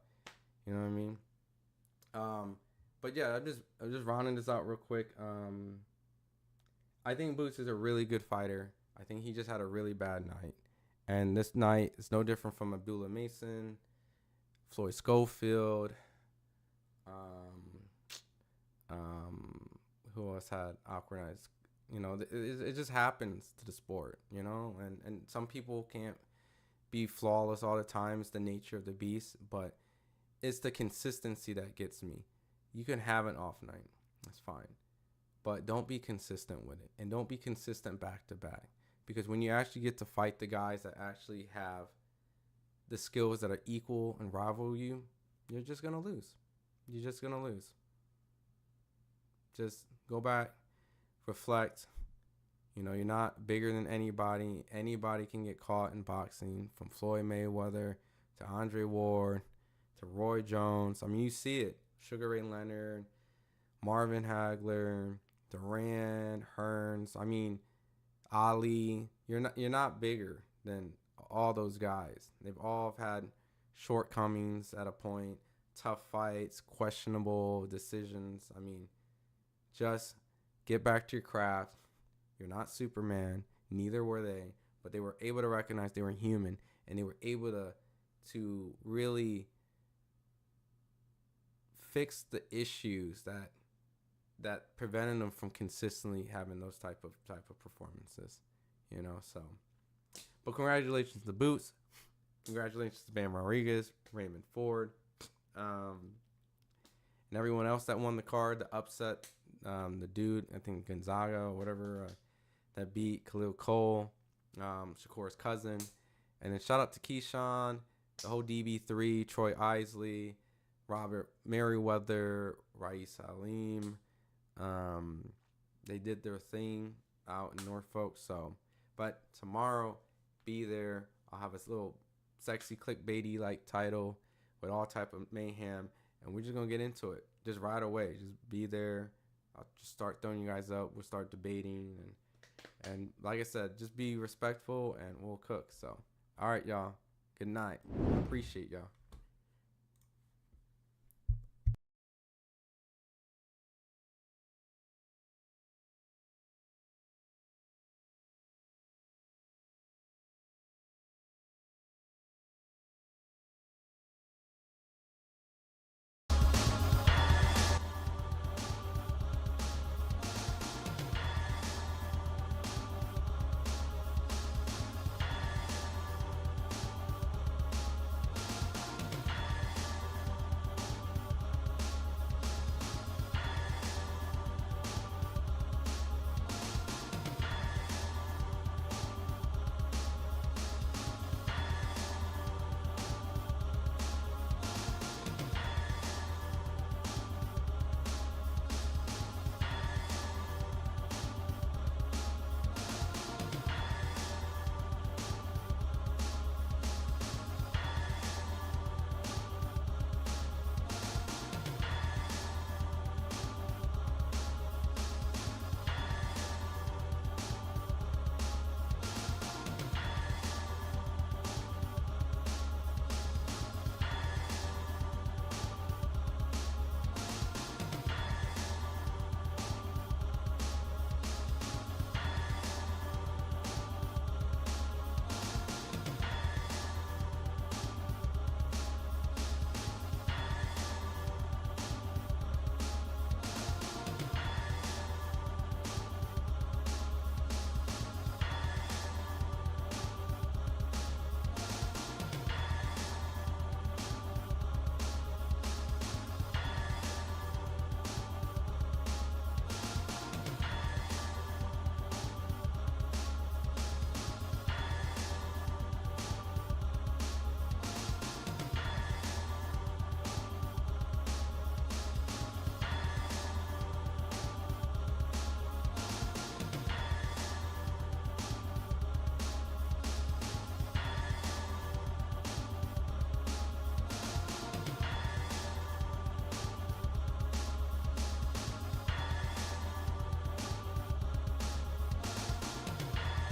Speaker 1: You know what I mean? But yeah, I'm just rounding this out real quick. I think Boots is a really good fighter. I think he just had a really bad night. And this night is no different from Abdullah Mason, Floyd Schofield, who else had awkward nights? You know, it just happens to the sport, you know? And some people can't be flawless all the time. It's the nature of the beast, but it's the consistency that gets me. You can have an off night. That's fine. But don't be consistent with it. And don't be consistent back to back. Because when you actually get to fight the guys that actually have the skills that are equal and rival you, you're just going to lose. You're just going to lose. Just go back, reflect. You know, you're not bigger than anybody. Anybody can get caught in boxing, from Floyd Mayweather to Andre Ward to Roy Jones. I mean, you see it. Sugar Ray Leonard, Marvin Hagler, Duran, Hearns. I mean, Ali. You're not bigger than all those guys. They've all had shortcomings at a point, tough fights, questionable decisions. I mean, just get back to your craft. You're not Superman. Neither were they. But they were able to recognize they were human, and they were able to really fix the issues that prevented them from consistently having those type of performances, you know. So, but congratulations to Boots, congratulations to Bam Rodriguez, Raymond Ford, and everyone else that won the card, the upset, the dude, I think Gonzaga or whatever, that beat Khalil Cole. Shakur's cousin. And then shout out to Keyshawn, the whole DB3, Troy Isley, Robert Merriweather, Rais Halim. They did their thing out in Norfolk. So, but tomorrow, be there. I'll have this little sexy clickbaity like title with all type of mayhem, and we're just gonna get into it just right away. Just be there. I'll just start throwing you guys up. We'll start debating, and like I said, just be respectful, and we'll cook. So, all right, y'all. Good night. Appreciate y'all.